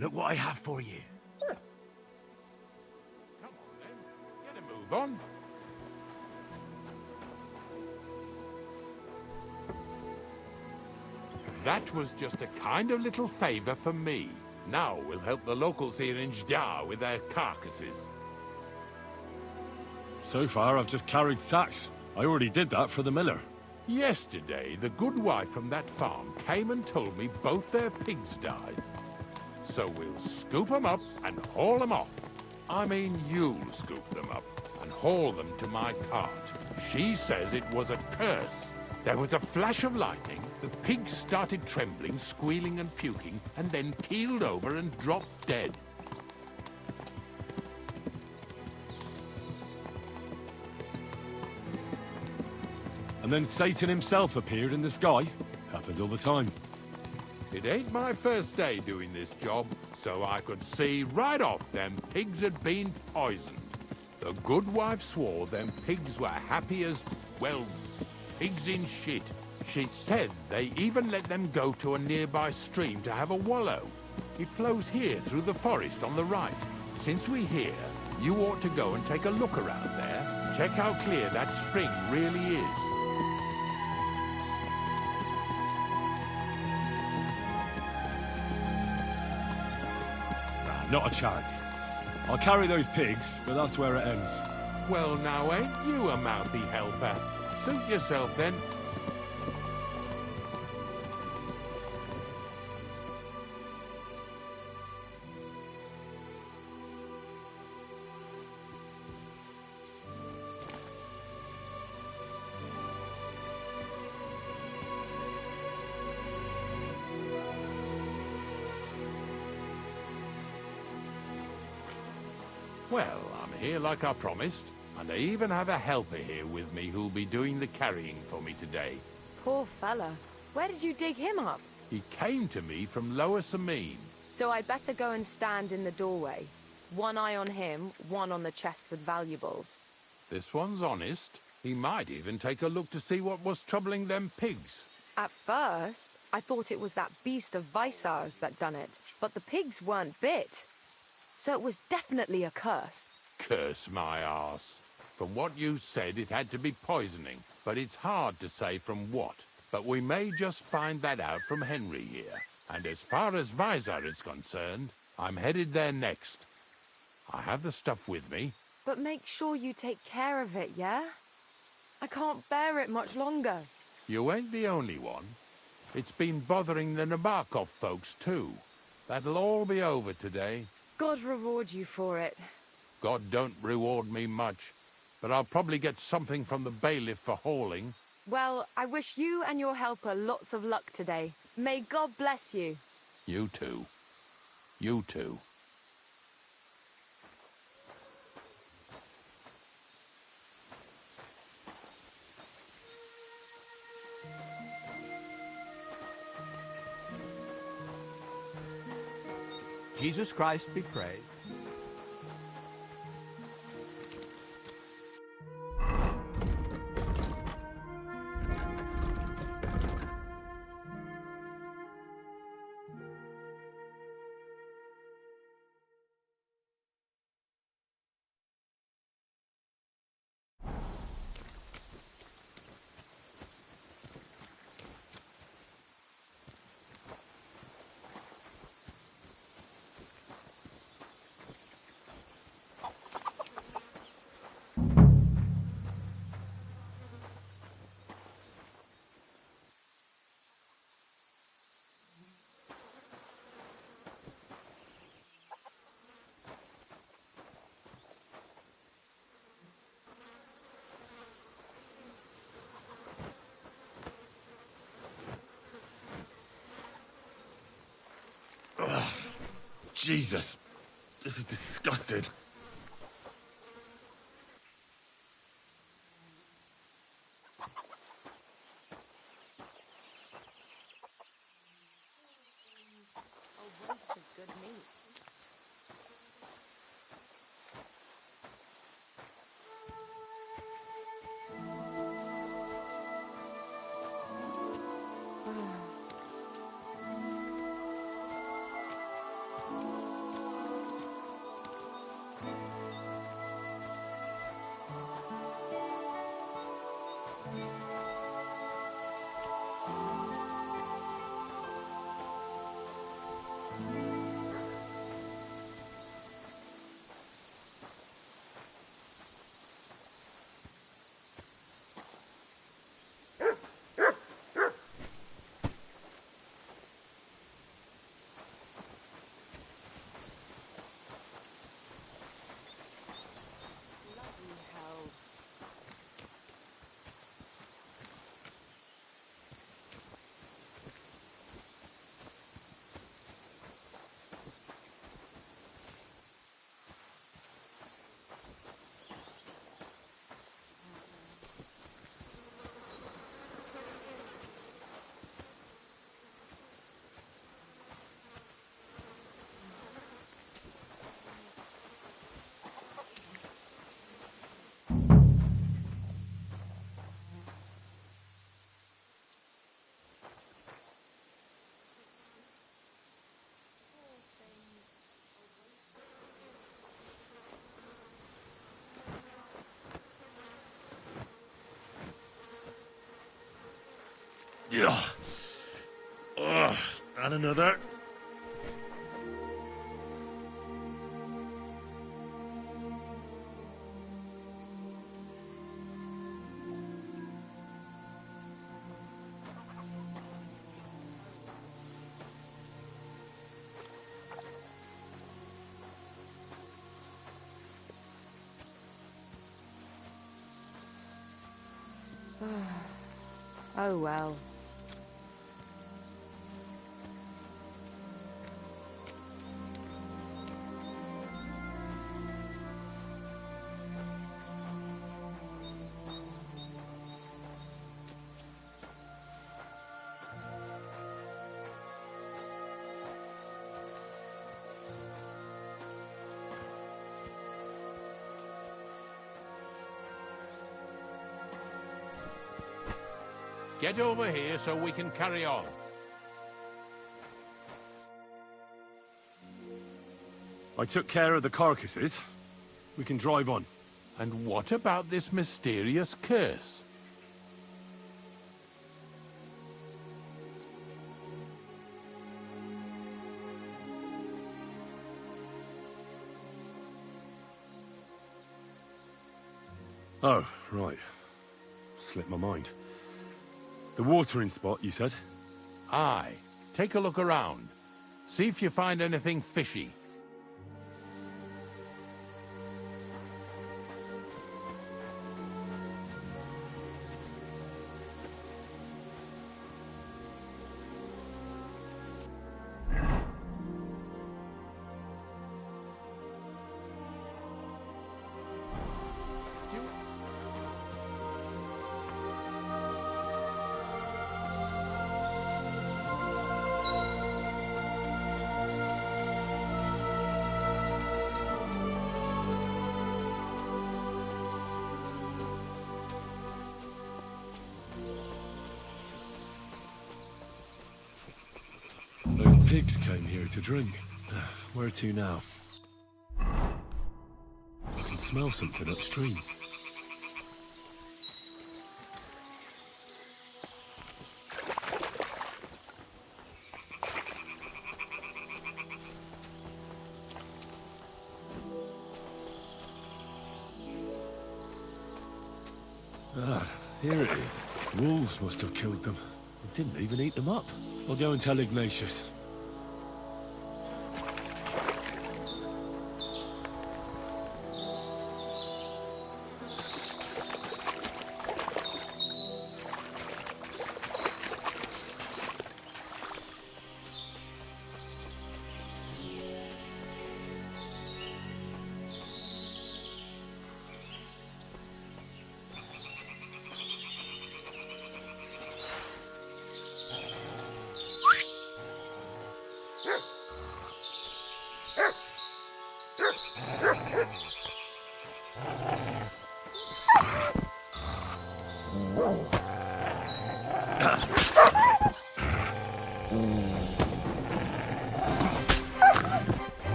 Look what I have for you. Come on then, get a move on. That was just a kind of little favor for me. Now we'll help the locals here in Jda with their carcasses. So far, I've just carried sacks. I already did that for the miller. Yesterday, the good wife from that farm came and told me both their pigs died. So we'll scoop them up and haul them off. I mean, you'll scoop them up and haul them to my cart. She says it was a curse. There was a flash of lightning, the pigs started trembling, squealing and puking, and then keeled over and dropped dead. And then Satan himself appeared in the sky. Happens all the time. It ain't my first day doing this job, so I could see right off them pigs had been poisoned. The good wife swore them pigs were happy as, well, pigs in shit. She said they even let them go to a nearby stream to have a wallow. It flows here through the forest on the right. Since we're here, you ought to go and take a look around there. Check how clear that spring really is. Not a chance. I'll carry those pigs, but that's where it ends. Well, now ain't you a mouthy helper? Suit yourself then. Well, I'm here like I promised, and I even have a helper here with me who'll be doing the carrying for me today. Poor fella. Where did you dig him up? He came to me from Lower Sameen. So I'd better go and stand in the doorway. One eye on him, one on the chest with valuables. This one's honest. He might even take a look to see what was troubling them pigs. At first, I thought it was that beast of Visar's that done it, but the pigs weren't bit. So it was definitely a curse. Curse my arse. From what you said, it had to be poisoning, but it's hard to say from what. But we may just find that out from Henry here. And as far as Visar is concerned, I'm headed there next. I have the stuff with me. But make sure you take care of it, yeah? I can't bear it much longer. You ain't the only one. It's been bothering the Nabokov folks, too. That'll all be over today. God reward you for it. God don't reward me much, but I'll probably get something from the bailiff for hauling. Well, I wish you and your helper lots of luck today. May God bless you. You too. You too. Jesus Christ be praised. Jesus, this is disgusting. Oh, roast of good meat. Yeah. Ugh, and another. Oh well. Get over here so we can carry on. I took care of the carcasses. We can drive on. And what about this mysterious curse? Oh, right. Slipped my mind. The watering spot, you said? Aye. Take a look around. See if you find anything fishy. Those pigs came here to drink. Where to now? I can smell something upstream. Ah, here it is. Wolves must have killed them. They didn't even eat them up. I'll go and tell Ignatius.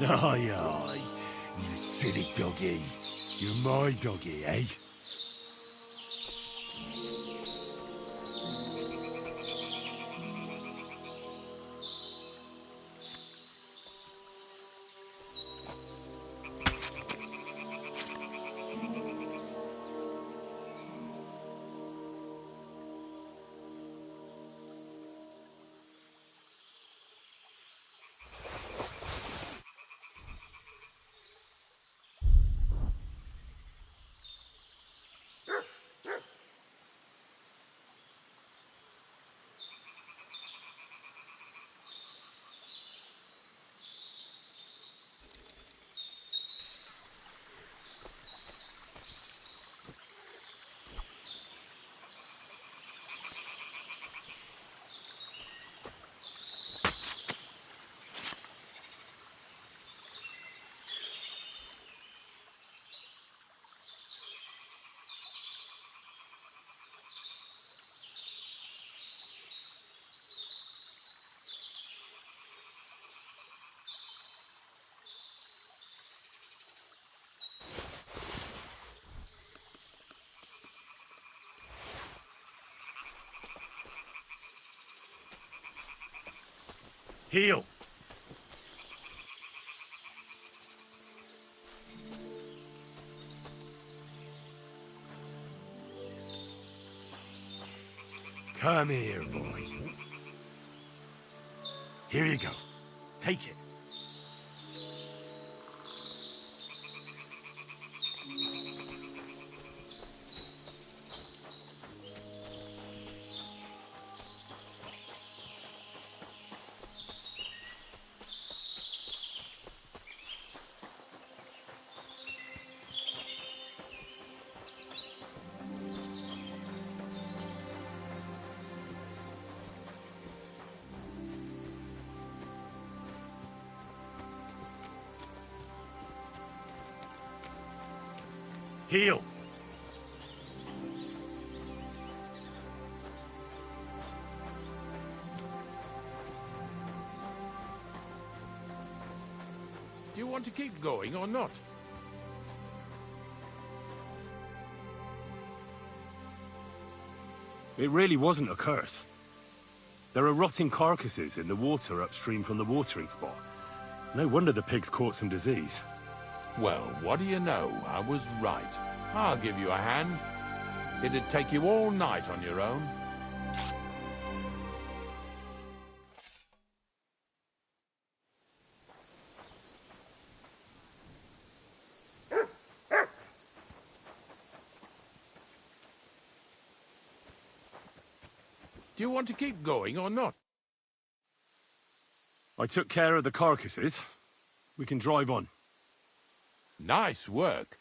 Aye, aye. You silly doggy. You're my doggy, eh? Heel! Come here, boy. Here you go. Take it. Heel! Do you want to keep going or not? It really wasn't a curse. There are rotting carcasses in the water upstream from the watering spot. No wonder the pigs caught some disease. Well, what do you know? I was right. I'll give you a hand. It'd take you all night on your own. Do you want to keep going or not? I took care of the carcasses. We can drive on. Nice work.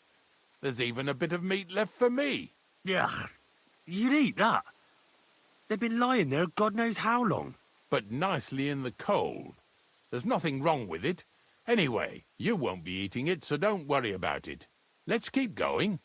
There's even a bit of meat left for me. Yeah, you'd eat that. They've been lying there God knows how long. But nicely in the cold. There's nothing wrong with it. Anyway, you won't be eating it, so don't worry about it. Let's keep going.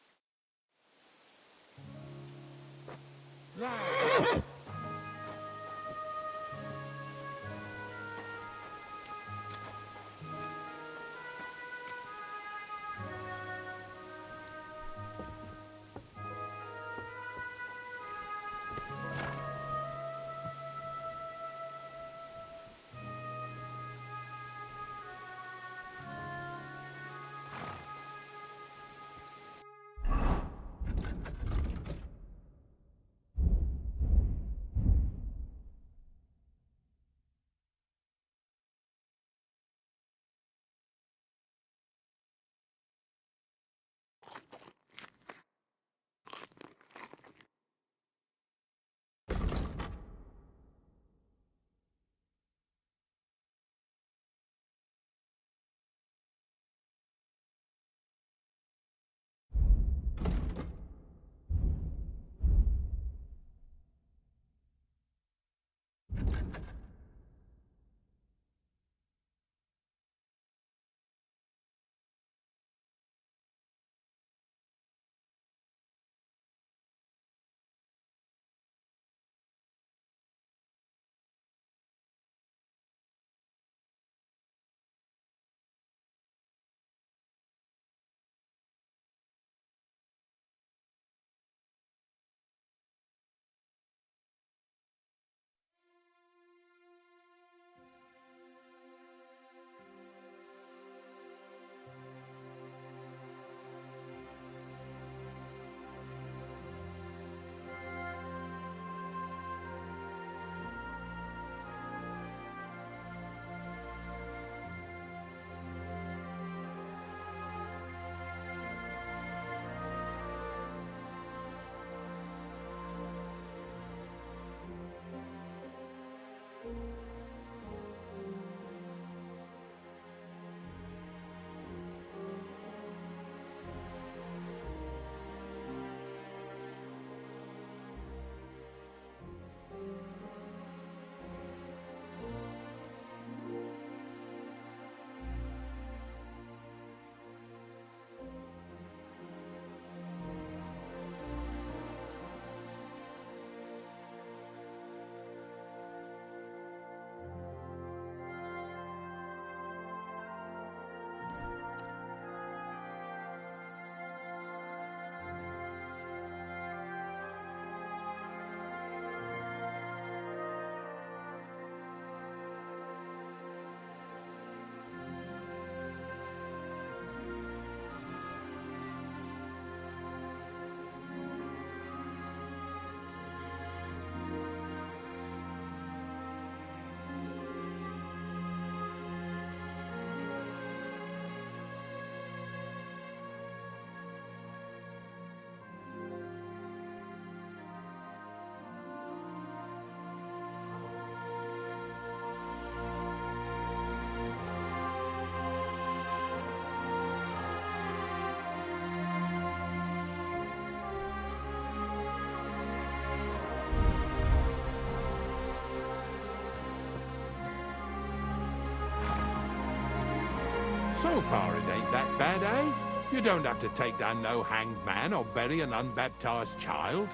So far, it ain't that bad, eh? You don't have to take down no hanged man or bury an unbaptized child.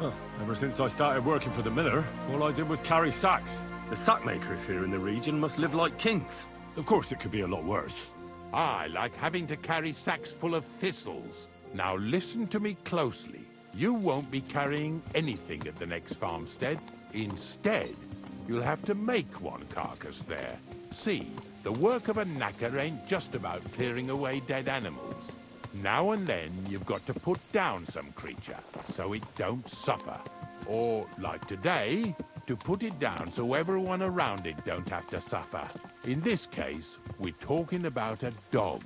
Well, ever since I started working for the miller, all I did was carry sacks. The sack makers here in the region must live like kings. Of course, it could be a lot worse. I like having to carry sacks full of thistles. Now listen to me closely. You won't be carrying anything at the next farmstead. Instead, you'll have to make one carcass there. See, the work of a knacker ain't just about clearing away dead animals. Now and then, you've got to put down some creature, so it don't suffer. Or, like today, to put it down so everyone around it don't have to suffer. In this case, we're talking about a dog.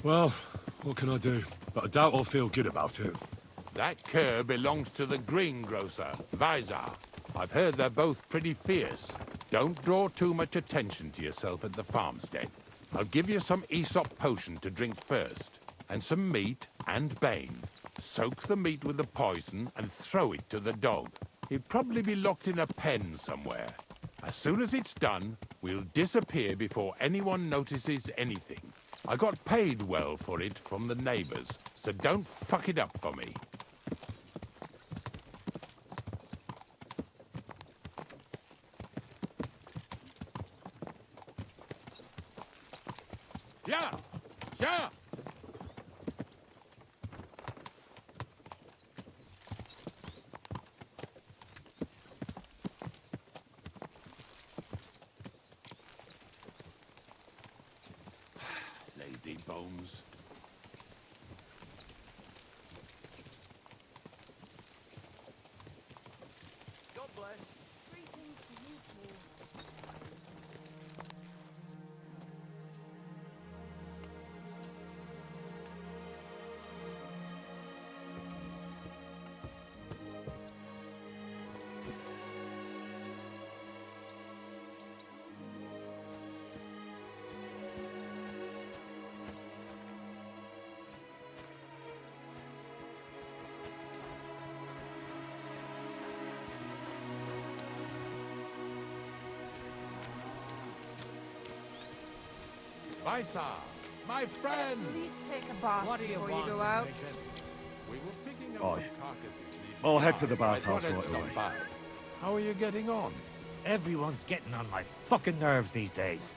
Well, what can I do? But I doubt I'll feel good about it. That cur belongs to the greengrocer, Vizar. I've heard they're both pretty fierce. Don't draw too much attention to yourself at the farmstead. I'll give you some Aesop potion to drink first, and some meat and bane. Soak the meat with the poison and throw it to the dog. He'll probably be locked in a pen somewhere. As soon as it's done, we'll disappear before anyone notices anything. I got paid well for it from the neighbors, so don't fuck it up for me. Yeah! Yeah! Lazy bones. God bless. Greetings to you too. Vizar, my friend! Please take a bath before you go out. We were picking up Right. some carcasses leaving I'll head the to the yard, so I bathhouse thought I'd right stop away. by. How are you getting on? Everyone's getting on my fucking nerves these days.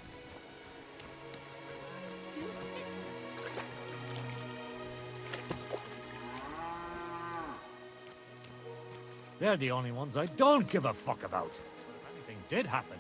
They're the only ones I don't give a fuck about. If anything did happen,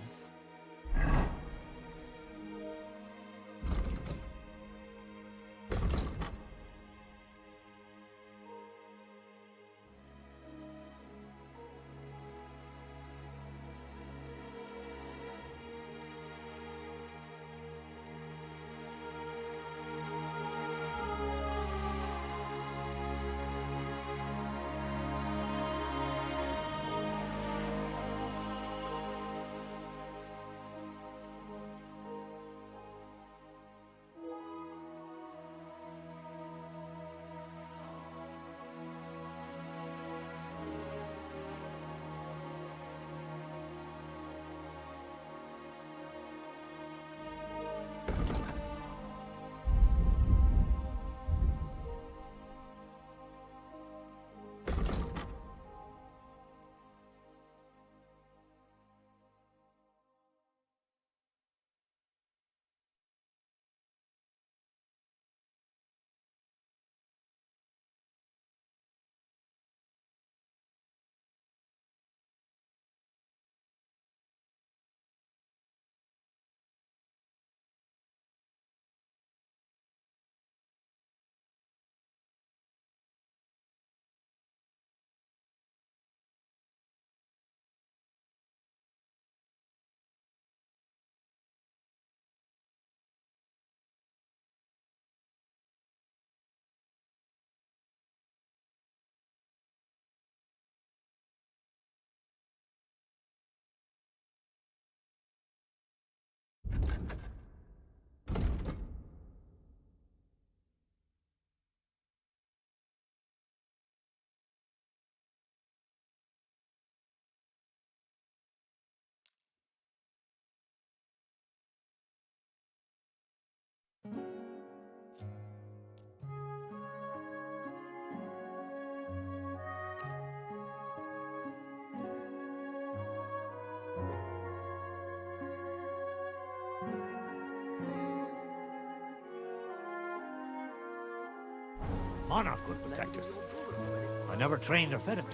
Monarch could protect us. I never trained or fed him.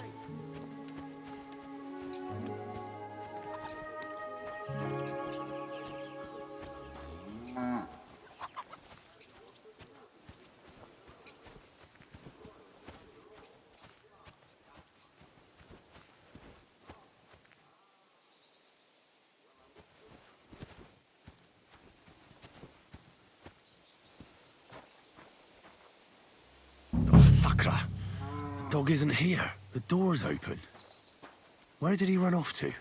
Oh, Sakra. The dog isn't here. The door's open. Where did he run off to?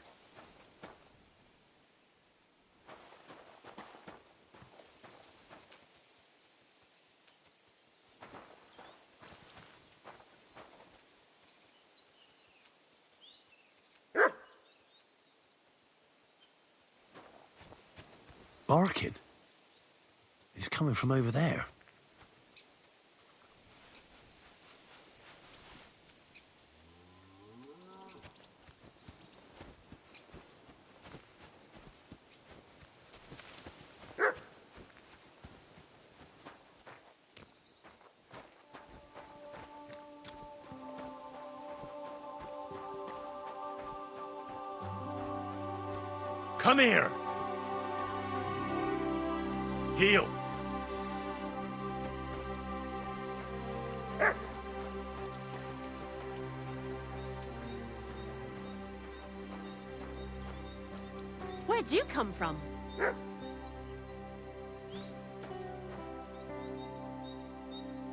Barking. He's coming from over there. Come here! Heel! Where'd you come from?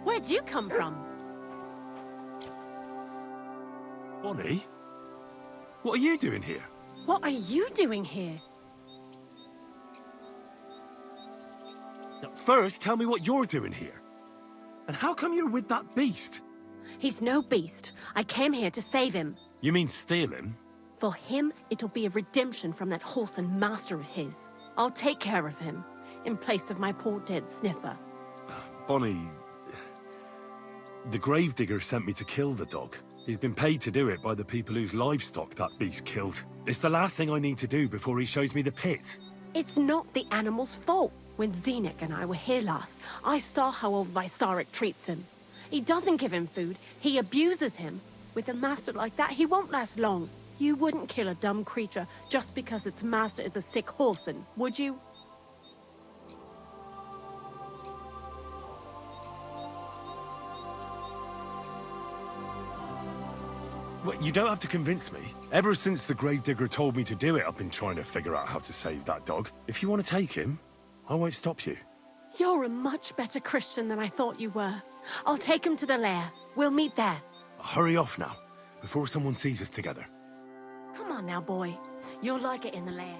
Where'd you come from? Bonnie? What are you doing here? What are you doing here? First, tell me what you're doing here. And how come you're with that beast? He's no beast. I came here to save him. You mean steal him? For him, it'll be a redemption from that whoreson master of his. I'll take care of him, in place of my poor dead sniffer. Bonnie... The gravedigger sent me to kill the dog. He's been paid to do it by the people whose livestock that beast killed. It's the last thing I need to do before he shows me the pit. It's not the animal's fault. When Zenek and I were here last, I saw how old Vysarik treats him. He doesn't give him food, he abuses him. With a master like that, he won't last long. You wouldn't kill a dumb creature just because its master is a sick whoreson, would you? Well, you don't have to convince me. Ever since the gravedigger told me to do it, I've been trying to figure out how to save that dog. If you want to take him, I won't stop you. You're a much better Christian than I thought you were. I'll take him to the lair. We'll meet there. Hurry off now, before someone sees us together. Come on now, boy. You'll like it in the lair.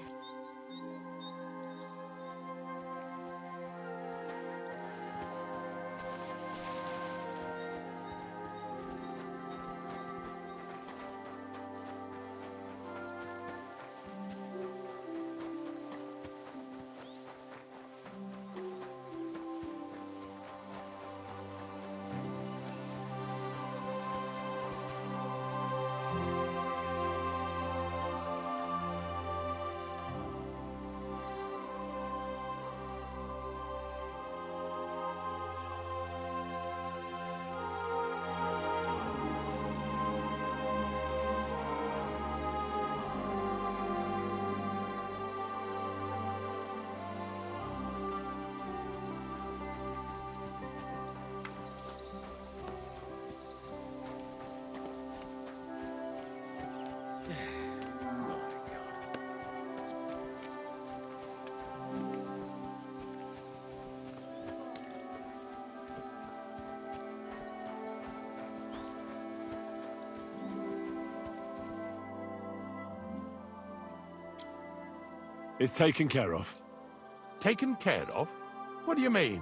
It's taken care of. Taken care of? What do you mean?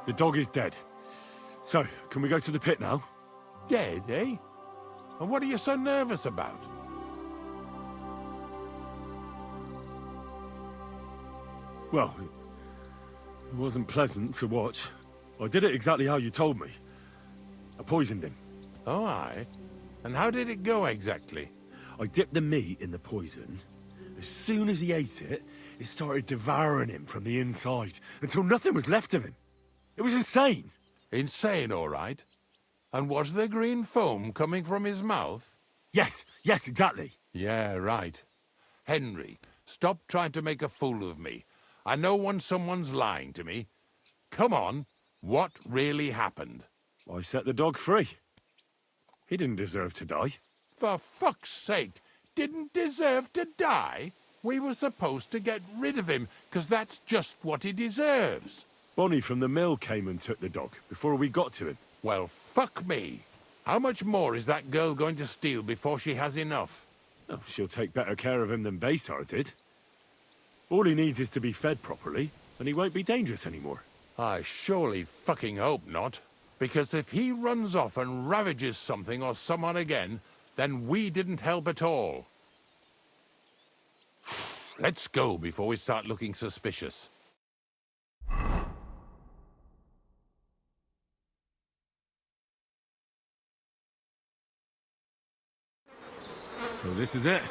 The dog is dead. So, can we go to the pit now? Dead, eh? And what are you so nervous about? Well, it wasn't pleasant to watch. I did it exactly how you told me. I poisoned him. Oh, aye? And how did it go exactly? I dipped the meat in the poison. As soon as he ate it, it started devouring him from the inside, until nothing was left of him. It was insane. Insane, all right. And was there green foam coming from his mouth? Yes, exactly. Yeah, right. Henry, stop trying to make a fool of me. I know when someone's lying to me. Come on, what really happened? I set the dog free. He didn't deserve to die. For fuck's sake, didn't deserve to die? We were supposed to get rid of him, 'cause that's just what he deserves. Bonnie from the mill came and took the dog before we got to him. Well, fuck me. How much more is that girl going to steal before she has enough? Oh, she'll take better care of him than Baysar did. All he needs is to be fed properly, and he won't be dangerous anymore. I surely fucking hope not. Because if he runs off and ravages something or someone again, then we didn't help at all. Let's go before we start looking suspicious. So this is it.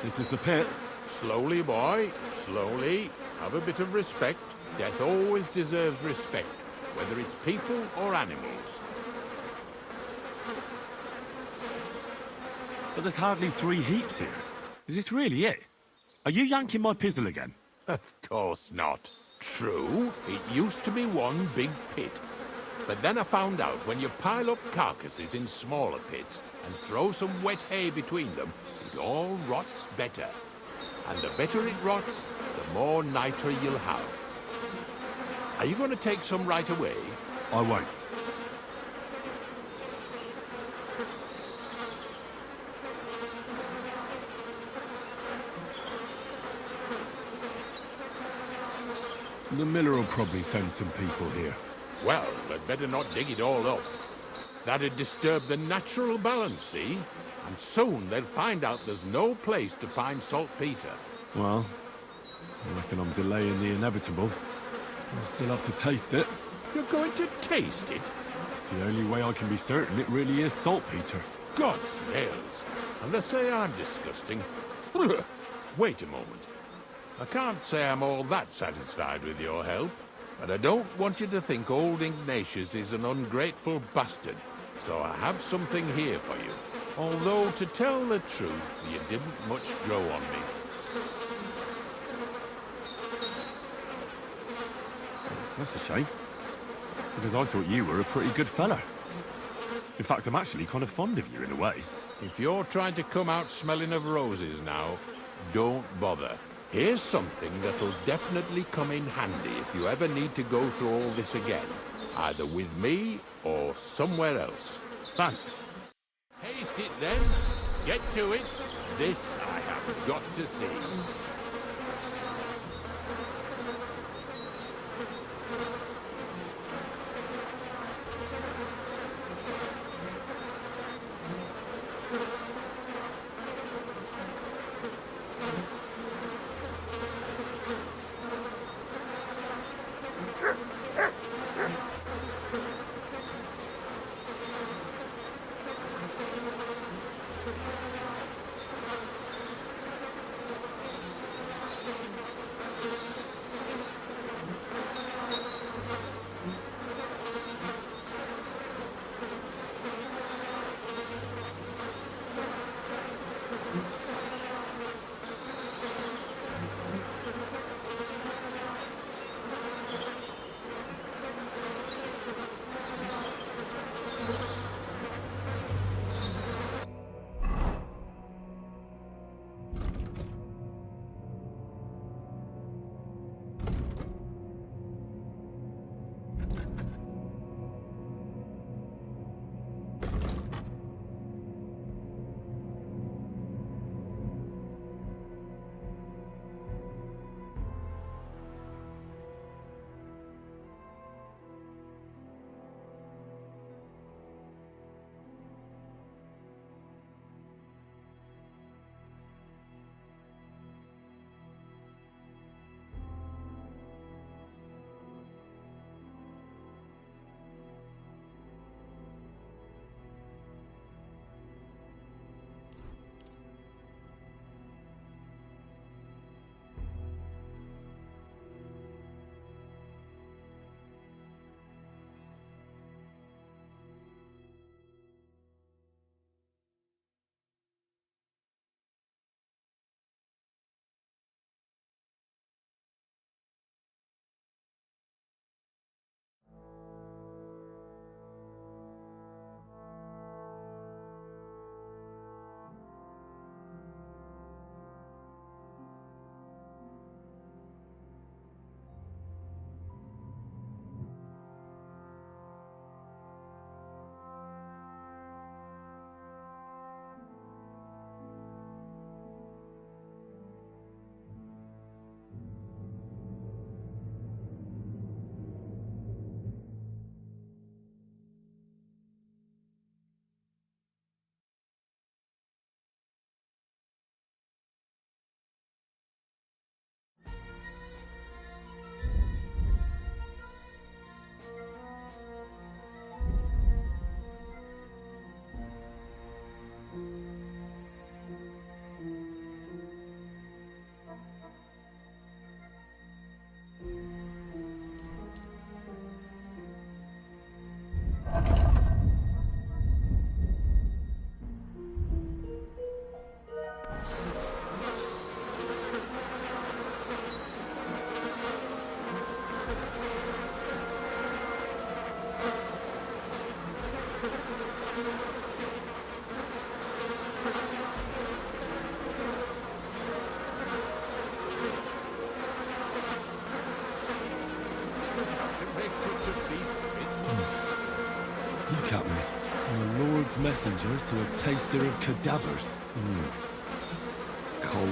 This is the pit. Slowly, boy, slowly. Have a bit of respect. Death always deserves respect, whether it's people or animals. But there's hardly 3 heaps here. Is this really it? Are you yanking my pizzle again? Of course not. True, it used to be one big pit. But then I found out when you pile up carcasses in smaller pits and throw some wet hay between them, it all rots better. And the better it rots, the more niter you'll have. Are you going to take some right away? I won't. The miller will probably send some people here. Well, they'd better not dig it all up. That'd disturb the natural balance, see? And soon they'll find out there's no place to find saltpeter. Well, I reckon I'm delaying the inevitable. I'll still have to taste it. You're going to taste it? It's the only way I can be certain it really is saltpeter. God smells. And they say I'm disgusting. Wait a moment. I can't say I'm all that satisfied with your help, but I don't want you to think old Ignatius is an ungrateful bastard, so I have something here for you. Although, to tell the truth, you didn't much grow on me. That's a shame. Because I thought you were a pretty good fella. In fact, I'm actually kind of fond of you in a way. If you're trying to come out smelling of roses now, don't bother. Here's something that'll definitely come in handy if you ever need to go through all this again, either with me or somewhere else. Thanks. Taste it then. Get to it. This I have got to see. Look at me. I'm a Lord's messenger to a taster of cadavers. Cold.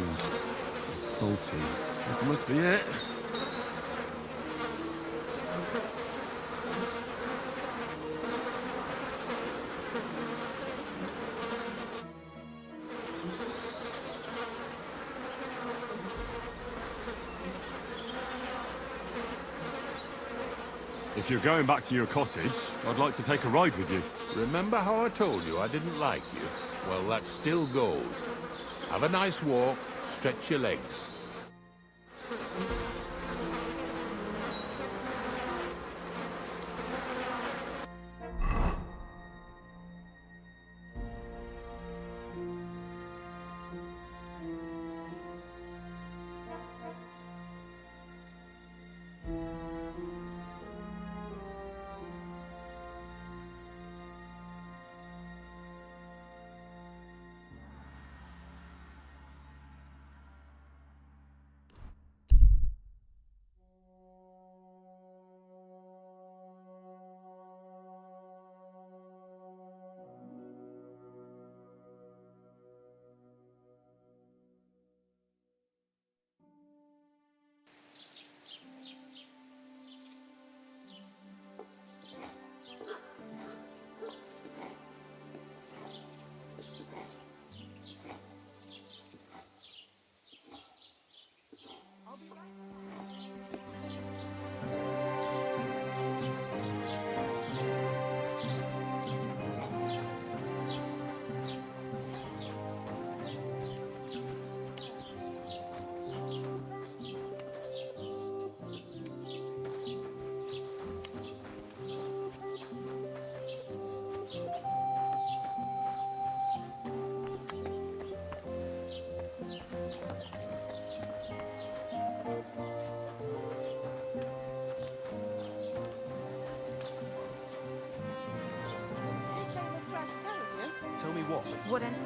And salty. This must be it. If you're going back to your cottage, I'd like to take a ride with you. Remember how I told you I didn't like you? Well, that still goes. Have a nice walk, stretch your legs. Tell me what? What entity?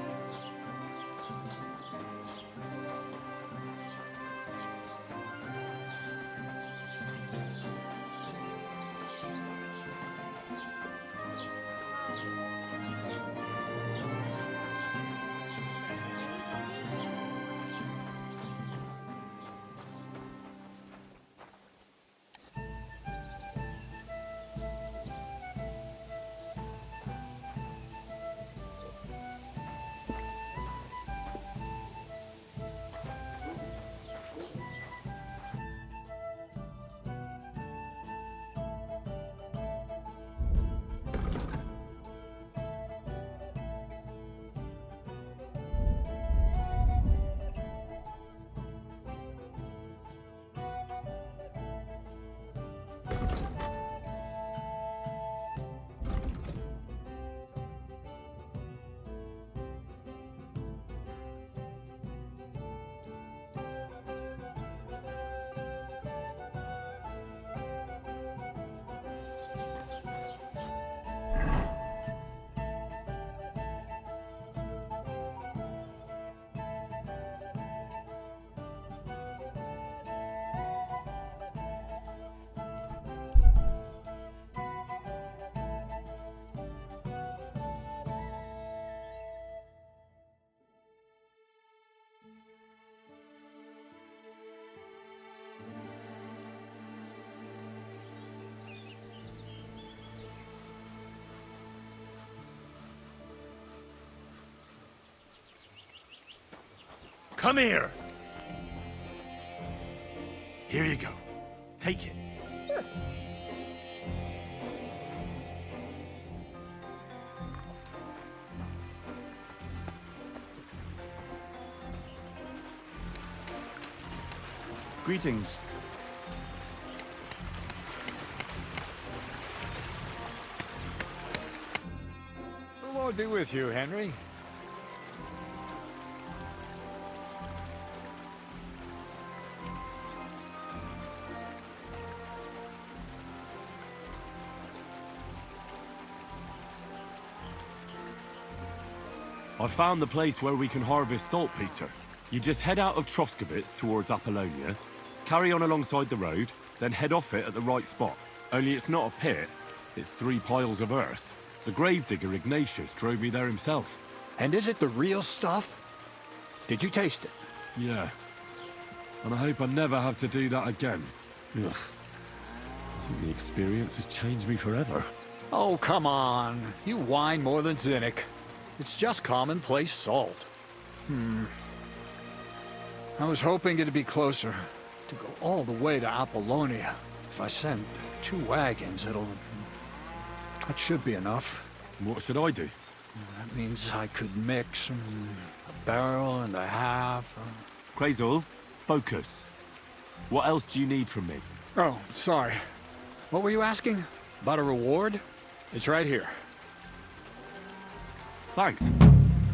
Come here! Here you go. Take it. Greetings. The Lord be with you, Henry. I found the place where we can harvest saltpeter. You just head out of Troskowitz towards Apollonia, carry on alongside the road, then head off it at the right spot. Only it's not a pit, it's 3 piles of earth. The gravedigger Ignatius drove me there himself. And is it the real stuff? Did you taste it? Yeah. And I hope I never have to do that again. Ugh. I think the experience has changed me forever. Oh, come on. You whine more than Zinnik. It's just commonplace salt. I was hoping it'd be closer. To go all the way to Apollonia. If I send 2 wagons, that should be enough. What should I do? That means I could mix a barrel and a half. Crazul, focus. What else do you need from me? Oh, sorry. What were you asking? About a reward? It's right here. Thanks.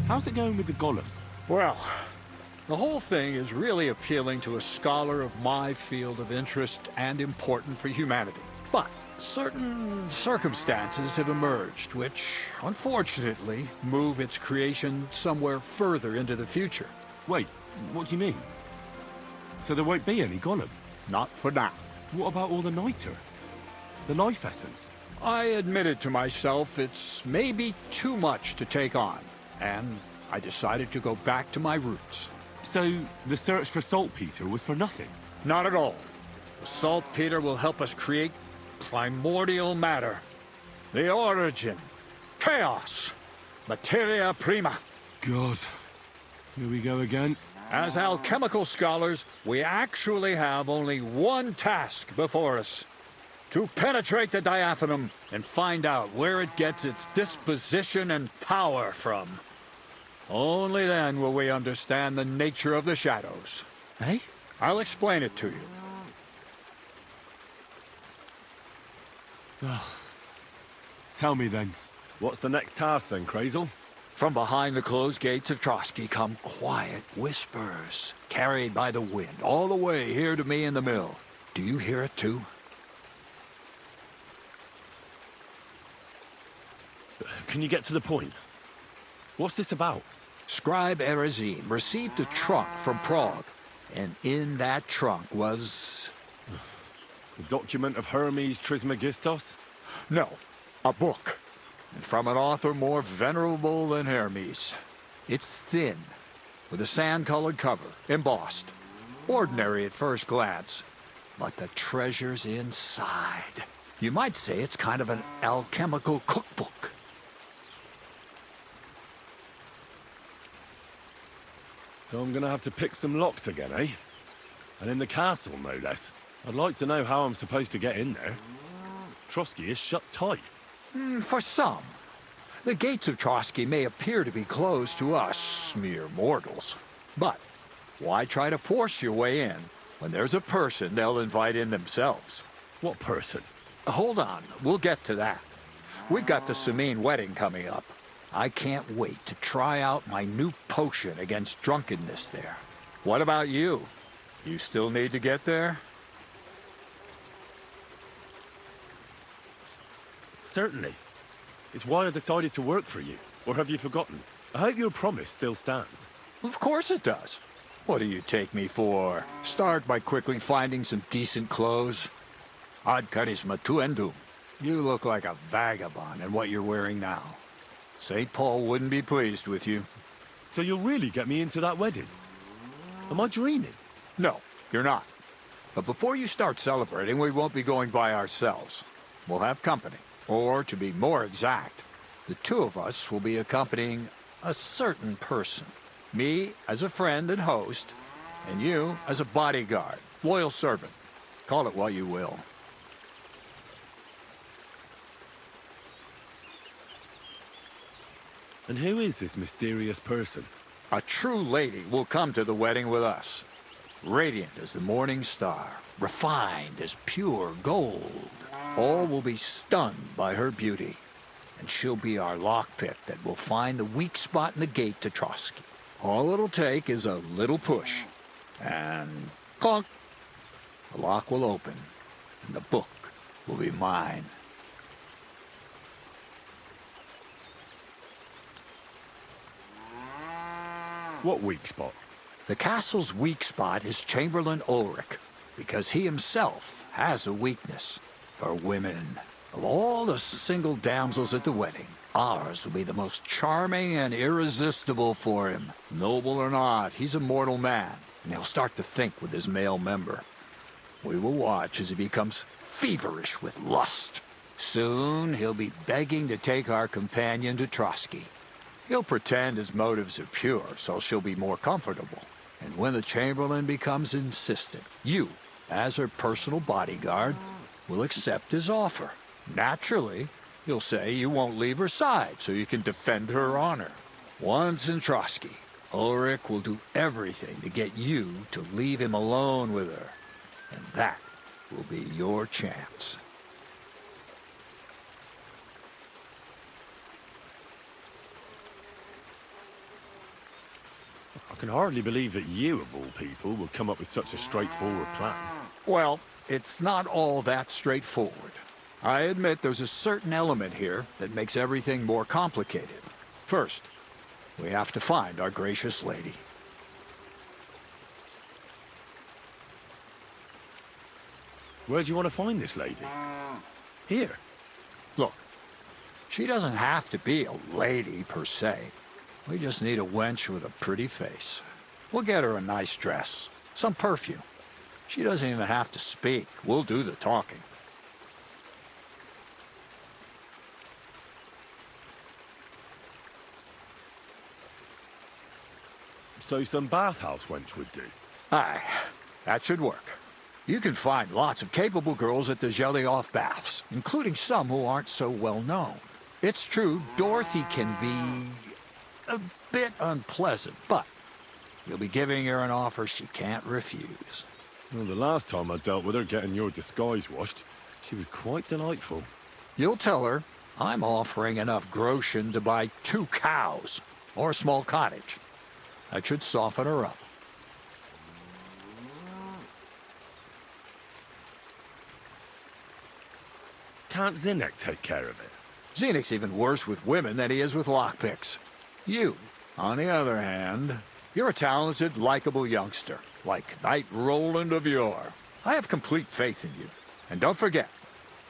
How's it going with the golem? Well, the whole thing is really appealing to a scholar of my field of interest and important for humanity. But certain circumstances have emerged which, unfortunately, move its creation somewhere further into the future. Wait, what do you mean? So there won't be any golem? Not for now. What about all the niter? The life essence? I admitted to myself it's maybe too much to take on, and I decided to go back to my roots. So the search for saltpeter was for nothing? Not at all. The saltpeter will help us create primordial matter. The origin. Chaos. Materia prima. God. Here we go again. As alchemical scholars, we actually have only one task before us. To penetrate the diaphanum and find out where it gets its disposition and power from. Only then will we understand the nature of the shadows. Eh? I'll explain it to you. Tell me then, what's the next task then, Crazul? From behind the closed gates of Trotsky come quiet whispers, carried by the wind, all the way here to me in the mill. Do you hear it too? Can you get to the point? What's this about? Scribe Erezim received a trunk from Prague, and in that trunk was... The document of Hermes Trismegistos? No, a book. And from an author more venerable than Hermes. It's thin, with a sand-colored cover, embossed. Ordinary at first glance, but the treasure's inside. You might say it's kind of an alchemical cookbook. So I'm gonna have to pick some locks again, eh? And in the castle, no less. I'd like to know how I'm supposed to get in there. Trotsky is shut tight. For some. The gates of Trotsky may appear to be closed to us, mere mortals. But why try to force your way in when there's a person they'll invite in themselves? What person? Hold on, we'll get to that. We've got the Samine wedding coming up. I can't wait to try out my new potion against drunkenness there. What about you? You still need to get there? Certainly. It's why I decided to work for you. Or have you forgotten? I hope your promise still stands. Of course it does. What do you take me for? Start by quickly finding some decent clothes. Ad charisma tuendum. You look like a vagabond in what you're wearing now. St. Paul wouldn't be pleased with you. So you'll really get me into that wedding? Am I dreaming? No, you're not. But before you start celebrating, we won't be going by ourselves. We'll have company. Or, to be more exact, the two of us will be accompanying a certain person. Me as a friend and host, and you as a bodyguard, loyal servant. Call it what you will. And who is this mysterious person? A true lady will come to the wedding with us. Radiant as the morning star, refined as pure gold. All will be stunned by her beauty. And she'll be our lockpick that will find the weak spot in the gate to Trotsky. All it'll take is a little push. And clunk! The lock will open, and the book will be mine. What weak spot? The castle's weak spot is Chamberlain Ulrich, because he himself has a weakness for women. Of all the single damsels at the wedding, Ours will be the most charming and irresistible for him. Noble or not, he's a mortal man, and he'll start to think with his male member. We will watch as he becomes feverish with lust. Soon, he'll be begging to take our companion to Trotsky. He'll pretend his motives are pure, so she'll be more comfortable. And when the Chamberlain becomes insistent, you, as her personal bodyguard, will accept his offer. Naturally, you'll say you won't leave her side so you can defend her honor. Once in Trotsky, Ulrich will do everything to get you to leave him alone with her. And that will be your chance. I can hardly believe that you, of all people, would come up with such a straightforward plan. Well, it's not all that straightforward. I admit there's a certain element here that makes everything more complicated. First, we have to find our gracious lady. Where do you want to find this lady? Here. Look, she doesn't have to be a lady per se. We just need a wench with a pretty face. We'll get her a nice dress, some perfume. She doesn't even have to speak. We'll do the talking. So some bathhouse wench would do. Aye, that should work. You can find lots of capable girls at the Gelioff baths, including some who aren't so well known. It's true, Dorothy can be a bit unpleasant, but you'll be giving her an offer she can't refuse. Well, the last time I dealt with her getting your disguise washed, she was quite delightful. You'll tell her I'm offering enough groschen to buy 2 cows or a small cottage. That should soften her up. Can't Zinnek take care of it? Zenek's even worse with women than he is with lockpicks. You, on the other hand, you're a talented, likable youngster, like Knight Roland of yore. I have complete faith in you. And don't forget,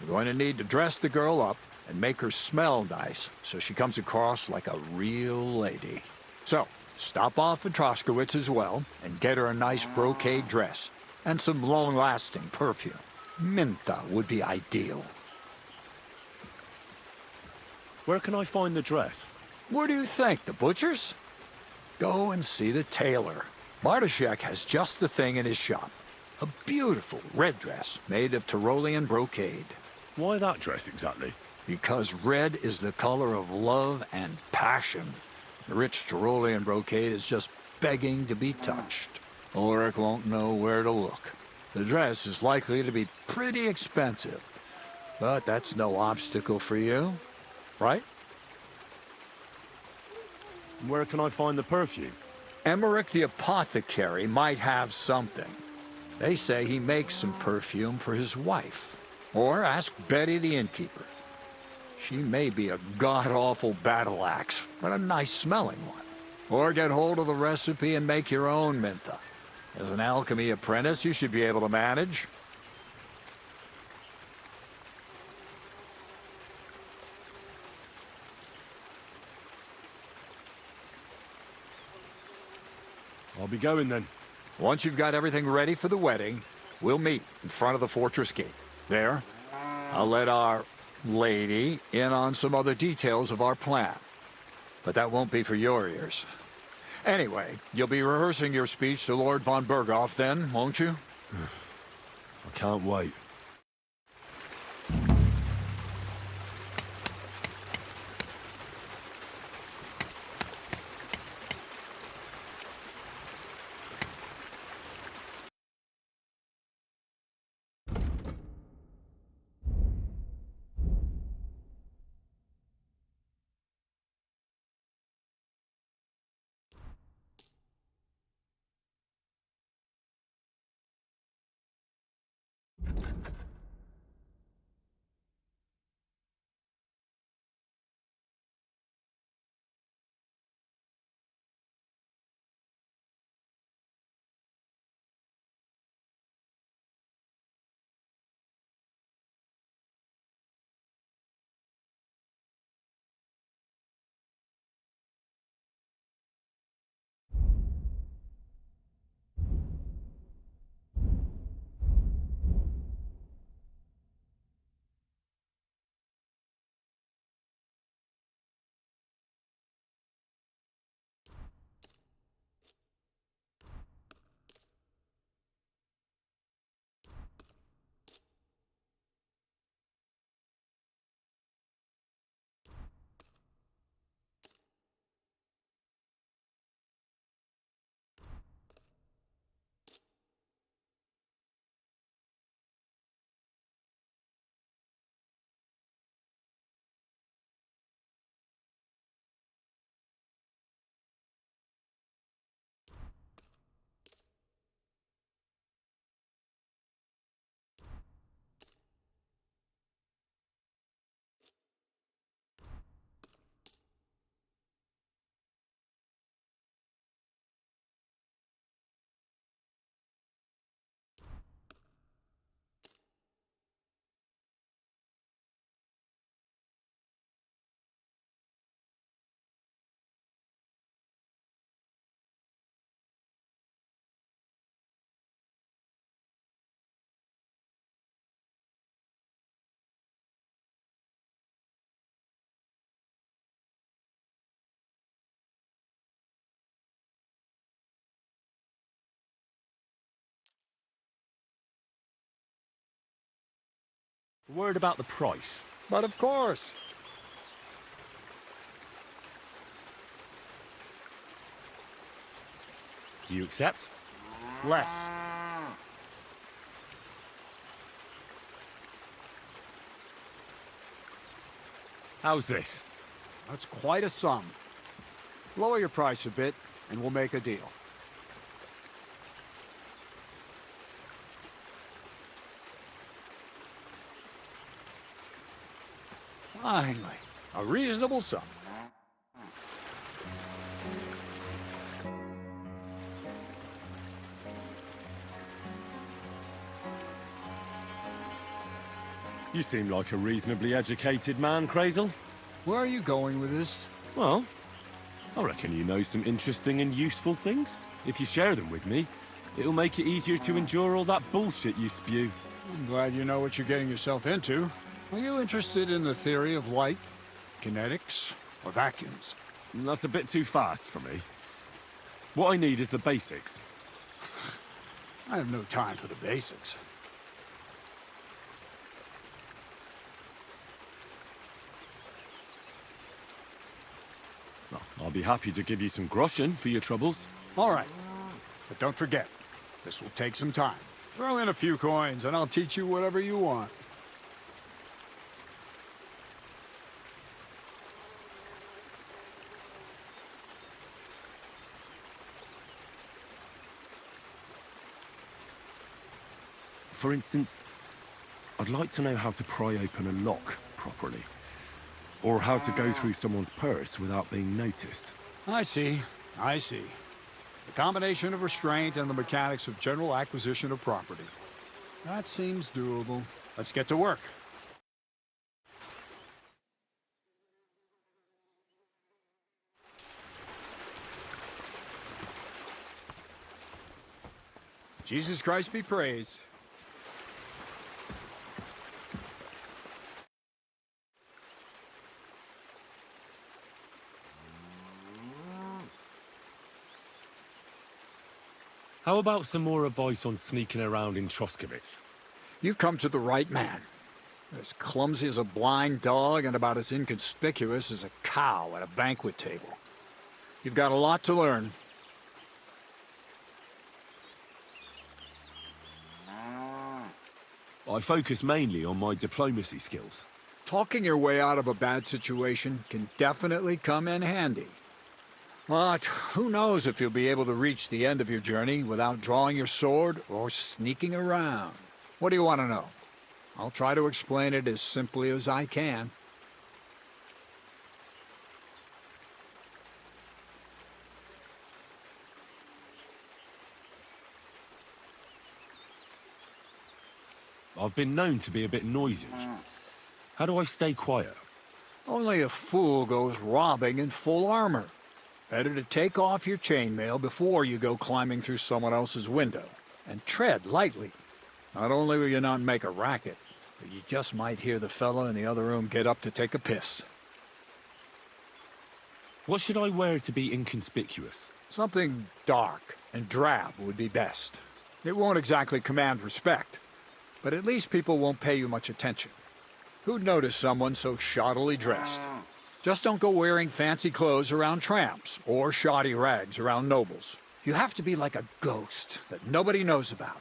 you're going to need to dress the girl up and make her smell nice so she comes across like a real lady. So, stop off at Troskowitz as well and get her a nice brocade dress and some long-lasting perfume. Mintha would be ideal. Where can I find the dress? Where do you think? The butcher's? Go and see the tailor. Bartoszek has just the thing in his shop. A beautiful red dress made of Tyrolean brocade. Why that dress exactly? Because red is the color of love and passion. The rich Tyrolean brocade is just begging to be touched. Ulrich won't know where to look. The dress is likely to be pretty expensive, but that's no obstacle for you, right? Where can I find the perfume? Emmerich the apothecary might have something. They say he makes some perfume for his wife. Or ask Betty the innkeeper. She may be a god-awful battle axe, but a nice-smelling one. Or get hold of the recipe and make your own Mintha. As an alchemy apprentice, you should be able to manage. I'll be going then. Once you've got everything ready for the wedding, we'll meet in front of the fortress gate. There, I'll let our lady in on some other details of our plan. But that won't be for your ears. Anyway, you'll be rehearsing your speech to Lord von Berghoff then, won't you? I can't wait. Word about the price. But of course. Do you accept? Less. How's this? That's quite a sum. Lower your price a bit, and we'll make a deal. Finally, a reasonable sum. You seem like a reasonably educated man, Crazel. Where are you going with this? Well, I reckon you know some interesting and useful things. If you share them with me, it'll make it easier to endure all that bullshit you spew. I'm glad you know what you're getting yourself into. Are you interested in the theory of light, kinetics, or vacuums? That's a bit too fast for me. What I need is the basics. I have no time for the basics. Well, I'll be happy to give you some groschen for your troubles. All right, but don't forget, this will take some time. Throw in a few coins and I'll teach you whatever you want. For instance, I'd like to know how to pry open a lock properly. Or how to go through someone's purse without being noticed. I see. The combination of restraint and the mechanics of general acquisition of property. That seems doable. Let's get to work. Jesus Christ be praised. How about some more advice on sneaking around in Troskowitz? You've come to the right man. As clumsy as a blind dog and about as inconspicuous as a cow at a banquet table. You've got a lot to learn. I focus mainly on my diplomacy skills. Talking your way out of a bad situation can definitely come in handy. But who knows if you'll be able to reach the end of your journey without drawing your sword or sneaking around. What do you want to know? I'll try to explain it as simply as I can. I've been known to be a bit noisy. How do I stay quiet? Only a fool goes robbing in full armor. Better to take off your chainmail before you go climbing through someone else's window. And tread lightly. Not only will you not make a racket, but you just might hear the fellow in the other room get up to take a piss. What should I wear to be inconspicuous? Something dark and drab would be best. It won't exactly command respect, but at least people won't pay you much attention. Who'd notice someone so shoddily dressed? Just don't go wearing fancy clothes around tramps, or shoddy rags around nobles. You have to be like a ghost that nobody knows about.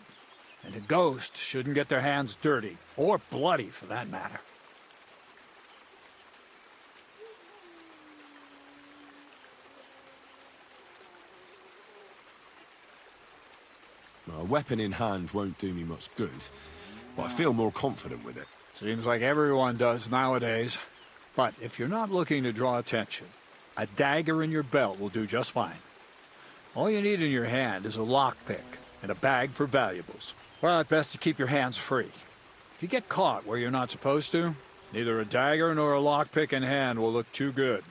And a ghost shouldn't get their hands dirty, or bloody for that matter. A weapon in hand won't do me much good, but I feel more confident with it. Seems like everyone does nowadays. But if you're not looking to draw attention, a dagger in your belt will do just fine. All you need in your hand is a lockpick and a bag for valuables. Well, it's best to keep your hands free. If you get caught where you're not supposed to, neither a dagger nor a lockpick in hand will look too good.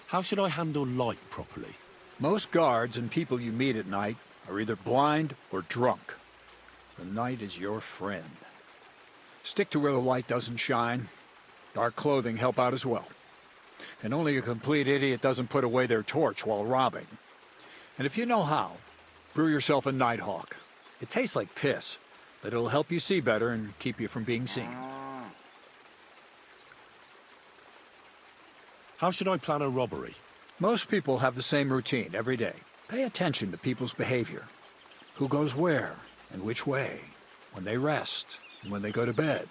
How should I handle light properly? Most guards and people you meet at night are either blind or drunk. The night is your friend. Stick to where the light doesn't shine. Dark clothing help out as well. And only a complete idiot doesn't put away their torch while robbing. And if you know how, Brew yourself a Nighthawk. It tastes like piss, but it'll help you see better and keep you from being seen. How should I plan a robbery? Most people have the same routine every day. Pay attention to people's behavior. Who goes where and which way. When they rest and when they go to bed.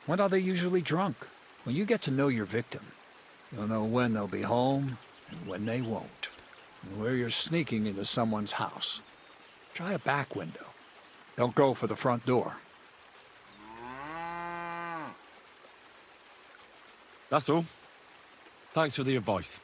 When are they usually drunk? When you get to know your victim, you'll know when they'll be home and when they won't. And where you're sneaking into someone's house. Try a back window. Don't go for the front door. That's all. Thanks for the advice.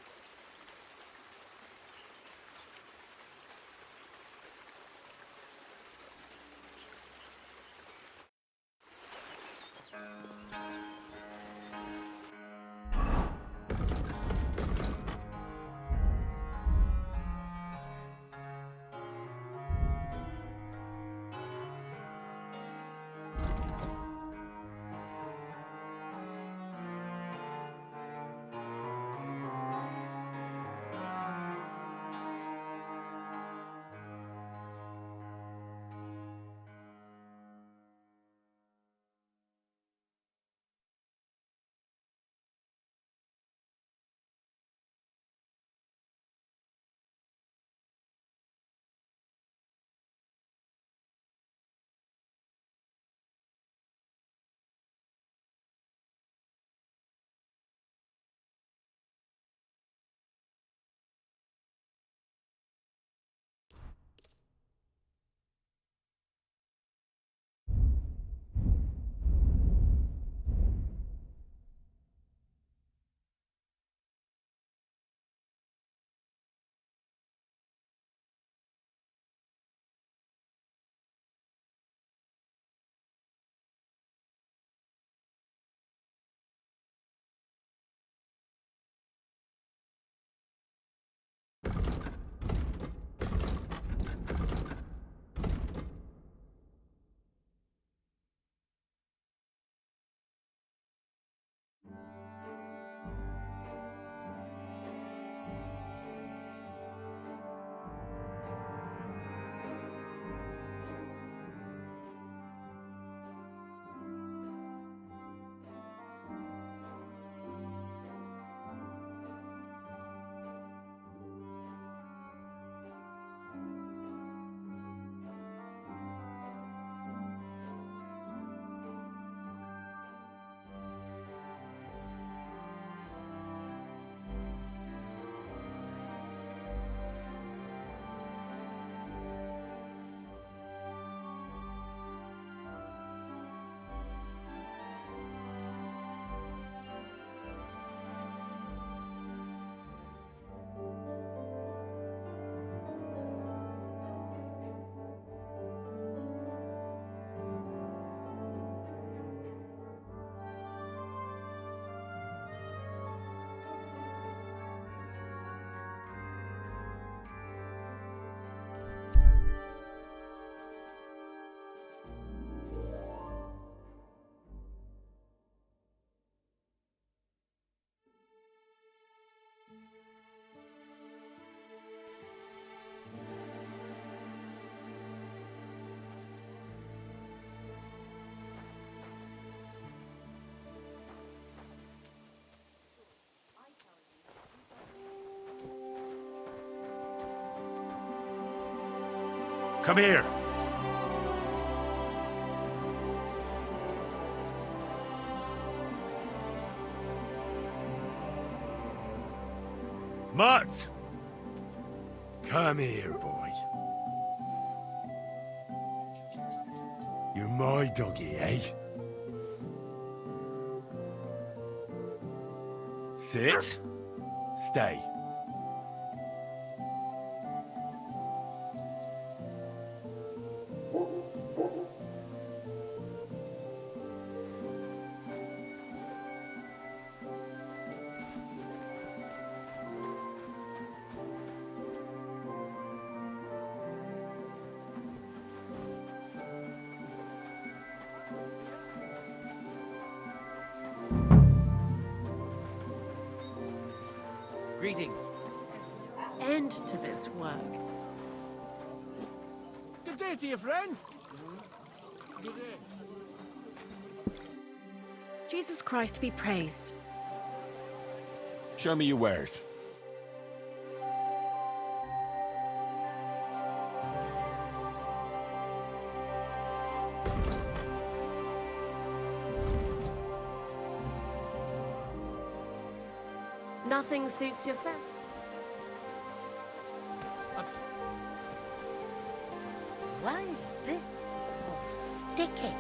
Come here. Mutt! Come here, boy. You're my doggy, eh? Sit. Stay. Greetings. End to this work. day to you, friend. Good day. Jesus Christ be praised. Show me your wares. Nothing suits your fancy. Why is this all sticky?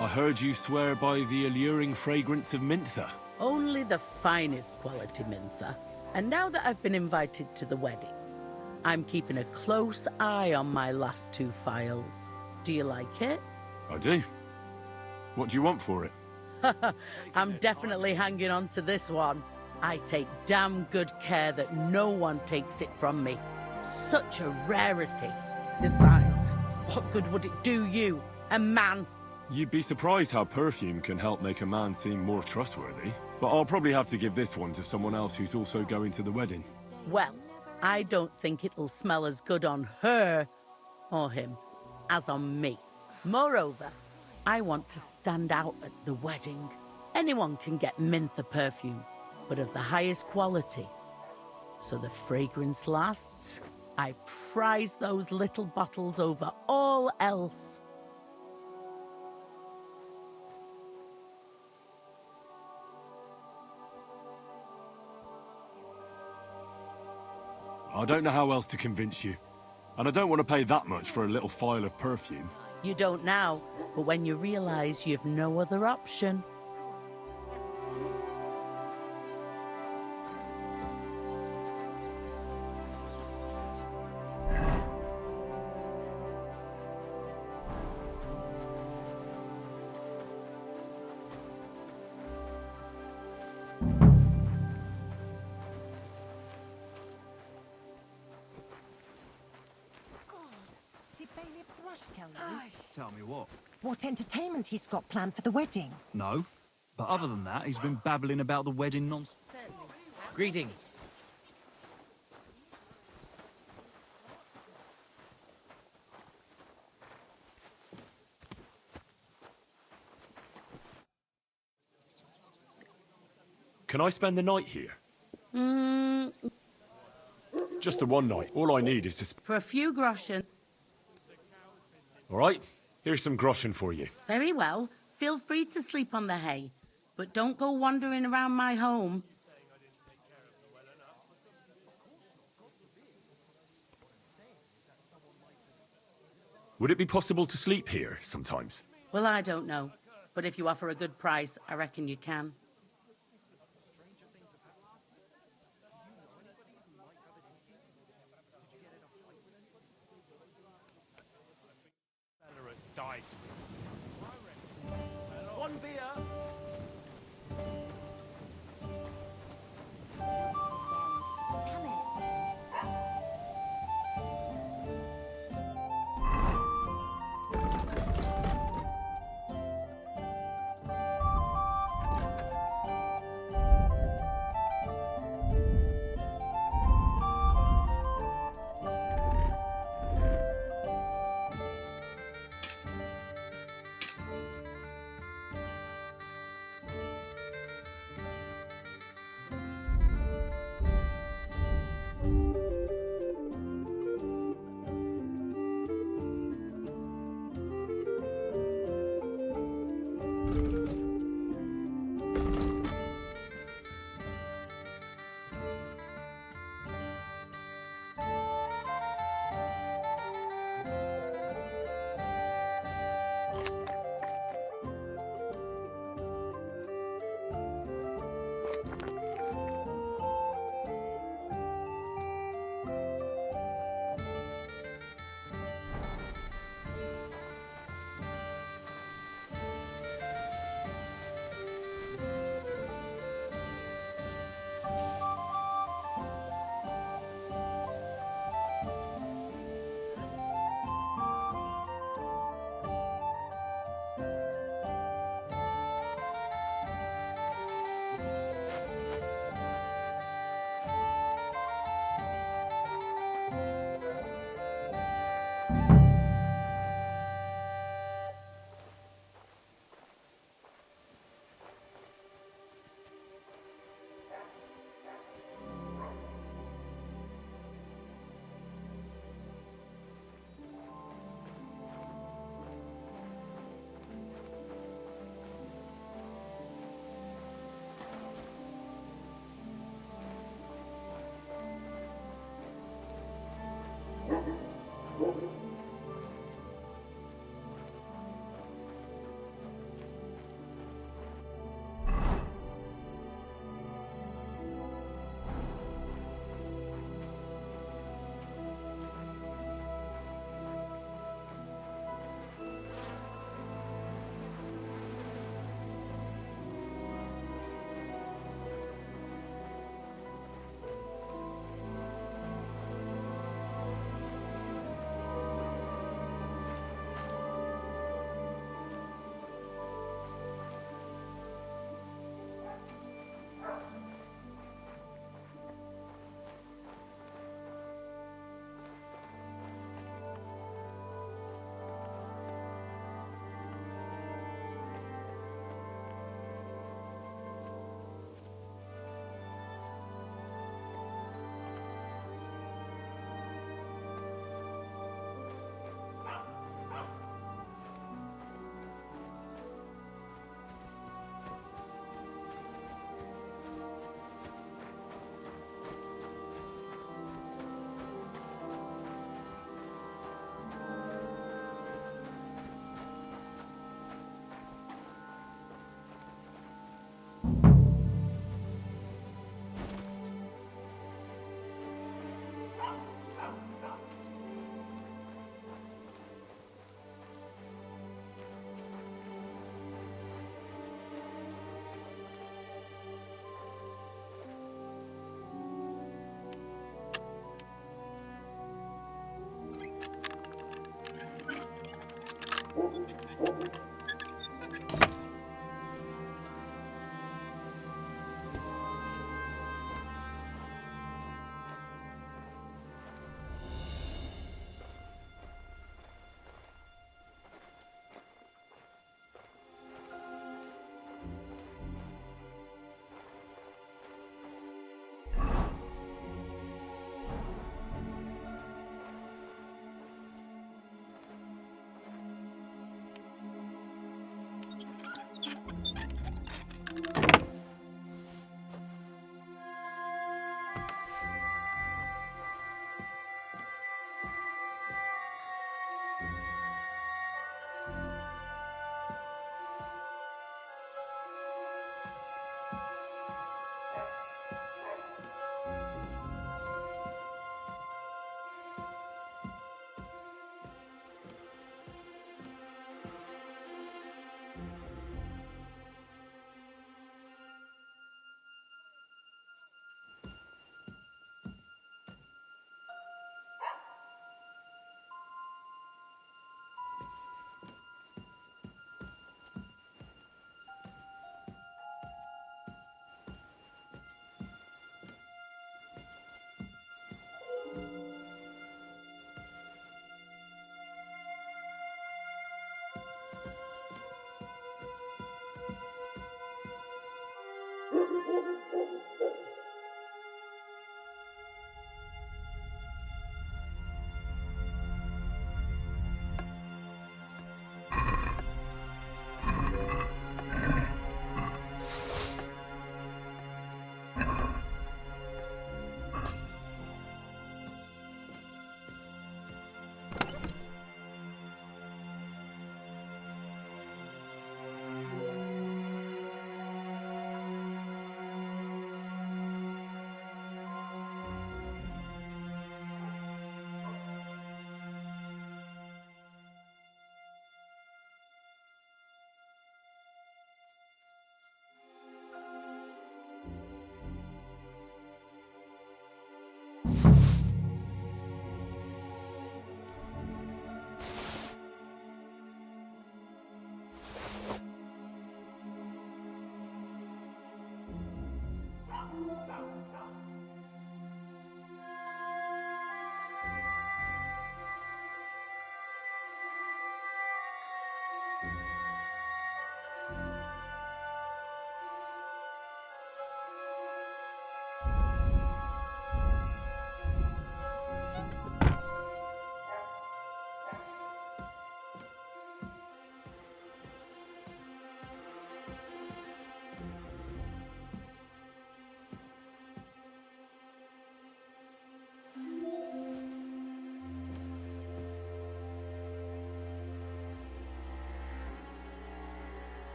I heard you swear by the alluring fragrance of Mintha. Only the finest quality Mintha. And now that I've been invited to the wedding, I'm keeping a close eye on my last 2 files. Do you like it? I do. What do you want for it? I'm definitely hanging on to this one. I take damn good care that no one takes it from me. Such a rarity. Besides, what good would it do you, a man? You'd be surprised how perfume can help make a man seem more trustworthy. But I'll probably have to give this one to someone else who's also going to the wedding. Well, I don't think it'll smell as good on her or him as on me. Moreover, I want to stand out at the wedding. Anyone can get Mintha perfume, but of the highest quality. So the fragrance lasts. I prize those little bottles over all else. I don't know how else to convince you. And I don't want to pay that much for a little phial of perfume. You don't now, but when you realize you've no other option. Did Bailey Brush tell you Tell me what? what entertainment he's got planned for the wedding? No. But other than that, he's been babbling about the wedding nonsense. Greetings. Can I spend the night here? Just the one night. All I need is to... For a few groschen. All right? Here's some groschen for you. Very well. Feel free to sleep on the hay, but don't go wandering around my home. Would it be possible to sleep here sometimes? Well, I don't know, but if you offer a good price, I reckon you can. One beer.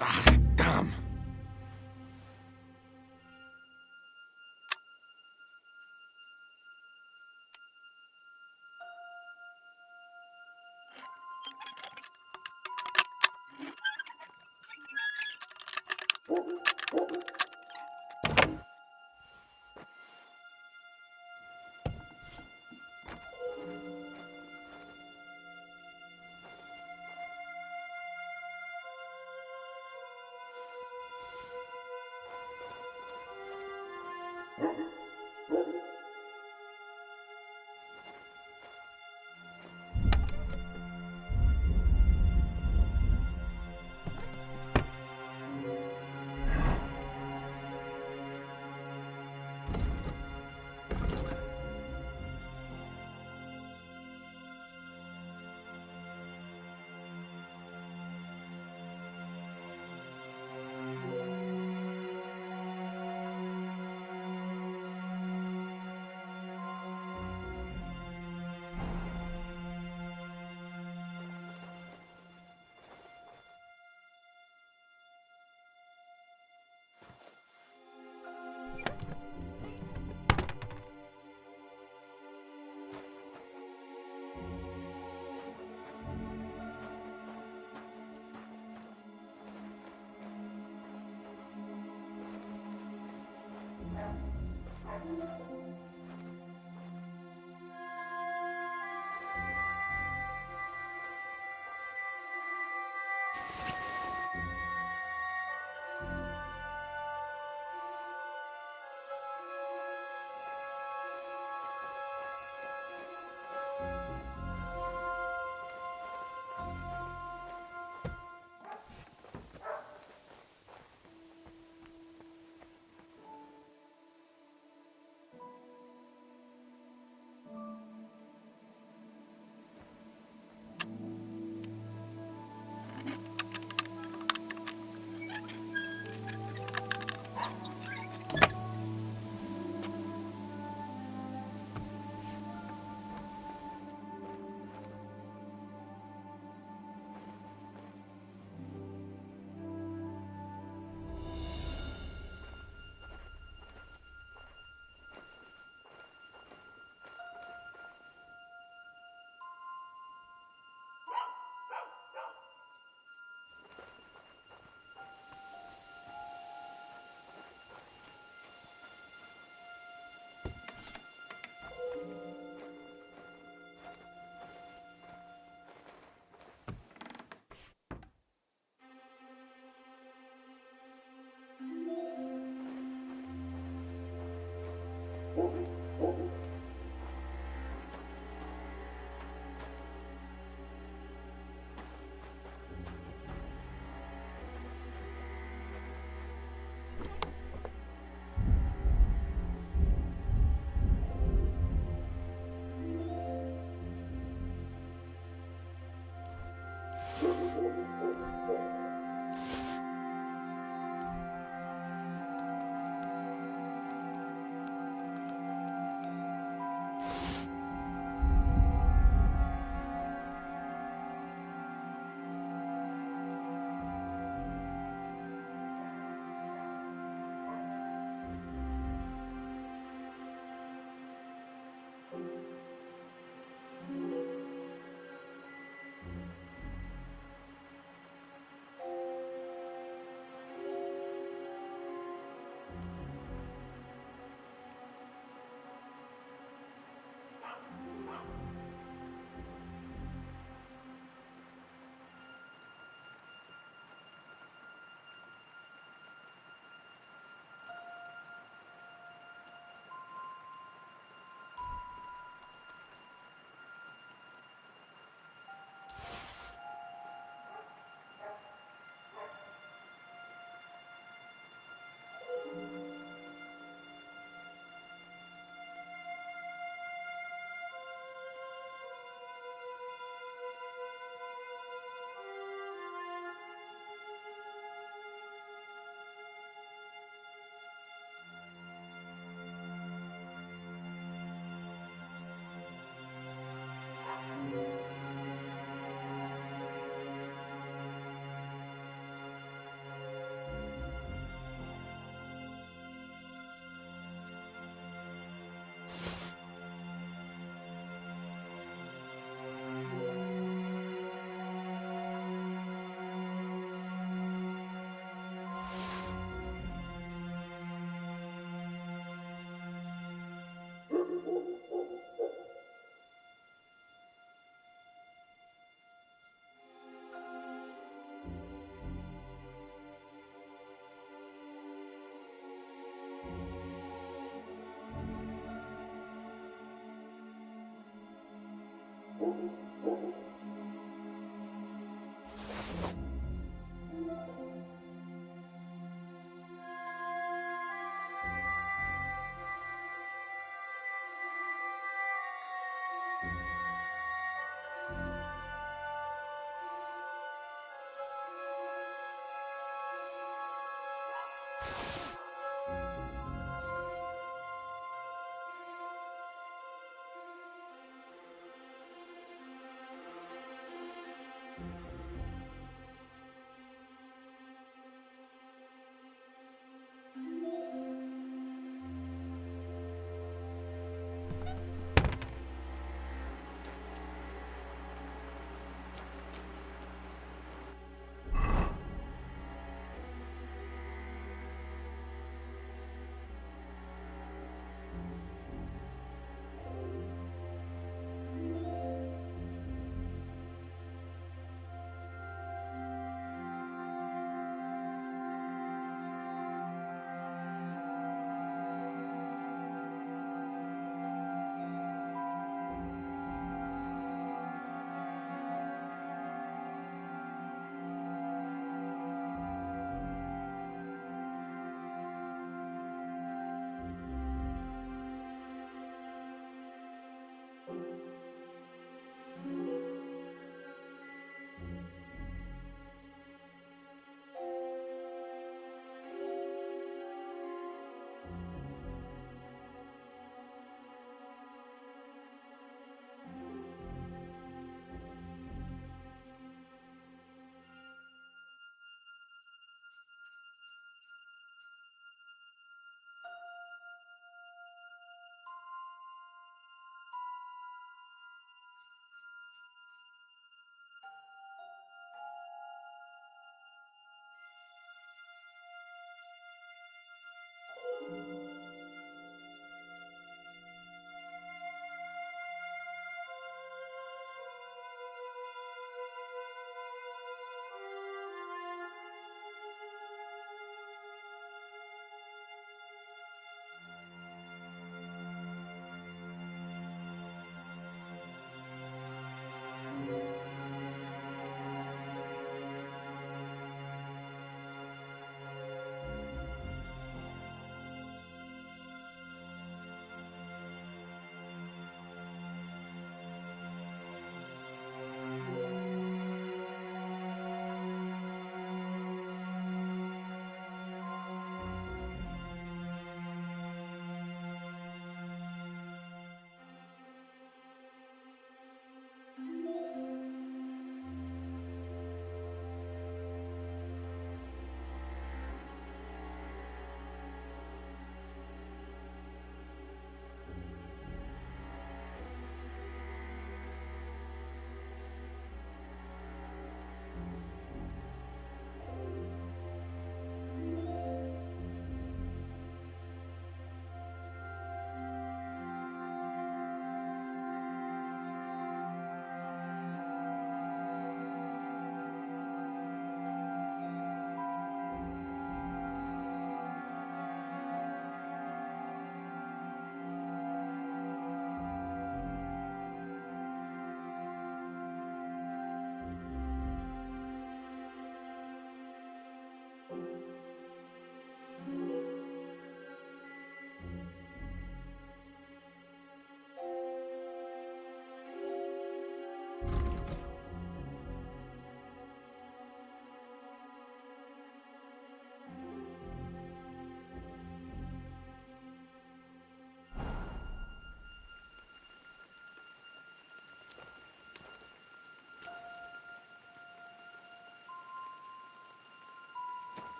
Ah, damn!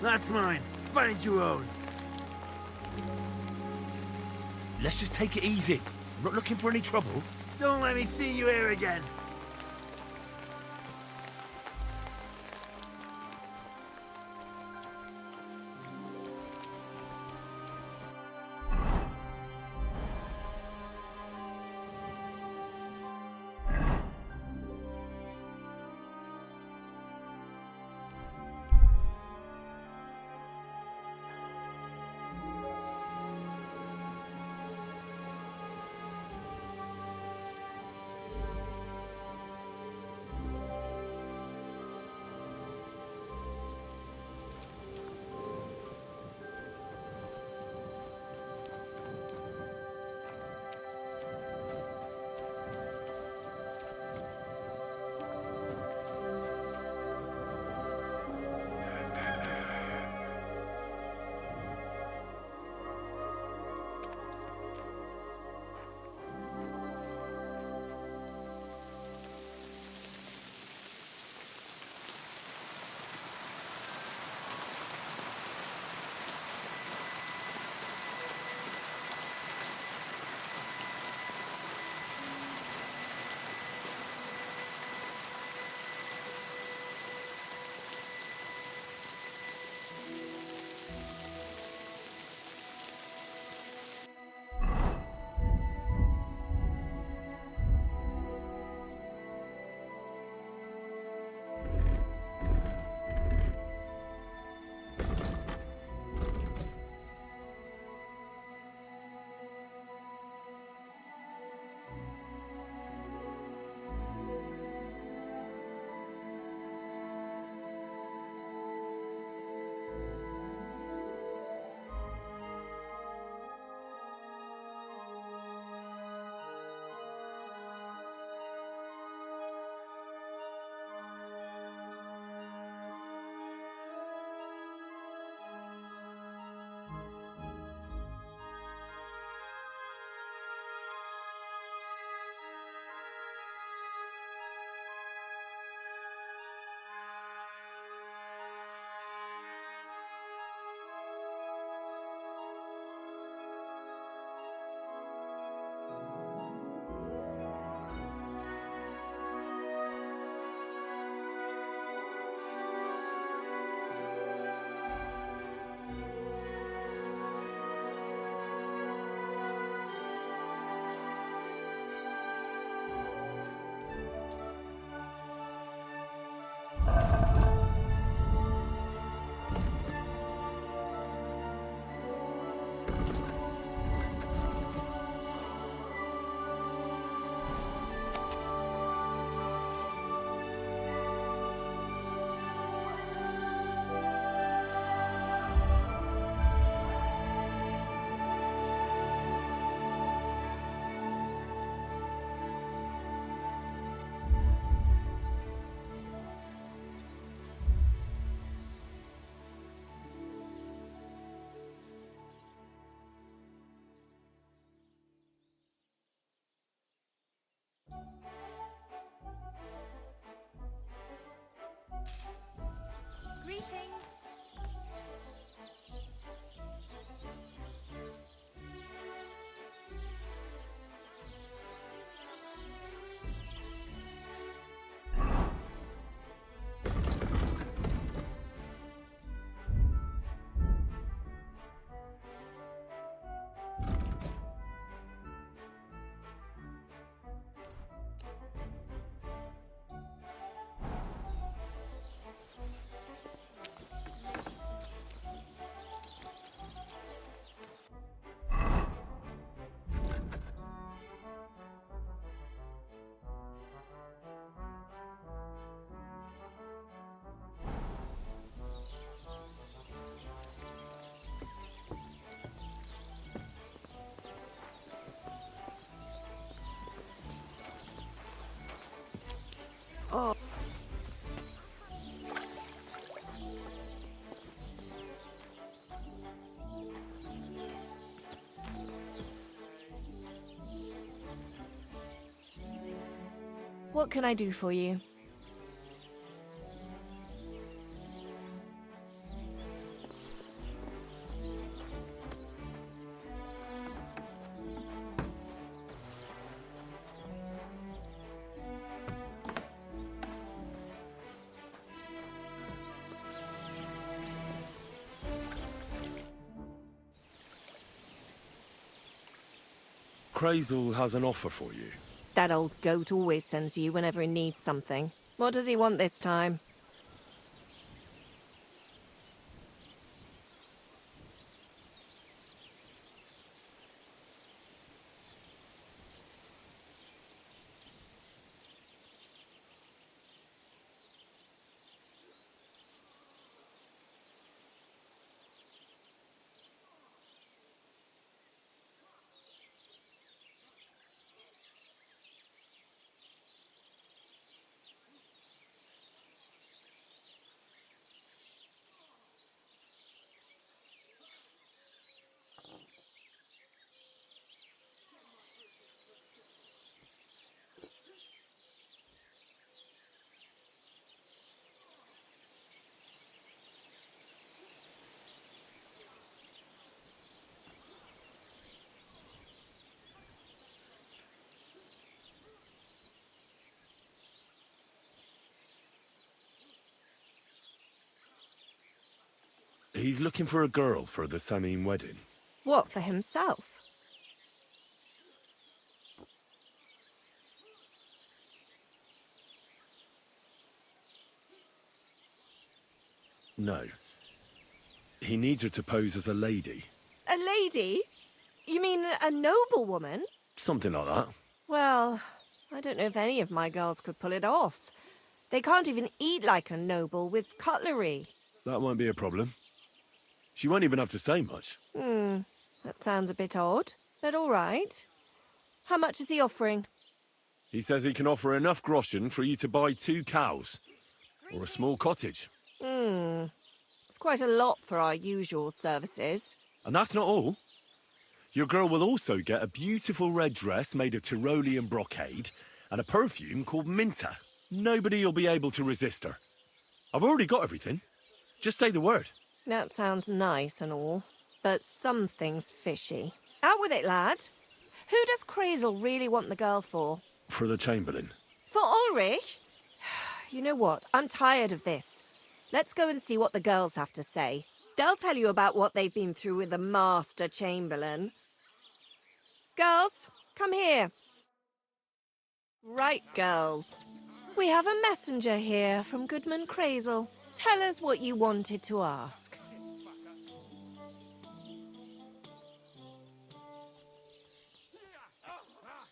That's mine. Find your own. Let's just take it easy. I'm not looking for any trouble. Don't let me see you here again. Oh. What can I do for you? Crazel has an offer for you. That old goat always sends you whenever he needs something. What does he want this time? He's looking for a girl for the Samim wedding. What, for himself? No. He needs her to pose as a lady. A lady? You mean a noblewoman? Something like that. Well, I don't know if any of my girls could pull it off. They can't even eat like a noble with cutlery. That won't be a problem. She won't even have to say much. That sounds a bit odd, but all right. How much is he offering? He says he can offer enough groschen for you to buy 2 cows. Or a small cottage. It's quite a lot for our usual services. And that's not all. Your girl will also get a beautiful red dress made of Tyrolean brocade and a perfume called Minta. Nobody will be able to resist her. I've already got everything. Just say the word. That sounds nice and all, but something's fishy. Out with it, lad. Who does Crazel really want the girl for? For the Chamberlain. For Ulrich? You know what? I'm tired of this. Let's go and see what the girls have to say. They'll tell you about what they've been through with the Master Chamberlain. Girls, come here. Right, girls. We have a messenger here from Goodman Crazel. Tell us what you wanted to ask.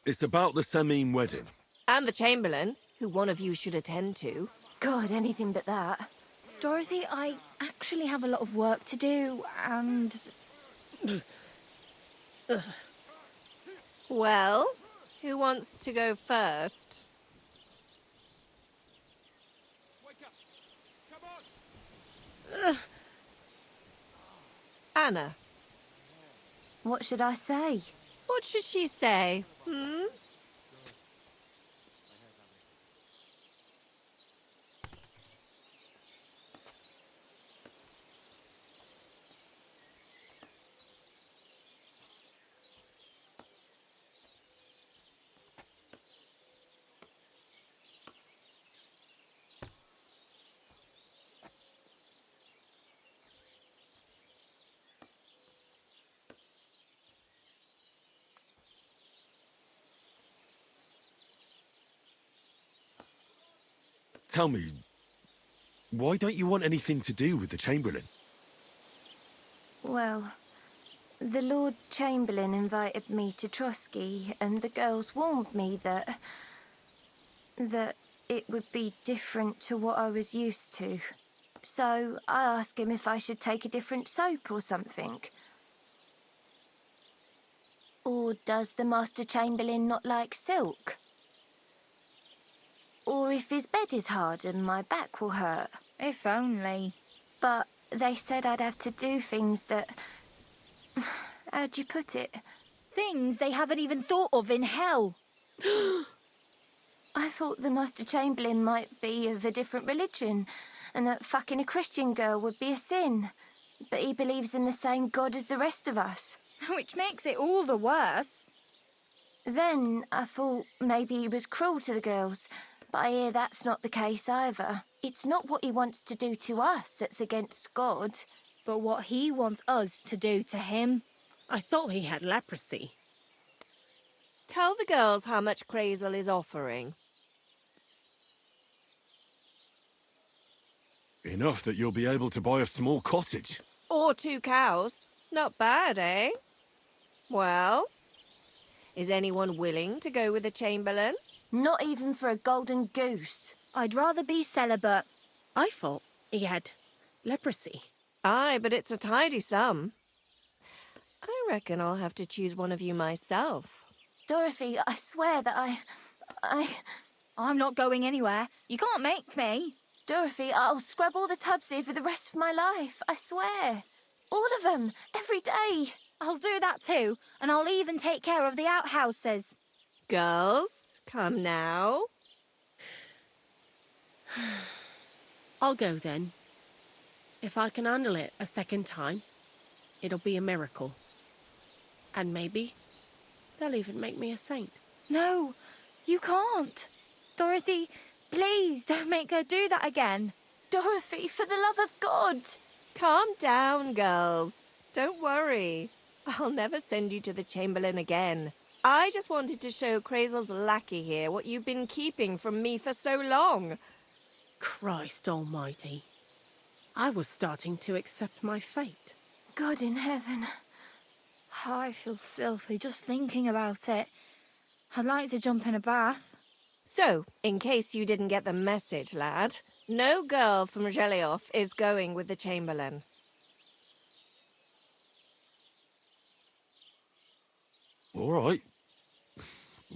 It's about the Samim wedding. And the Chamberlain, who one of you should attend to. God, anything but that. Dorothy, I actually have a lot of work to do, and... Well, who wants to go first? Anna. What should I say? What should she say? Tell me, why don't you want anything to do with the Chamberlain? Well, the Lord Chamberlain invited me to Trotsky, and the girls warned me that it would be different to what I was used to. So I asked him if I should take a different soap or something. Or does the Master Chamberlain not like silk? Or if his bed is hard and my back will hurt. If only. But they said I'd have to do things that... How'd you put it? Things they haven't even thought of in hell. I thought the Master Chamberlain might be of a different religion, and that fucking a Christian girl would be a sin. But he believes in the same God as the rest of us. Which makes it all the worse. Then I thought maybe he was cruel to the girls, but I hear that's not the case either. It's not what he wants to do to us that's against God. But what he wants us to do to him. I thought he had leprosy. Tell the girls how much Crazel is offering. Enough that you'll be able to buy a small cottage. Or 2 cows. Not bad, eh? Well, is anyone willing to go with the Chamberlain? Not even for a golden goose. I'd rather be celibate. I thought he had leprosy. Aye, but it's a tidy sum. I reckon I'll have to choose one of you myself. Dorothy, I swear that I'm not going anywhere. You can't make me. Dorothy, I'll scrub all the tubs here for the rest of my life. I swear. All of them. Every day. I'll do that too. And I'll even take care of the outhouses. Girls, come now. I'll go then. If I can handle it a second time, it'll be a miracle. And maybe they'll even make me a saint. No, you can't. Dorothy, please don't make her do that again. Dorothy, for the love of God. Calm down, girls. Don't worry. I'll never send you to the Chamberlain again. I just wanted to show Crazel's lackey here what you've been keeping from me for so long. Christ almighty. I was starting to accept my fate. God in heaven. Oh, I feel filthy just thinking about it. I'd like to jump in a bath. So, in case you didn't get the message, lad, no girl from Zhelioff is going with the Chamberlain. All right.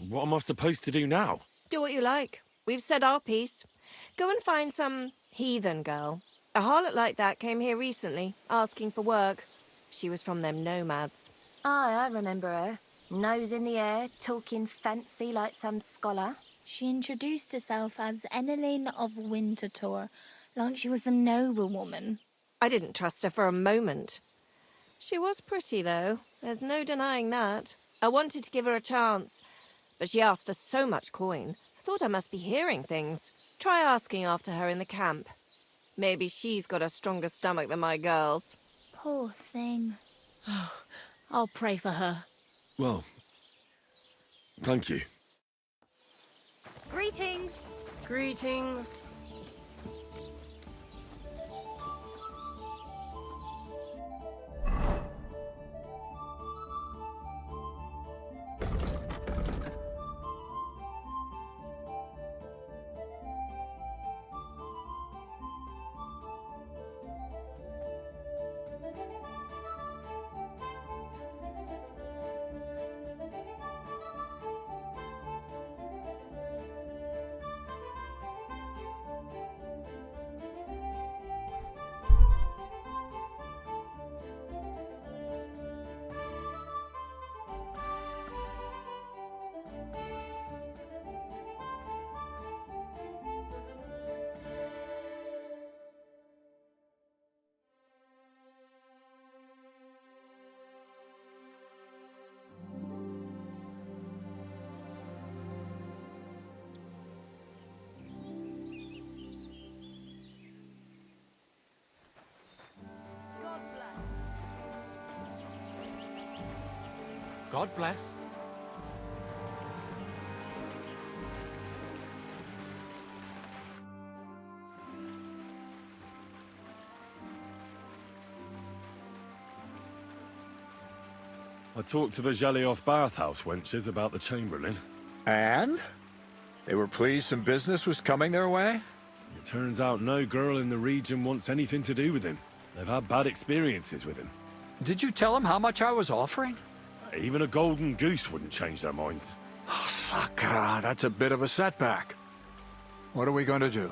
What am I supposed to do now? Do what you like. We've said our piece. Go and find some heathen girl. A harlot like that came here recently, asking for work. She was from them nomads. Aye, I remember her. Nose in the air, talking fancy like some scholar. She introduced herself as Enneline of Winterthur, like she was some noblewoman. I didn't trust her for a moment. She was pretty, though. There's no denying that. I wanted to give her a chance, but she asked for so much coin. I thought I must be hearing things. Try asking after her in the camp. Maybe she's got a stronger stomach than my girls. Poor thing. I'll pray for her. Well, thank you. Greetings. Greetings. God bless. I talked to the Zhelioff bathhouse wenches about the Chamberlain. And? They were pleased some business was coming their way? It turns out no girl in the region wants anything to do with him. They've had bad experiences with him. Did you tell them how much I was offering? Even a golden goose wouldn't change their minds. Oh, Sakra, that's a bit of a setback. What are we going to do?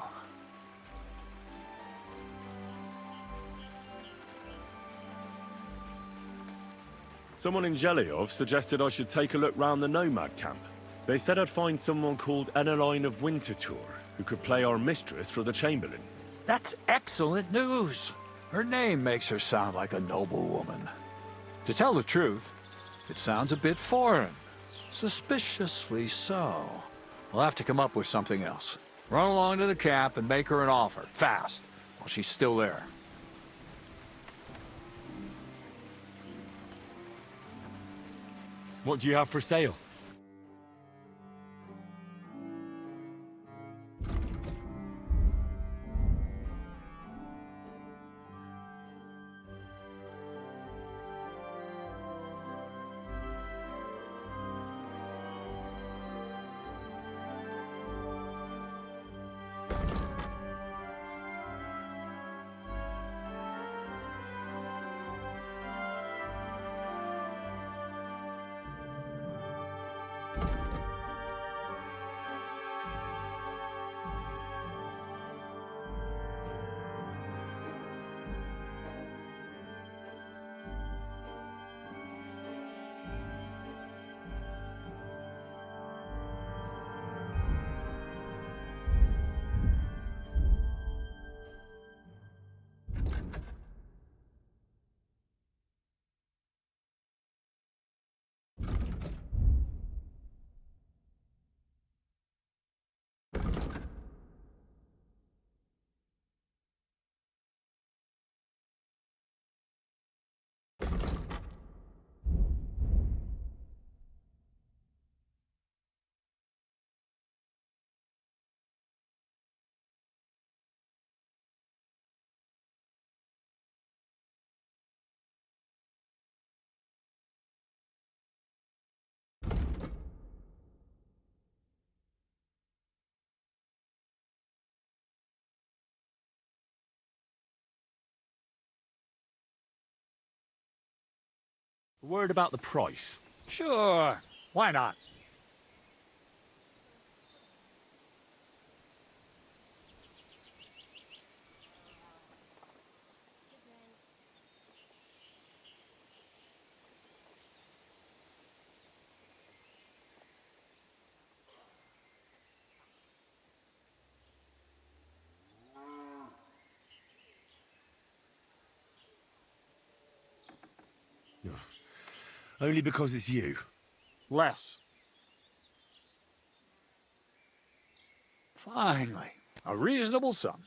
Someone in Zhelyov suggested I should take a look round the nomad camp. They said I'd find someone called Eneline of Winterthur, who could play our mistress for the Chamberlain. That's excellent news. Her name makes her sound like a noble woman. To tell the truth, it sounds a bit foreign. Suspiciously so. We'll have to come up with something else. Run along to the camp and make her an offer, fast, while she's still there. What do you have for sale? A word about the price. Sure, why not? Only because it's you. Less. Finally, a reasonable sum.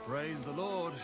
Praise the Lord.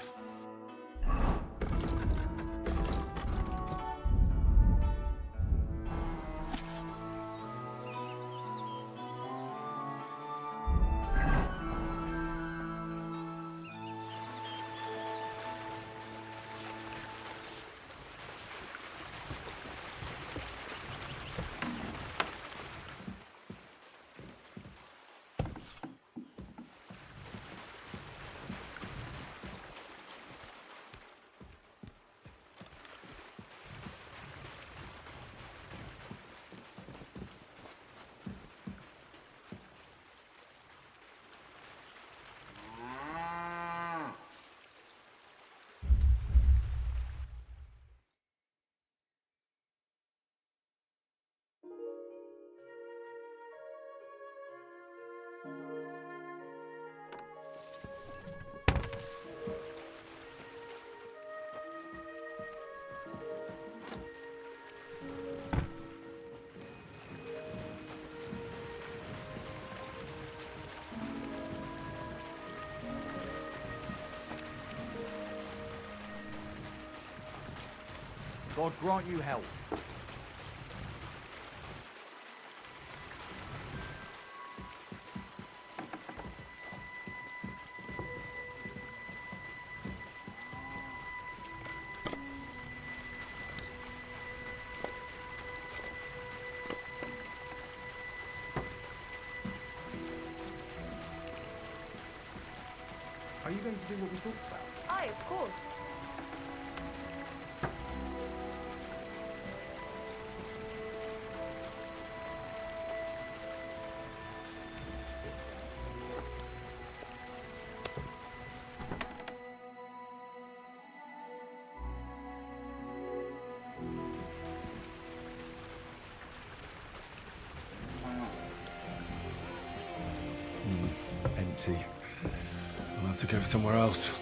God grant you health. Are you going to do what we talked about? Aye, of course. empty. I'll have to go somewhere else.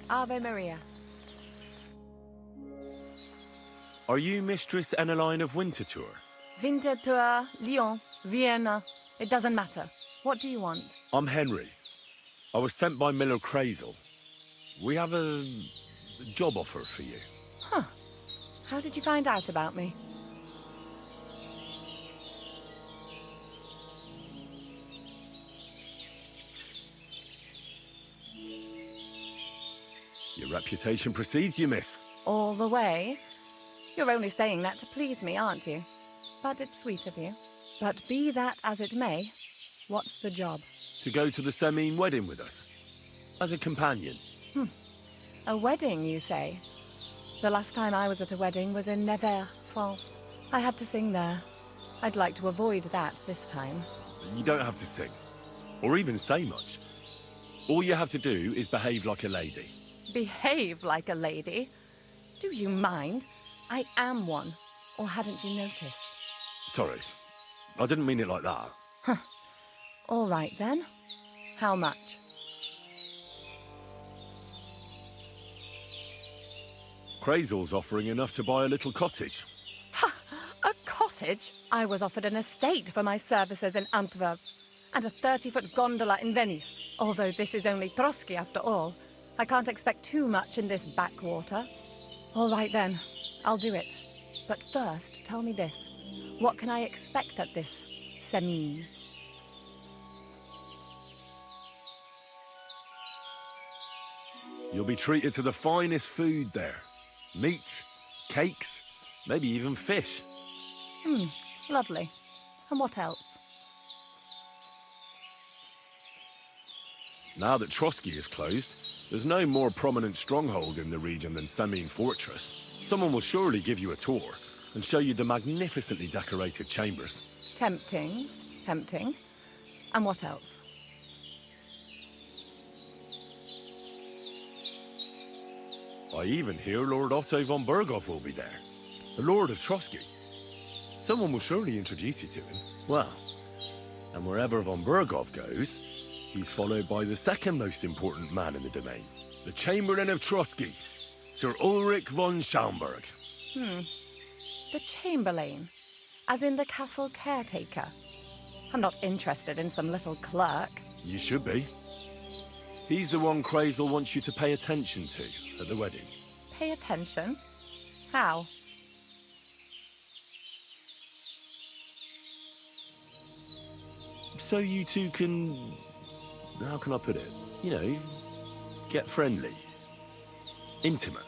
Ave Maria. Are you Mistress Eneline of Winterthur? Winterthur, Lyon, Vienna. It doesn't matter. What do you want? I'm Henry. I was sent by Miller Crazel. We have a job offer for you. Huh. How did you find out about me? Your reputation precedes you, miss. All the way? You're only saying that to please me, aren't you? But it's sweet of you. But be that as it may, what's the job? To go to the Semine wedding with us. As a companion. A wedding, you say? The last time I was at a wedding was in Nevers, France. I had to sing there. I'd like to avoid that this time. You don't have to sing. Or even say much. All you have to do is behave like a lady. Behave like a lady? Do you mind? I am one. Or hadn't you noticed? Sorry. I didn't mean it like that. Huh. All right, then. How much? Crazel's offering enough to buy a little cottage. Ha! A cottage? I was offered an estate for my services in Antwerp. And a 30-foot gondola in Venice. Although this is only Trotsky after all. I can't expect too much in this backwater. All right, then. I'll do it. But first, tell me this. What can I expect at this Semine? You'll be treated to the finest food there. Meats, cakes, maybe even fish. Lovely. And what else? Now that Trotsky is closed, there's no more prominent stronghold in the region than Semine Fortress. Someone will surely give you a tour and show you the magnificently decorated chambers. Tempting. Tempting. And what else? I even hear Lord Otto von Berghoff will be there. The Lord of Trotsky. Someone will surely introduce you to him. Well, and wherever von Berghoff goes, he's followed by the second most important man in the domain. The Chamberlain of Trotsky, Sir Ulrich von Schaumburg. The Chamberlain. As in the castle caretaker. I'm not interested in some little clerk. You should be. He's the one Crazel wants you to pay attention to at the wedding. Pay attention? How? So you two can... How can I put it? You know, get friendly. Intimate.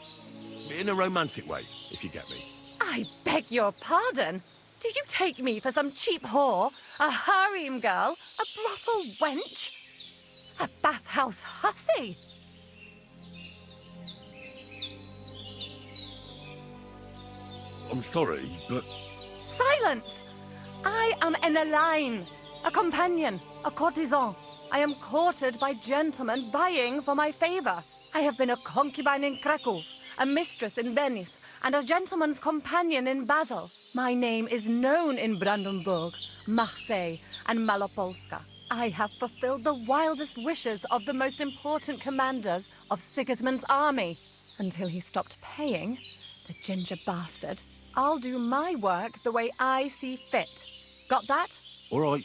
In a romantic way, if you get me. I beg your pardon. Do you take me for some cheap whore? A harem girl? A brothel wench? A bathhouse hussy? I'm sorry, but Silence! I am an Elaine, a companion, a courtesan. I am courted by gentlemen vying for my favor. I have been a concubine in Krakow, a mistress in Venice, and a gentleman's companion in Basel. My name is known in Brandenburg, Marseille, and Malopolska. I have fulfilled the wildest wishes of the most important commanders of Sigismund's army. Until he stopped paying, the ginger bastard, I'll do my work the way I see fit. Got that? all right.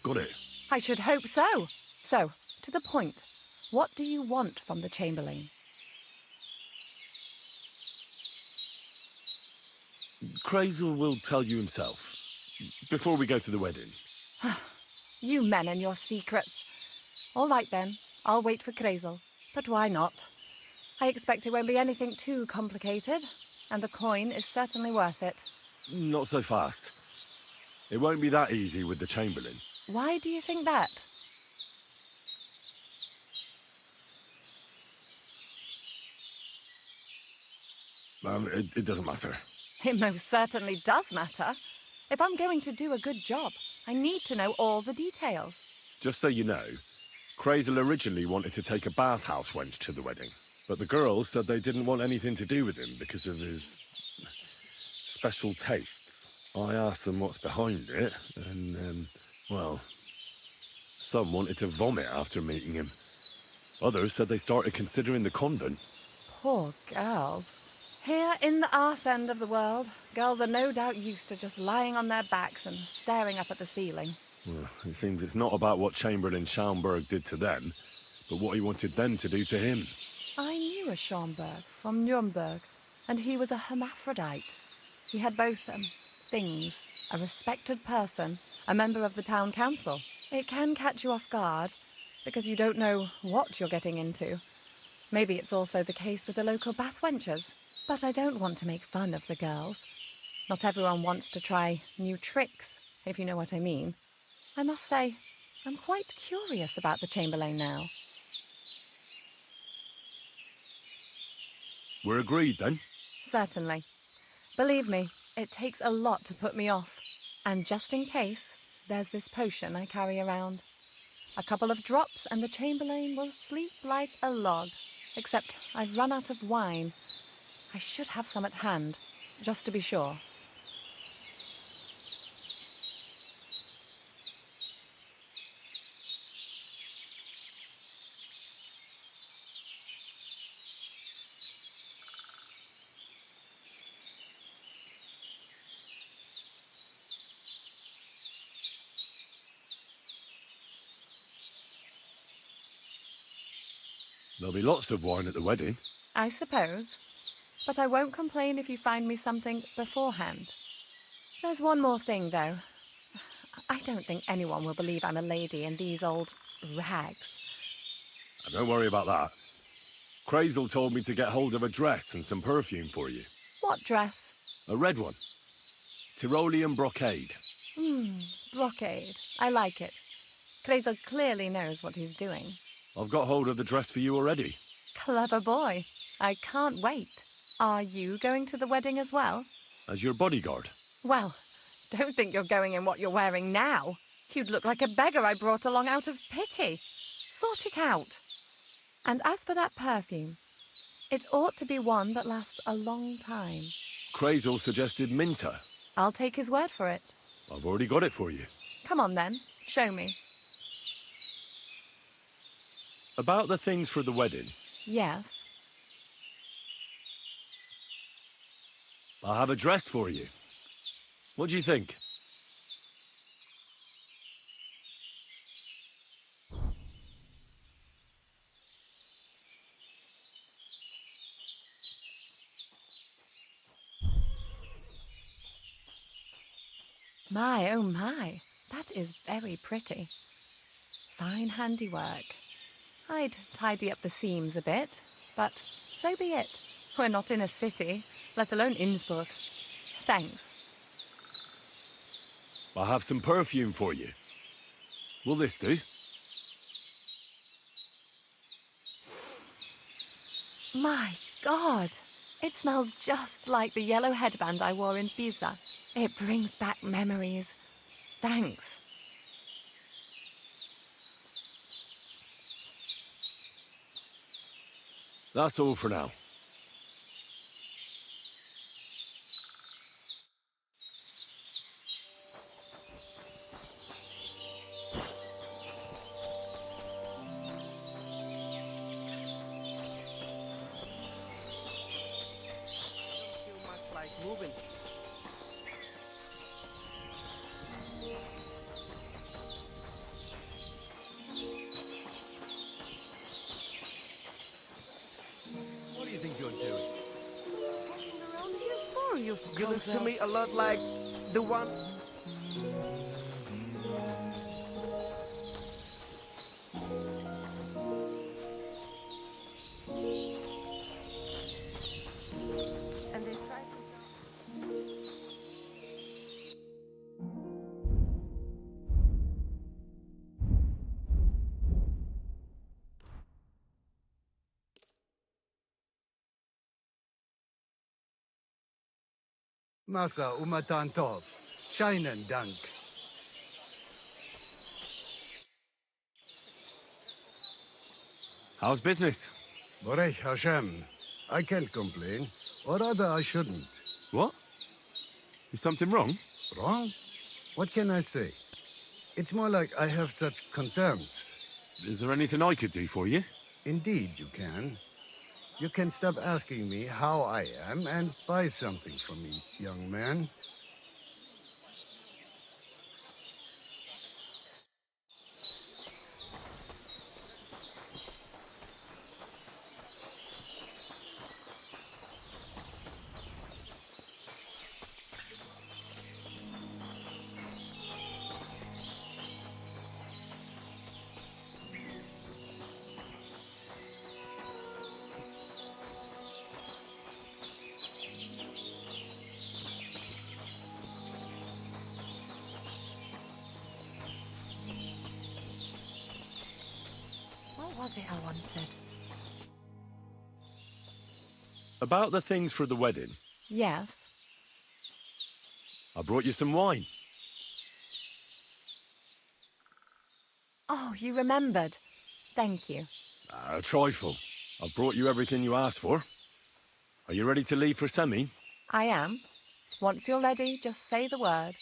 Got it. I should hope so. So, to the point. What do you want from the Chamberlain? Crazel will tell you himself. Before we go to the wedding. You men and your secrets. All right then, I'll wait for Crazel. But why not? I expect it won't be anything too complicated, and the coin is certainly worth it. Not so fast. It won't be that easy with the Chamberlain. Why do you think that? It doesn't matter. It most certainly does matter. If I'm going to do a good job, I need to know all the details. Just so you know, Crazel originally wanted to take a bathhouse wench to the wedding, but the girls said they didn't want anything to do with him because of his special tastes. I asked them what's behind it, and, well, some wanted to vomit after meeting him. Others said they started considering the convent. Poor girls. Here in the arse end of the world, girls are no doubt used to just lying on their backs and staring up at the ceiling. Well, it seems it's not about what Chamberlain Schaumburg did to them, but what he wanted them to do to him. I knew a Schaumburg from Nuremberg, and he was a hermaphrodite. He had both, things. A respected person, a member of the town council. It can catch you off guard, because you don't know what you're getting into. Maybe it's also the case with the local bathwenchers. But I don't want to make fun of the girls. Not everyone wants to try new tricks, if you know what I mean. I must say, I'm quite curious about the Chamberlain now. We're agreed, then? Certainly. Believe me, it takes a lot to put me off. And just in case, there's this potion I carry around. A couple of drops and the Chamberlain will sleep like a log. Except I've run out of wine. I should have some at hand, just to be sure. There'll be lots of wine at the wedding. I suppose. But I won't complain if you find me something beforehand. There's one more thing, though. I don't think anyone will believe I'm a lady in these old rags. Don't worry about that. Crazel told me to get hold of a dress and some perfume for you. What dress? A red one. Tyrolean brocade. Brocade. I like it. Crazel clearly knows what he's doing. I've got hold of the dress for you already. Clever boy. I can't wait. Are you going to the wedding as well? As your bodyguard. Well, don't think you're going in what you're wearing now. You'd look like a beggar I brought along out of pity. Sort it out. And as for that perfume, it ought to be one that lasts a long time. Crazel suggested Minter. I'll take his word for it. I've already got it for you. Come on then, show me. About the things for the wedding. Yes. I have a dress for you. What do you think? My, oh my, that is very pretty. Fine handiwork. I'd tidy up the seams a bit, but so be it. We're not in a city, let alone Innsbruck. Thanks. I have some perfume for you. Will this do? My God, It smells just like the yellow headband I wore in Pisa. It brings back memories. Thanks. That's all for now. What do you think you're doing? Around here for you, You look to scoundrel. me a lot like the one... And they try to... Masa umatan tov. Scheinen dank. How's business? Borech Hashem. I can't complain. Or rather, I shouldn't. What? Is something wrong? Wrong? What can I say? It's more like I have such concerns. Is there anything I could do for you? Indeed, you can. You can stop asking me how I am and buy something from me, young man. What was it I wanted? About the things for the wedding. Yes. I brought you some wine. Oh, you remembered. Thank you. A trifle. I brought you everything you asked for. Are you ready to leave for Semi? I am. Once you're ready, just say the word.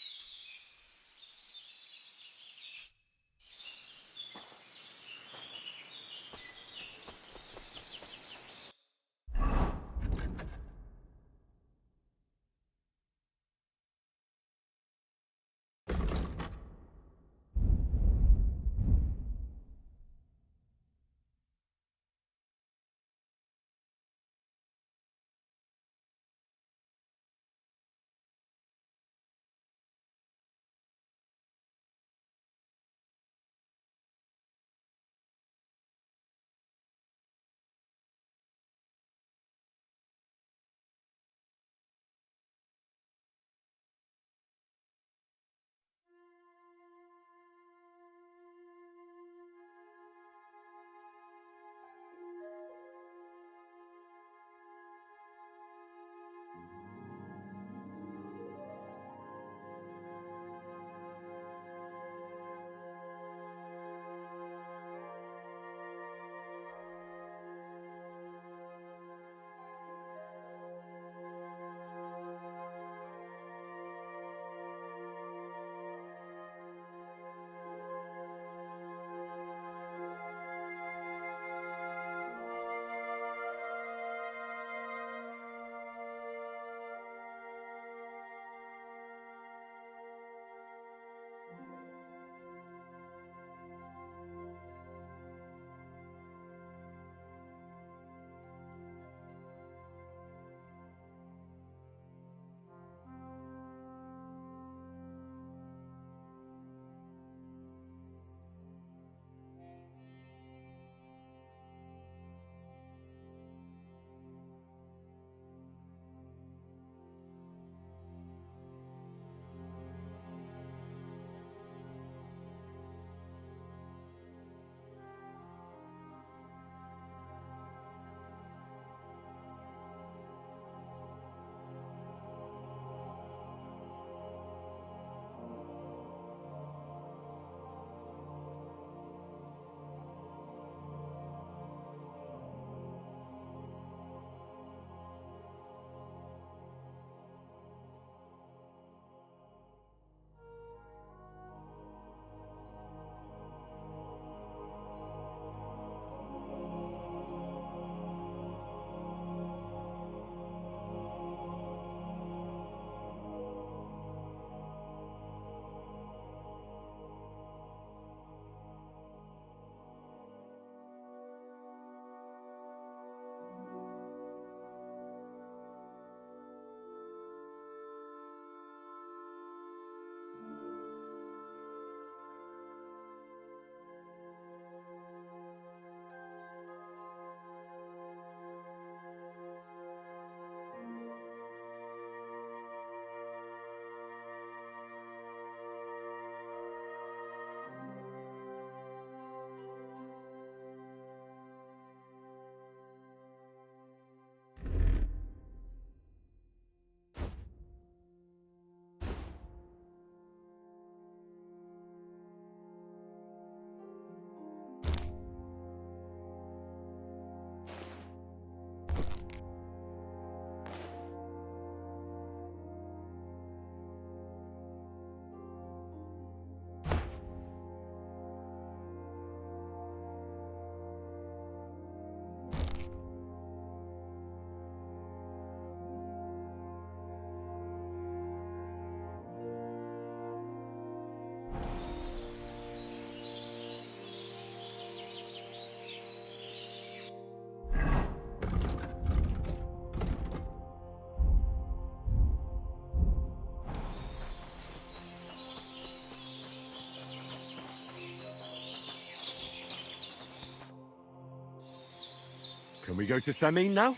Can we go to Samin now?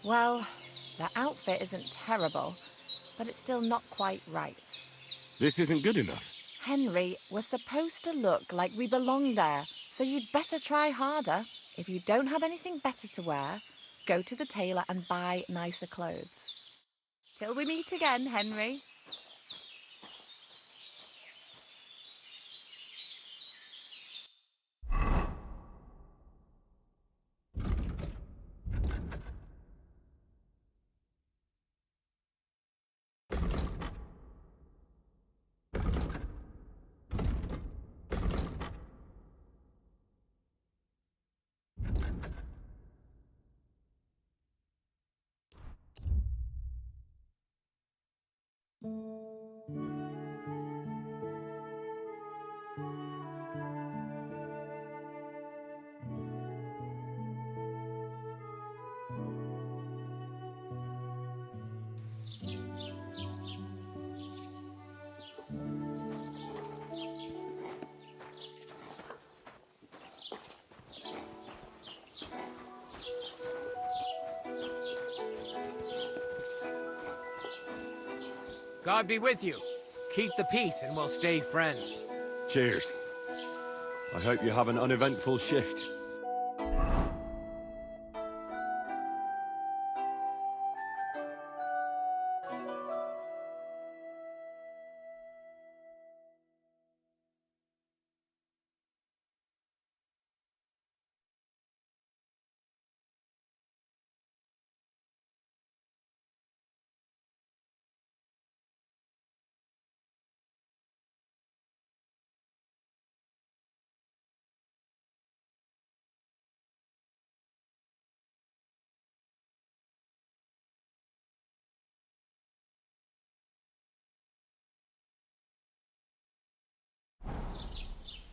Well, the outfit isn't terrible, but it's still not quite right. This isn't good enough. Henry, we're supposed to look like we belong there, so you'd better try harder. If you don't have anything better to wear, go to the tailor and buy nicer clothes. Till we meet again, Henry. God be with you. Keep the peace and we'll stay friends. Cheers. I hope you have an uneventful shift.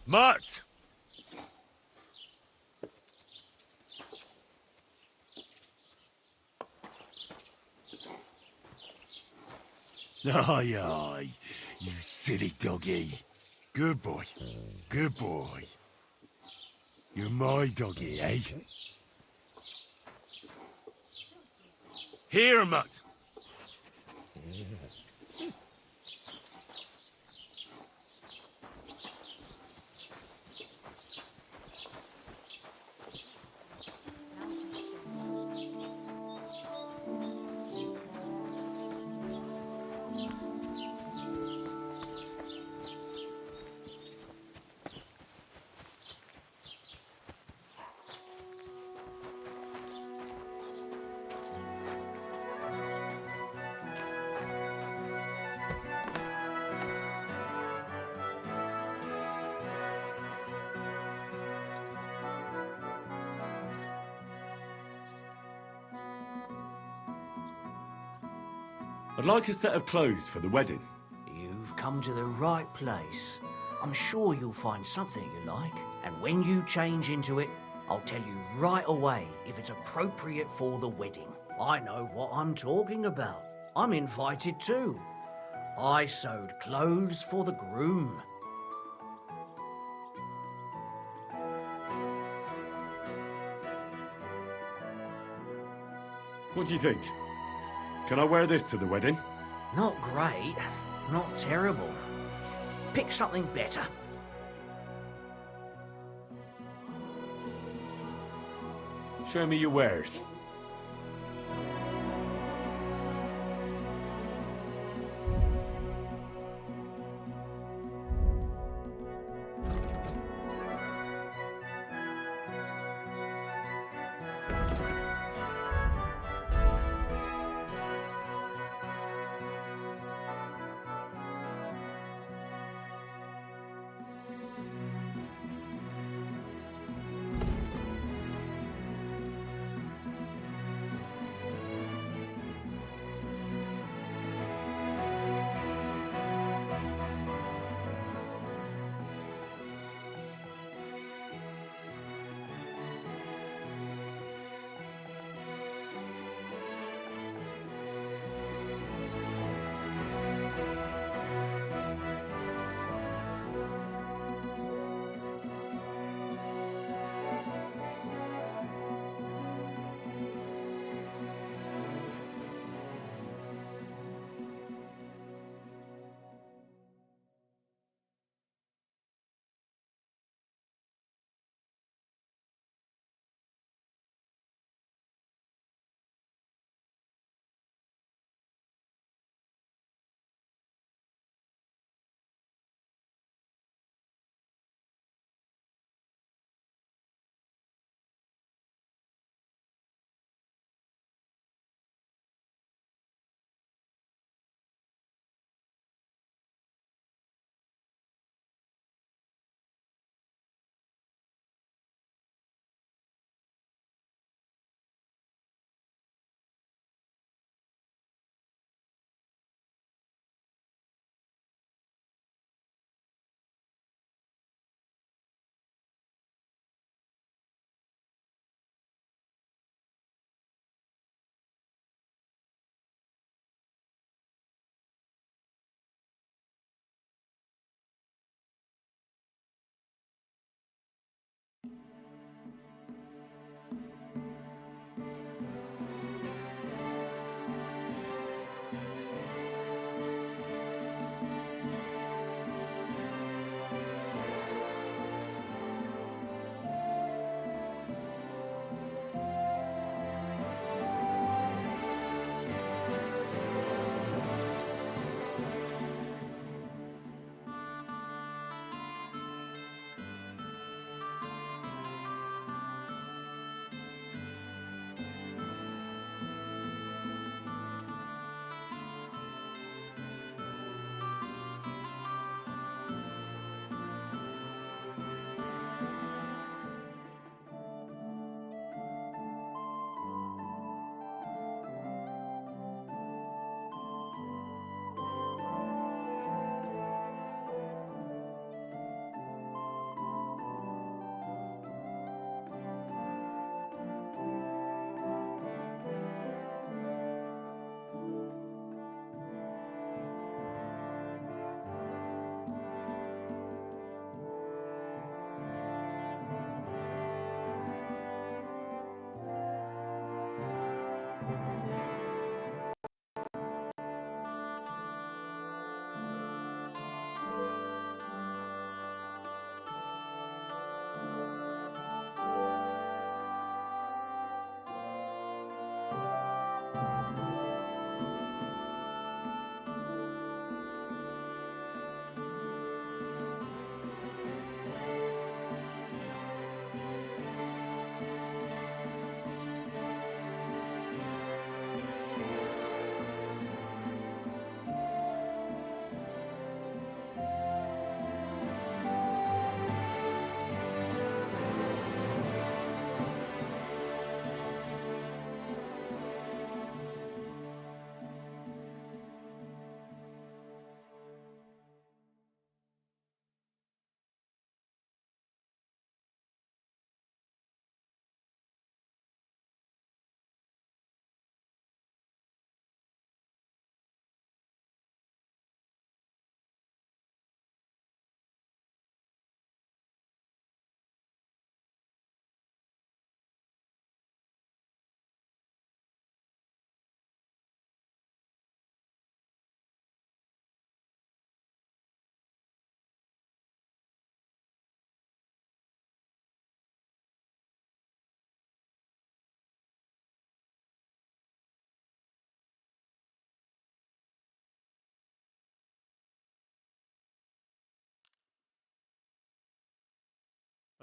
Mutt! Aye, aye, you silly doggy. Good boy, good boy. You're my doggy, eh? Here, Mutt. I'd like a set of clothes for the wedding. You've come to the right place. I'm sure you'll find something you like. And when you change into it, I'll tell you right away if it's appropriate for the wedding. I know what I'm talking about. I'm invited too. I sewed clothes for the groom. What do you think? Can I wear this to the wedding? Not great, not terrible. Pick something better. Show me your wares.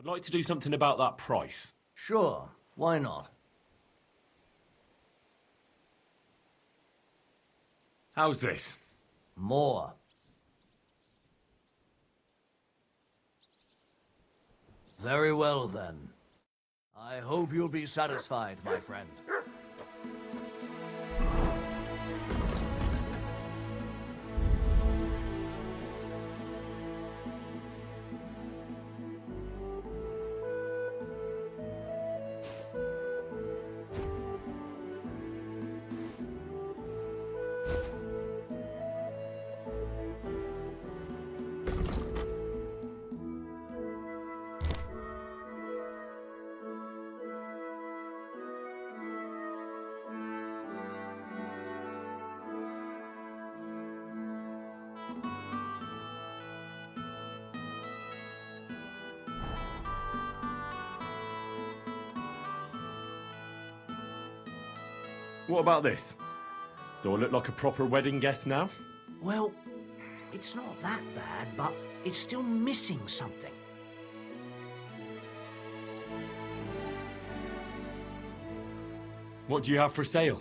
I'd like to do something about that price. Sure, why not? How's this? More. Very well, then. I hope you'll be satisfied, my friend. What about this? Do I look like a proper wedding guest now? Well, it's not that bad, but it's still missing something. What do you have for sale?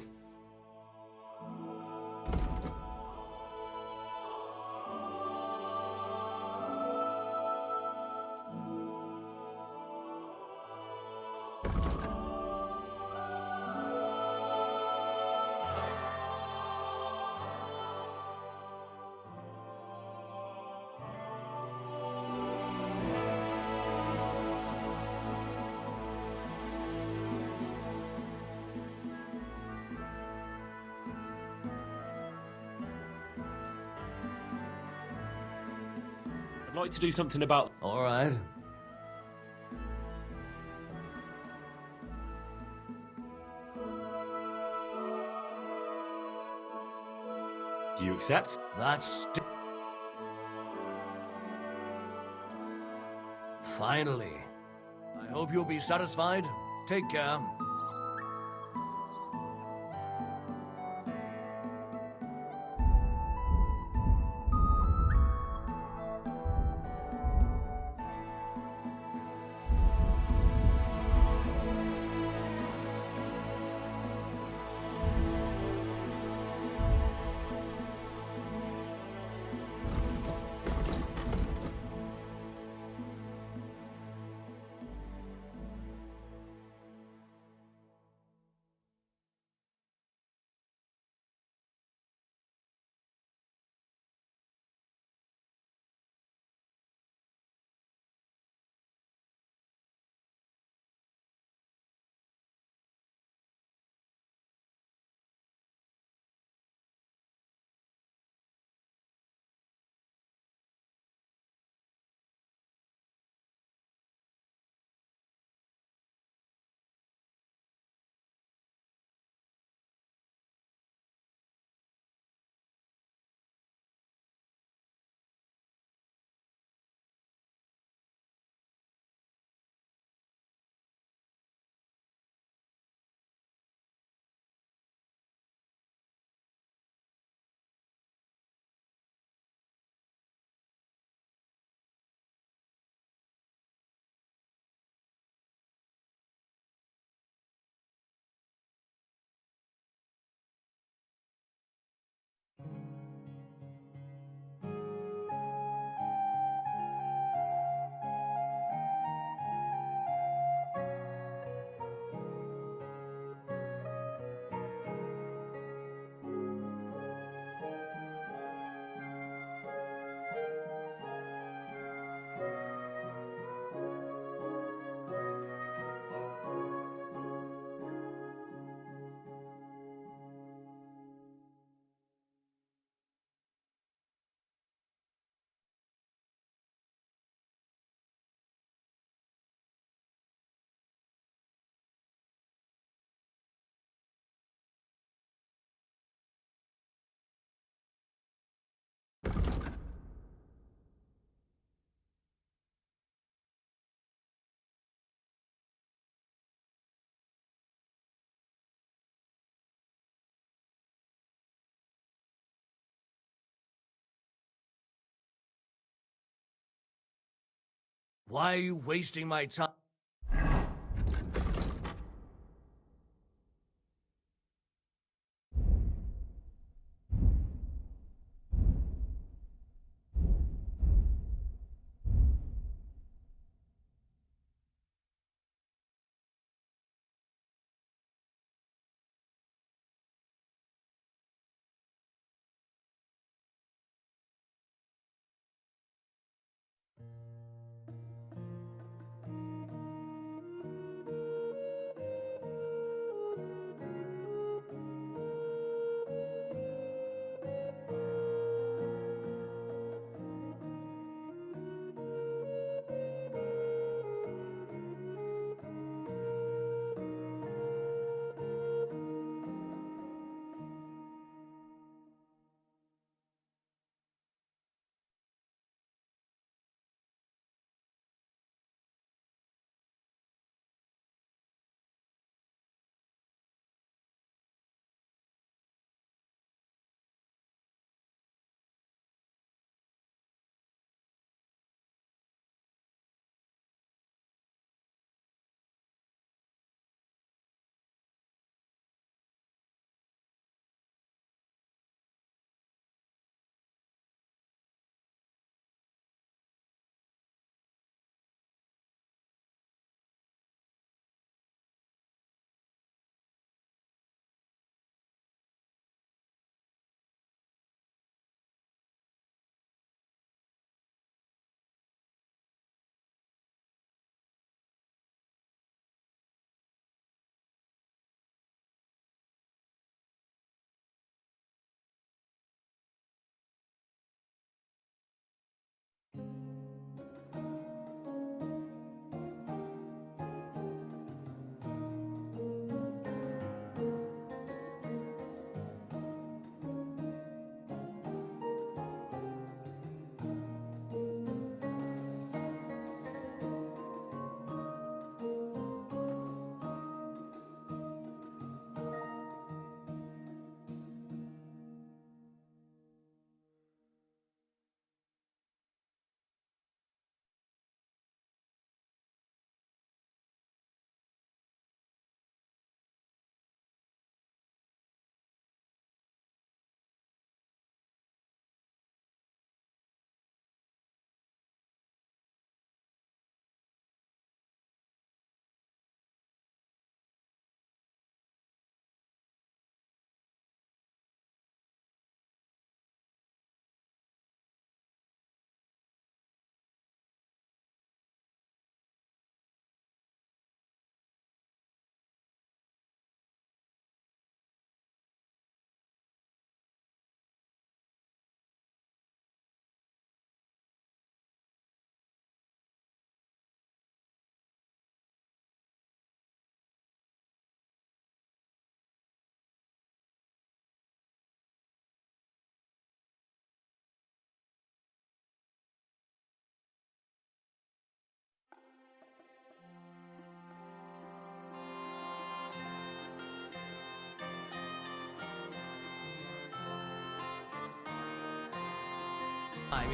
I'd like to do something about... All right. Do you accept? That's... Finally. I hope you'll be satisfied. Take care. Why are you wasting my time?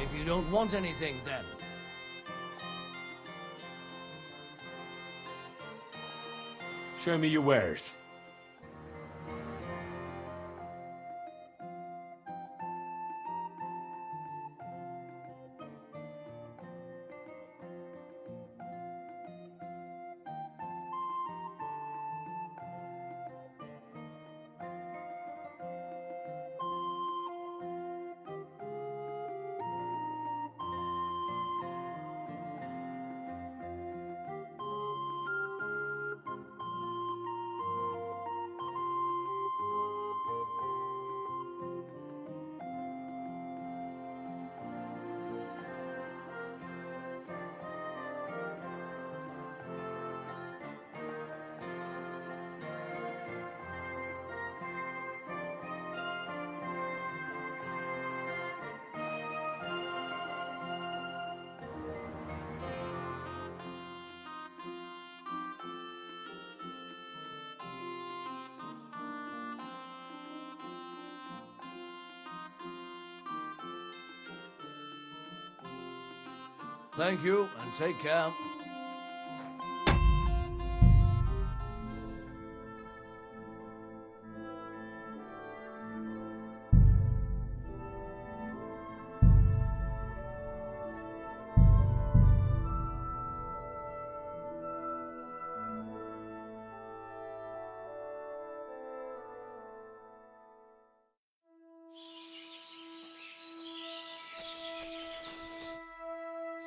If you don't want anything, then. Show me your wares. Thank you, and take care.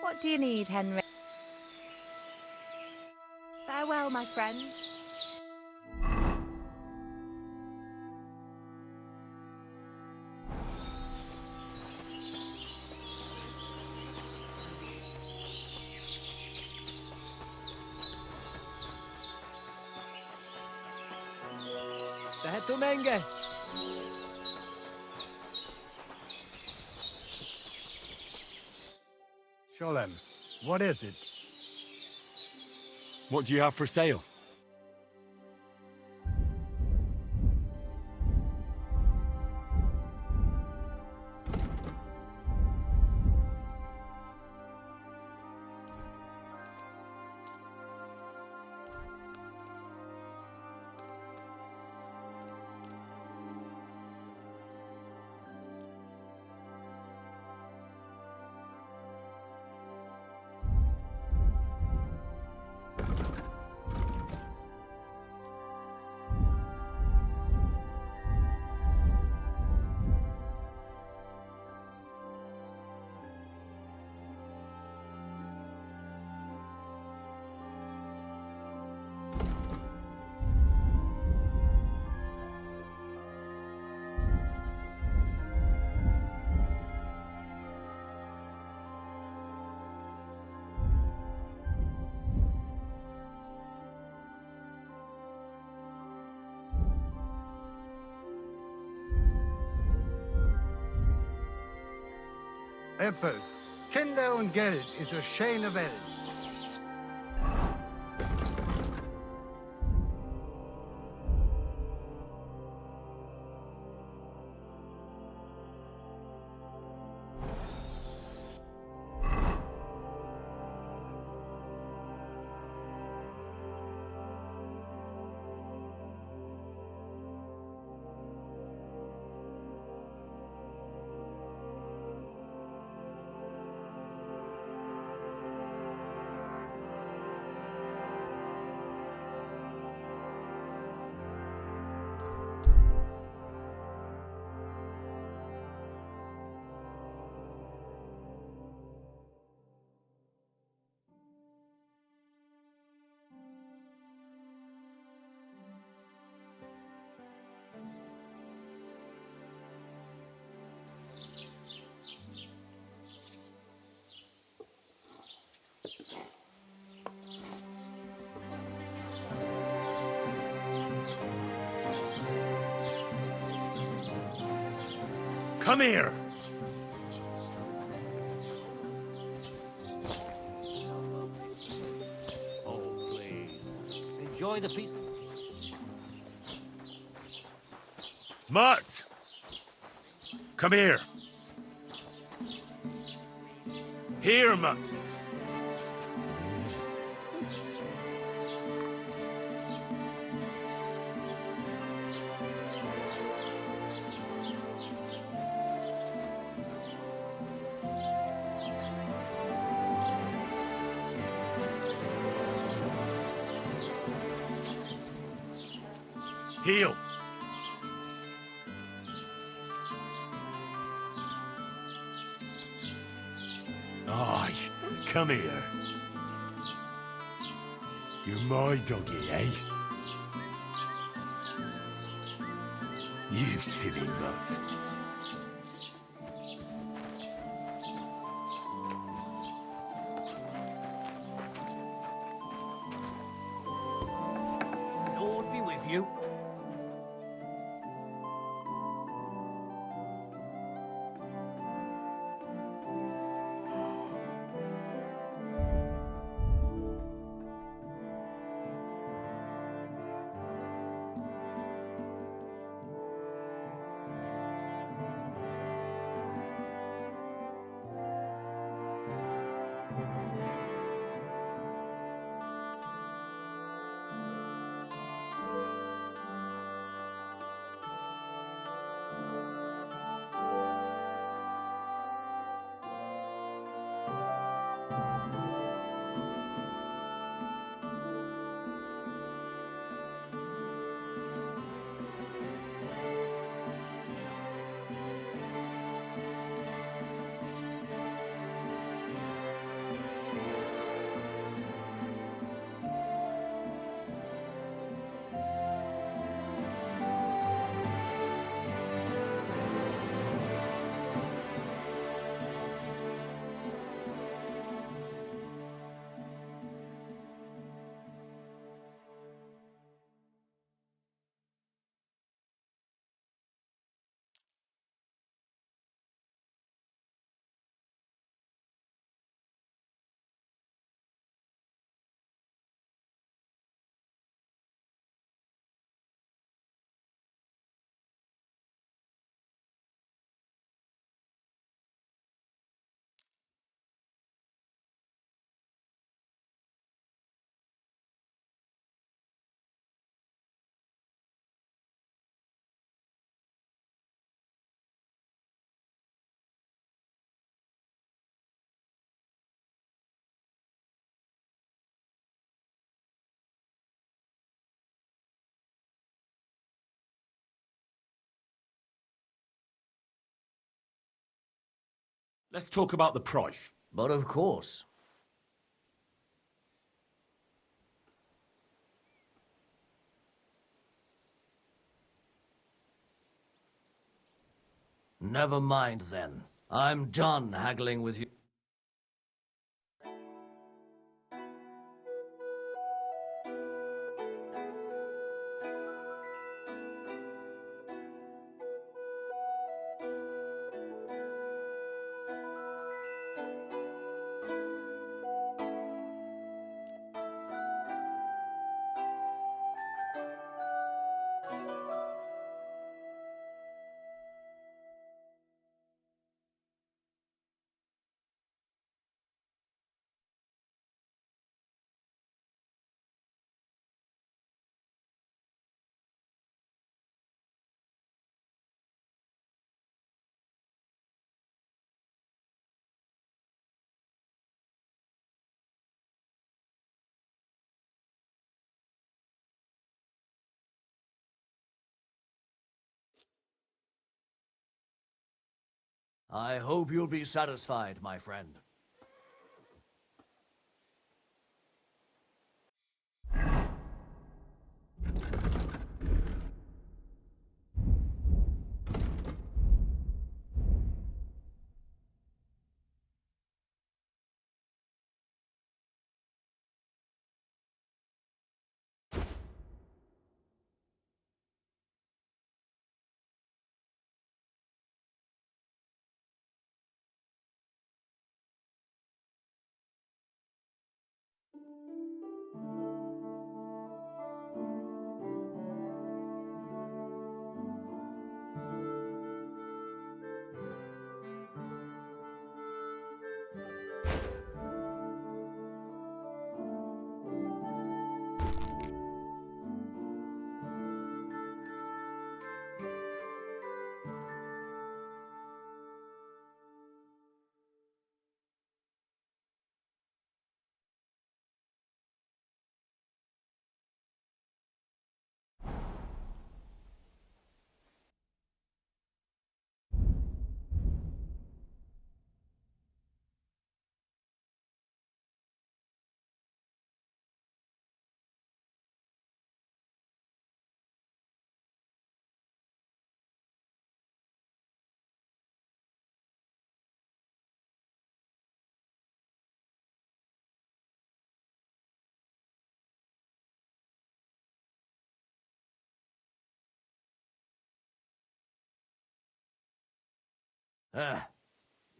What do you need, Henry? Farewell, my friend. Tähän tumenge! Sholem, what is it? What do you have for sale? Etwas. Kinder und Geld ist eine schöne Welt. Come here! Oh, please. Enjoy the piece. Mutt! Come here! Here, Mutt! Heel! Aye, come here. You're my doggy, eh? You silly nuts. Lord be with you. Let's talk about the price. But of course. Never mind then. I'm done haggling with you. I hope you'll be satisfied, my friend.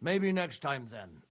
Maybe next time then.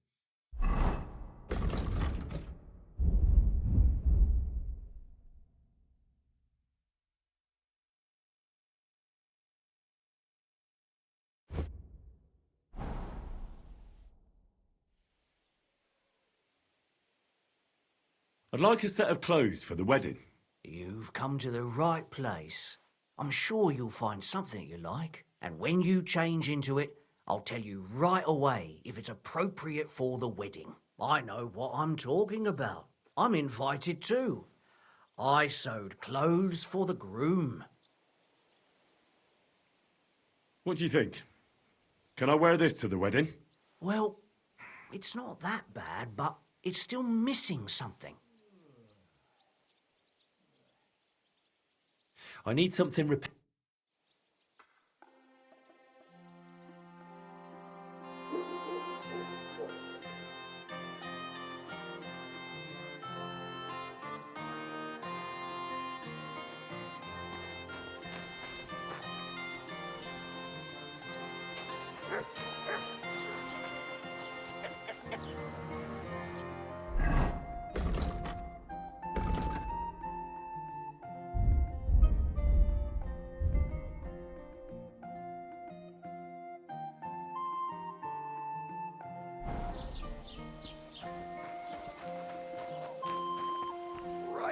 I'd like a set of clothes for the wedding. You've come to the right place. I'm sure you'll find something you like. And when you change into it, I'll tell you right away if it's appropriate for the wedding. I know what I'm talking about. I'm invited too. I sewed clothes for the groom. What do you think? Can I wear this to the wedding? Well, it's not that bad, but it's still missing something. I need something repaired.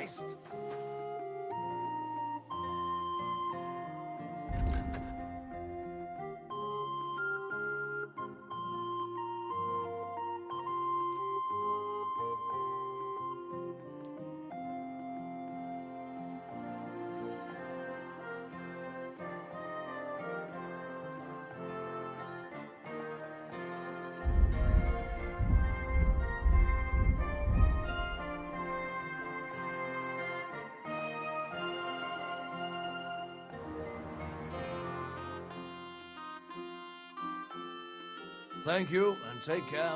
Christ. Thank you, and take care.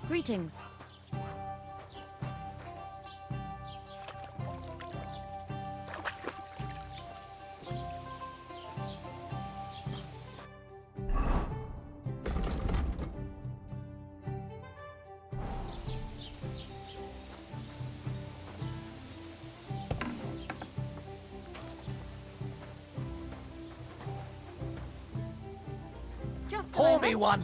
Greetings. Just pour me one.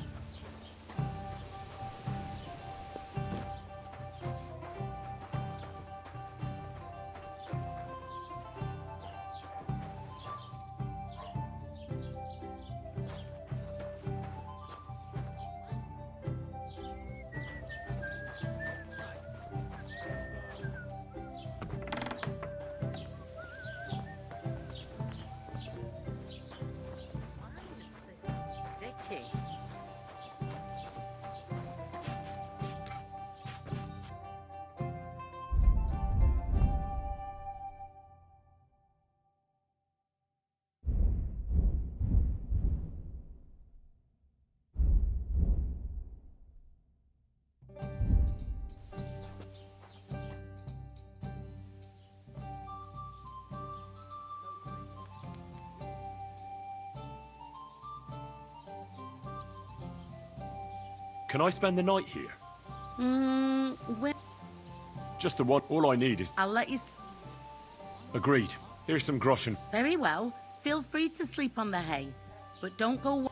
Can I spend the night here? Well, Just the one. All I need is... I'll let you... Agreed. Here's some groschen. Very well. Feel free to sleep on the hay, but don't go...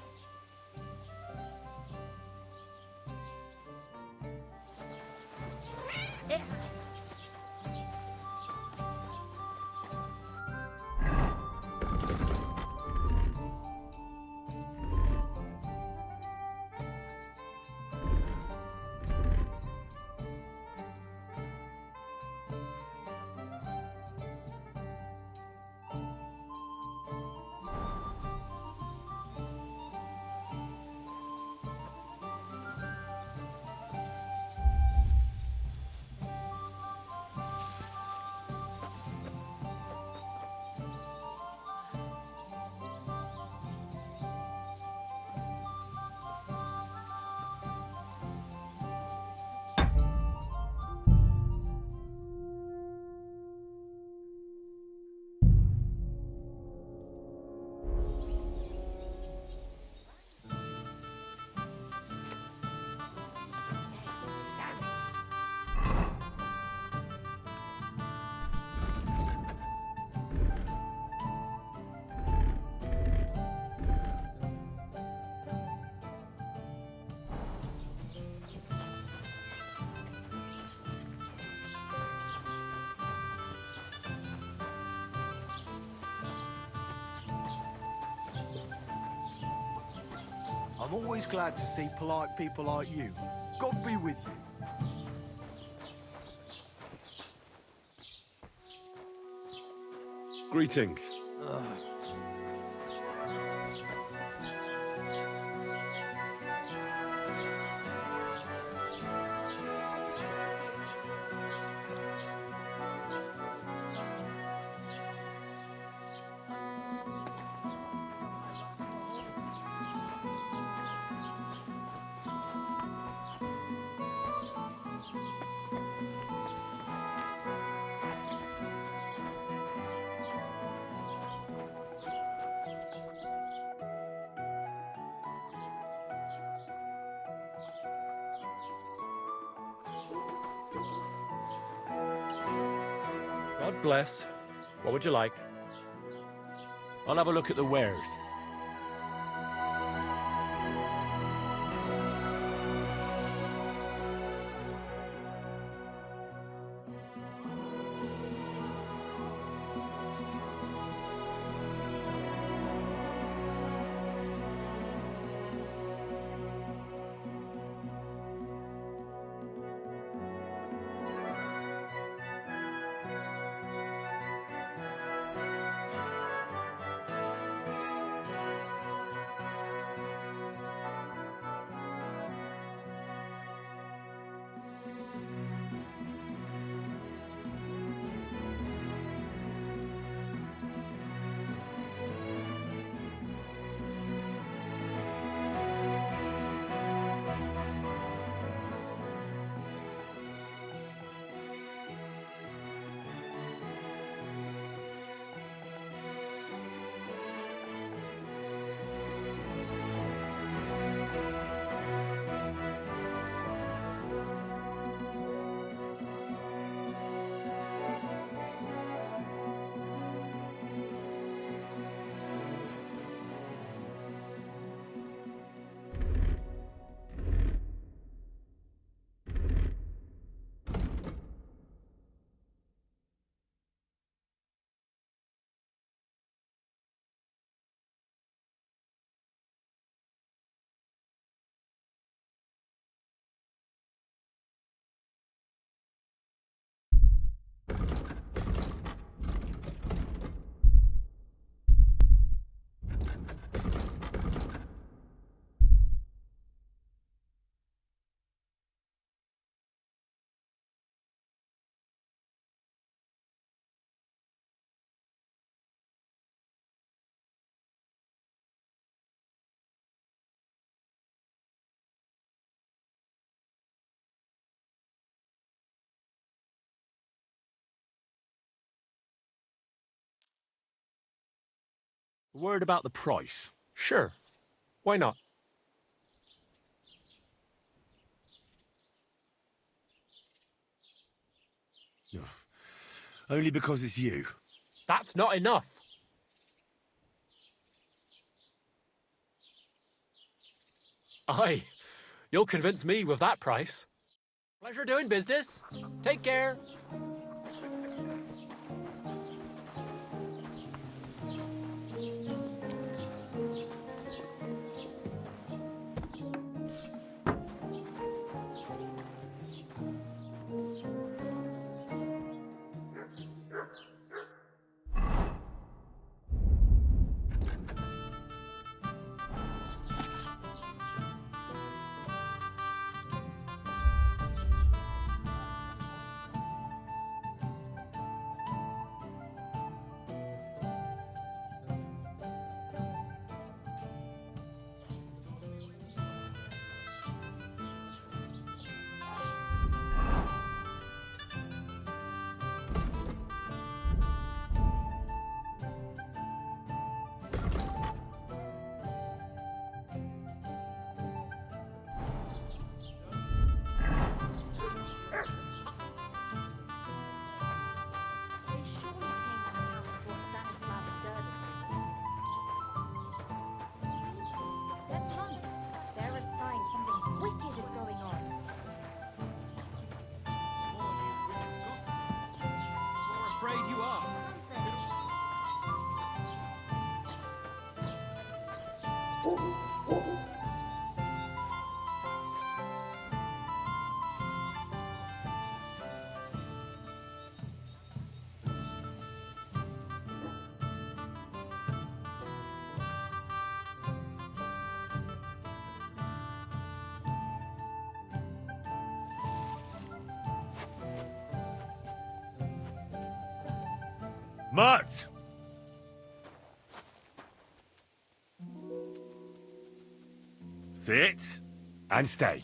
I'm always glad to see polite people like you. God be with you. Greetings. God bless. What would you like? I'll have a look at the wares. A word about the price. Sure. Why not? Only because it's you. That's not enough. Aye, you'll convince me with that price. Pleasure doing business. Take care. Mutt! Sit and stay.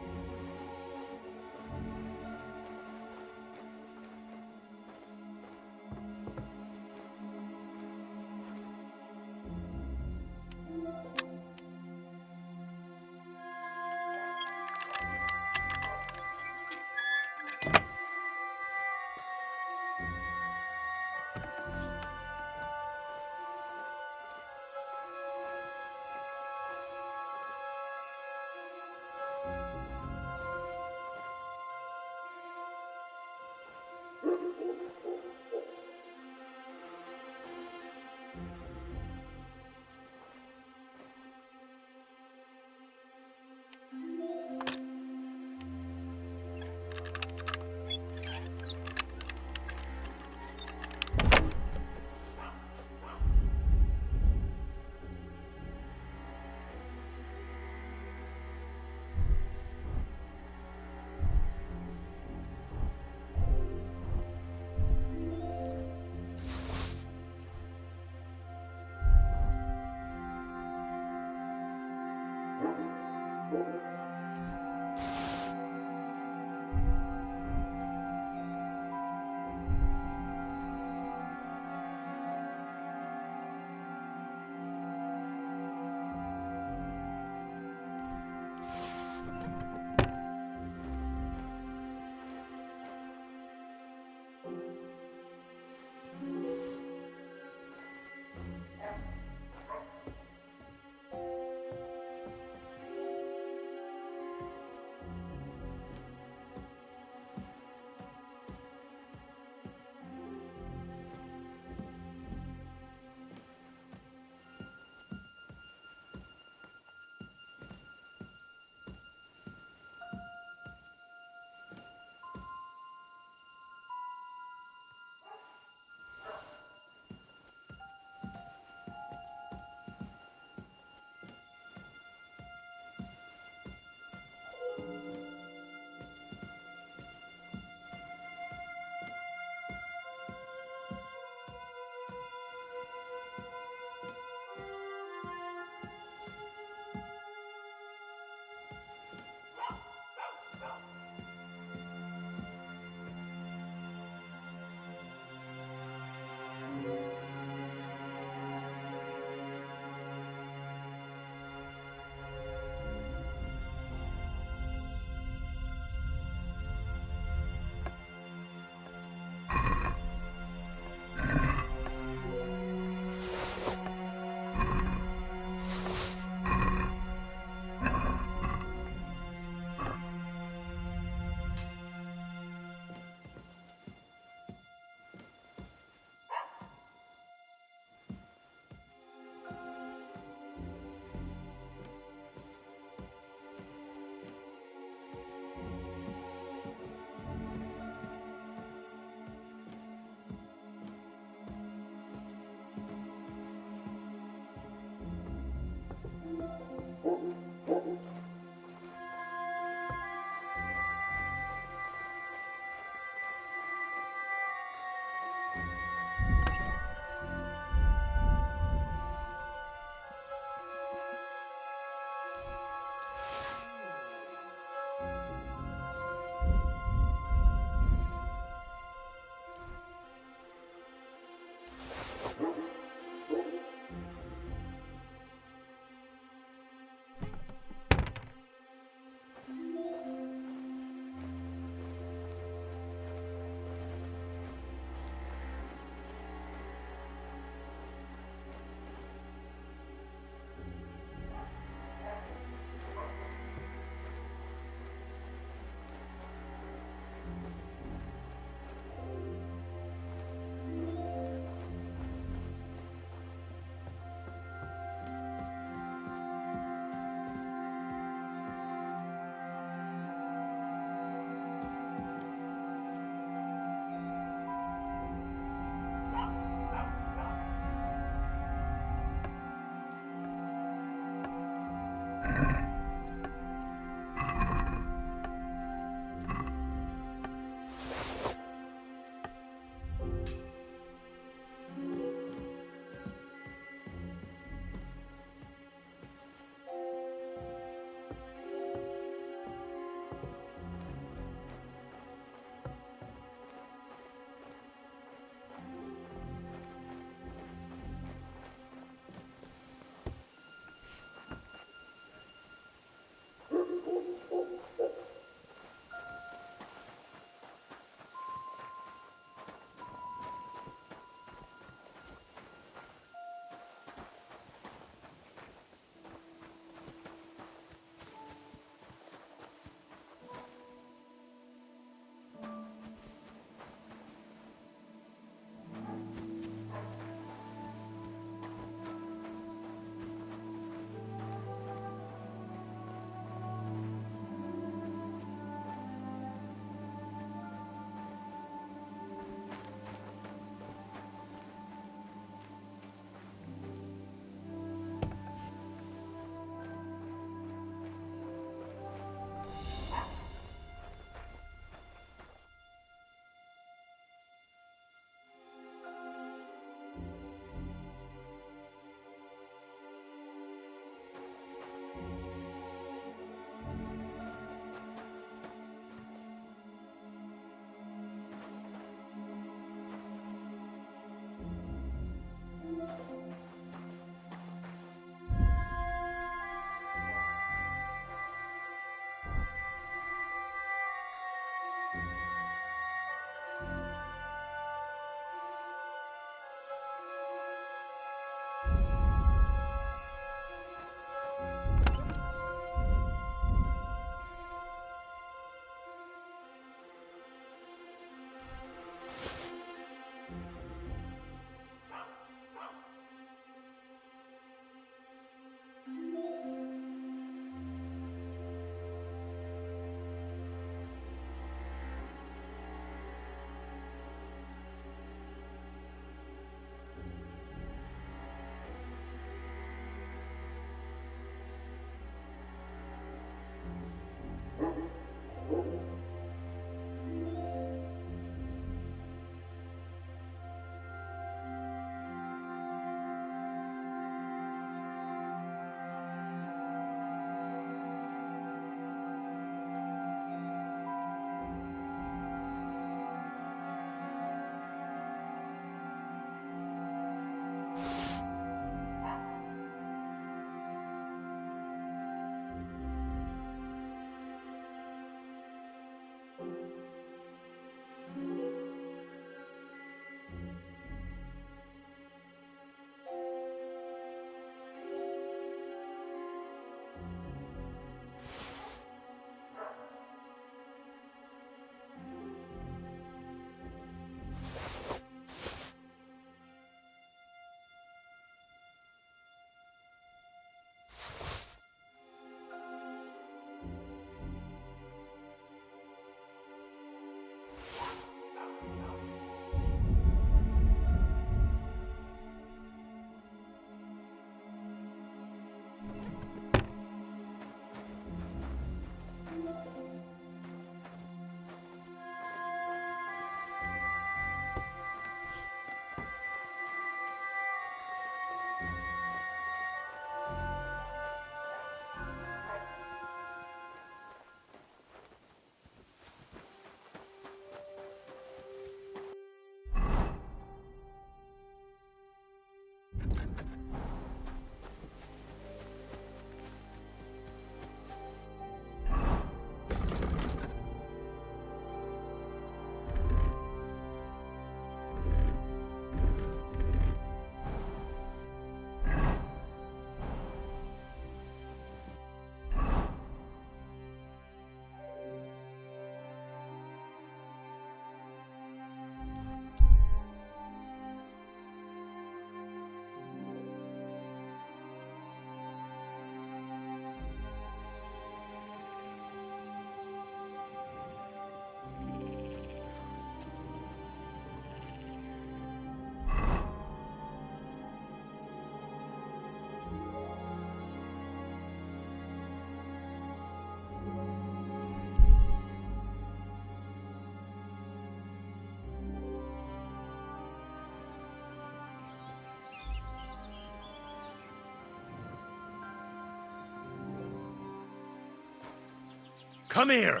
Come here!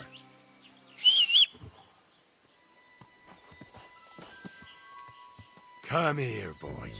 Come here, boy.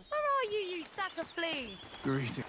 Where are you, you sack of fleas? Greeting.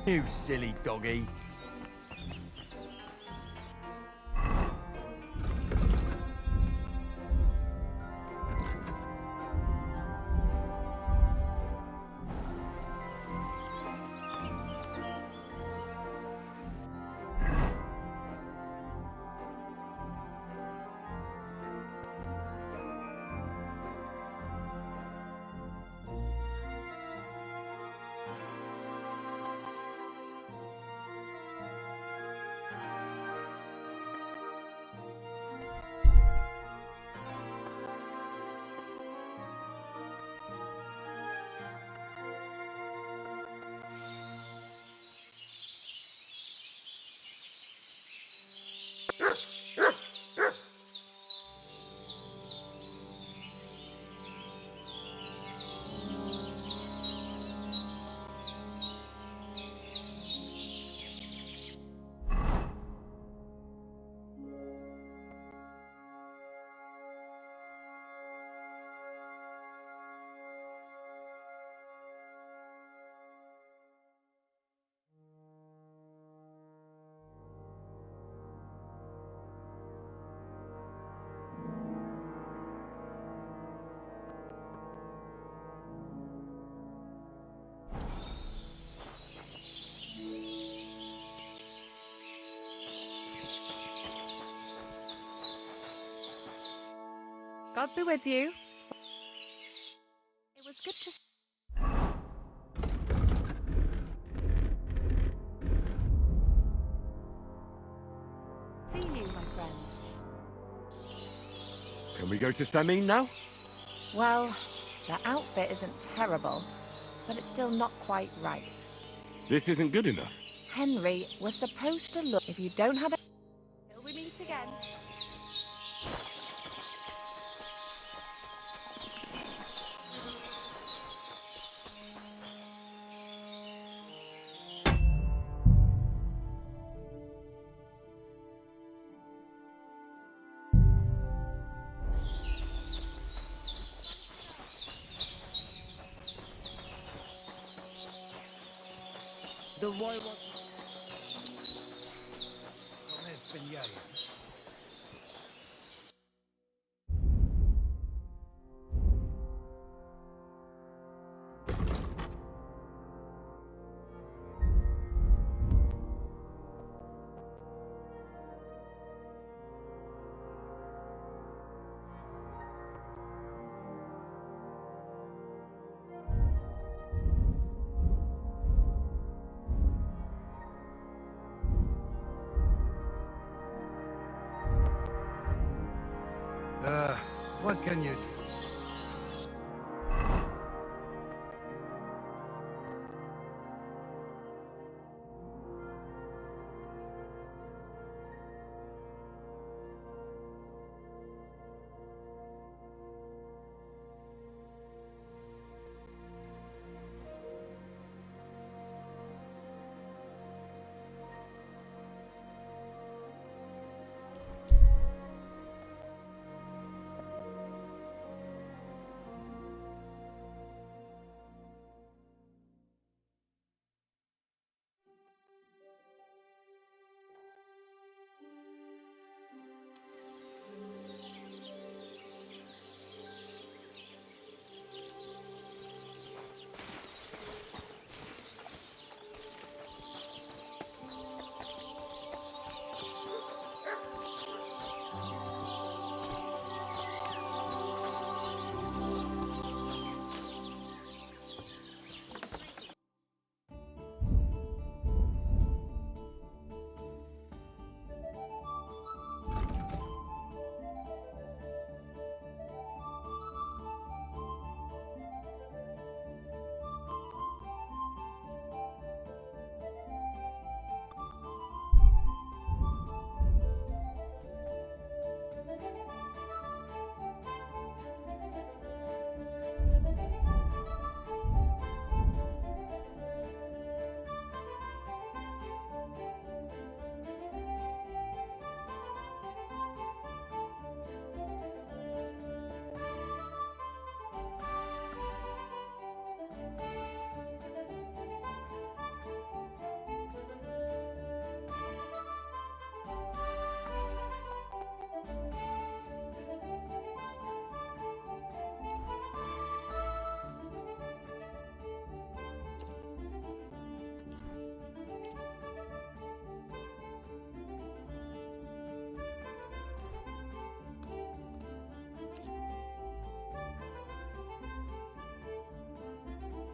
You silly doggy. God be with you. It was good to... see you, my friend. Can we go to Samin now? Well, the outfit isn't terrible, but it's still not quite right. This isn't good enough. Henry, we're supposed to look... If you don't have it... Till we meet again. The roy wants... What can you do?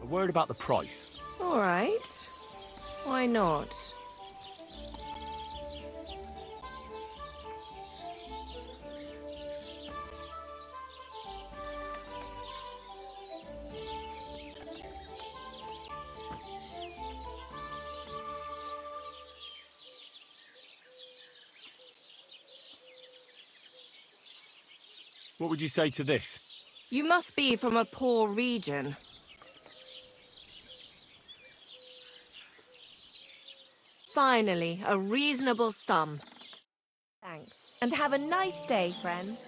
word about the price. All right. Why not? What would you say to this? You must be from a poor region. Finally, a reasonable sum. Thanks. And have a nice day, friend.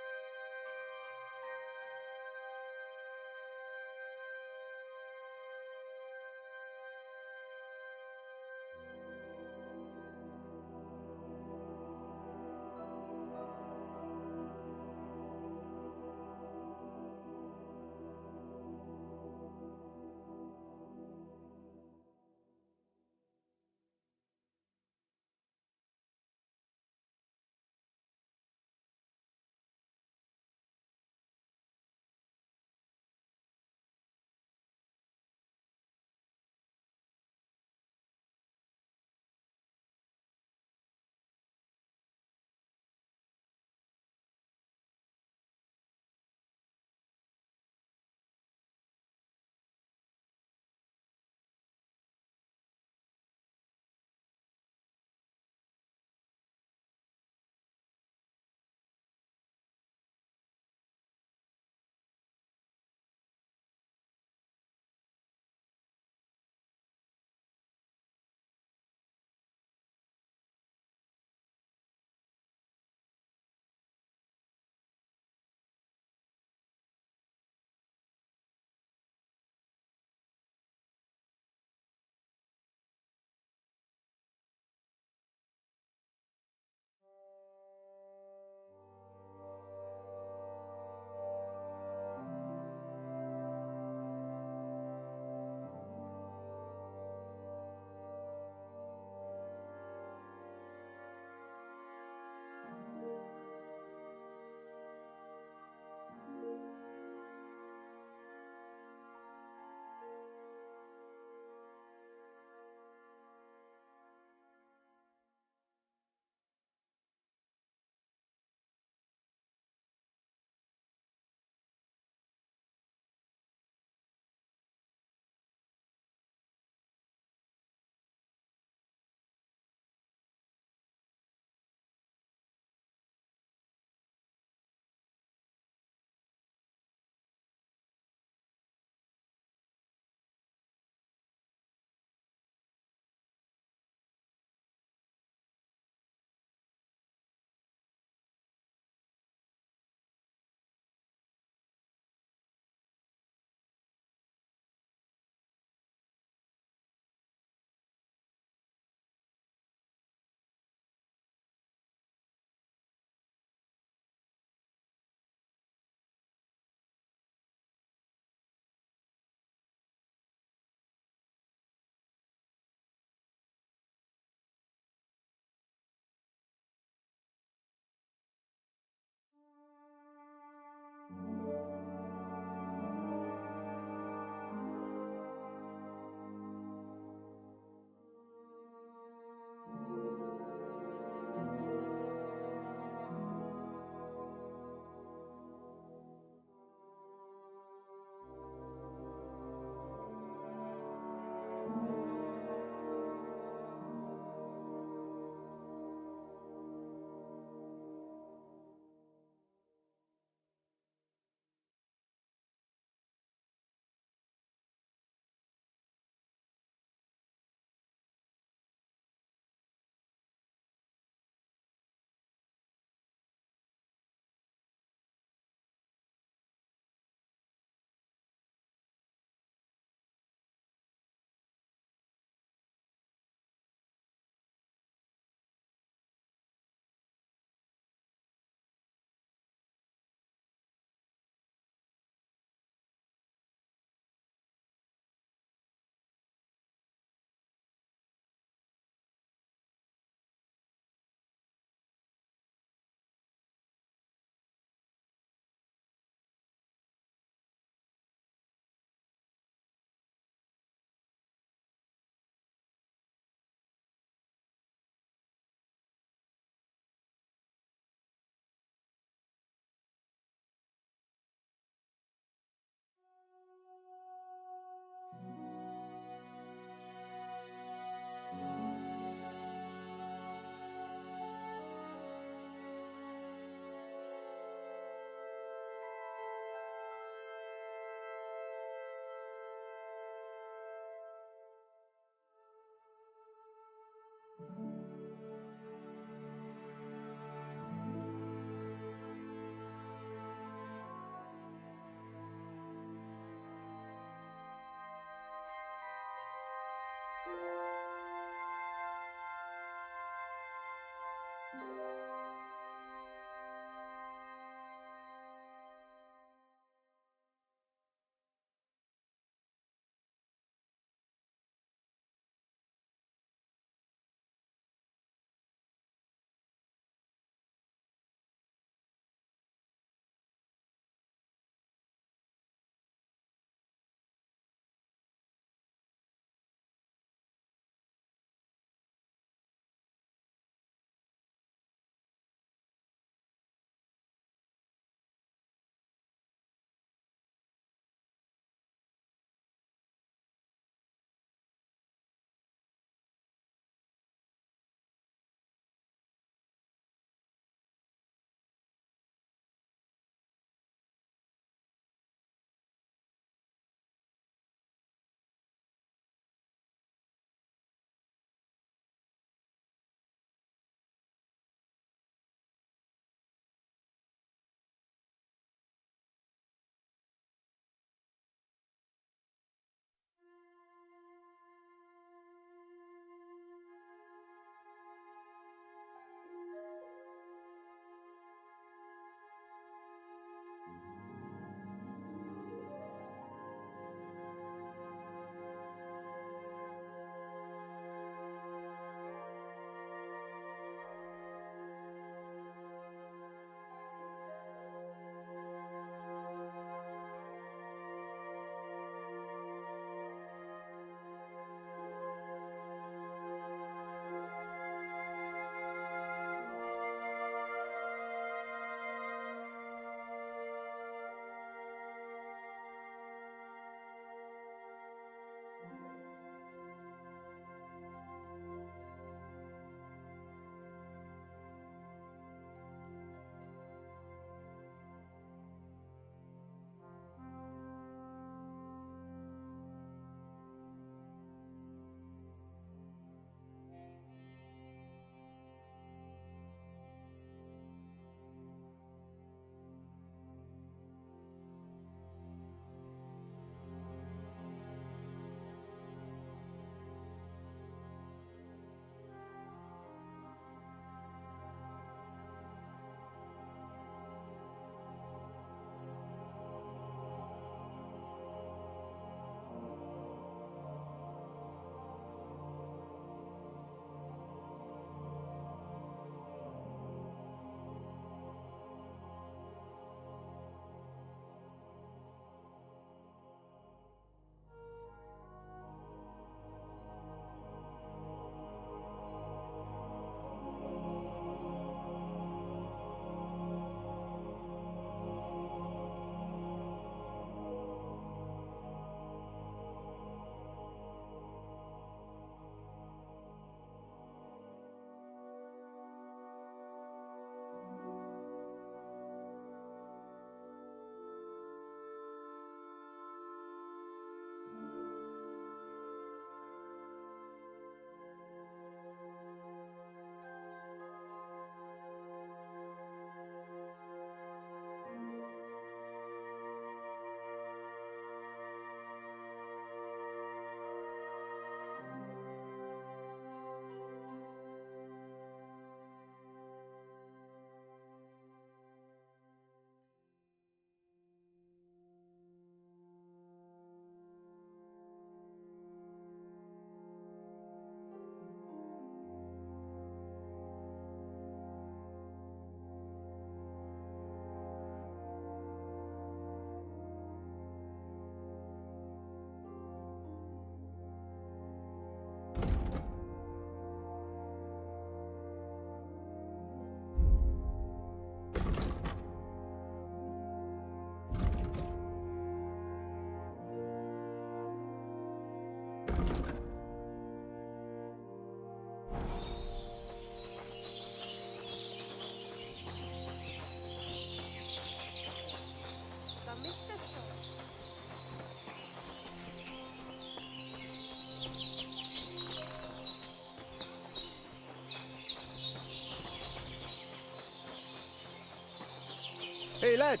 Hey, lad.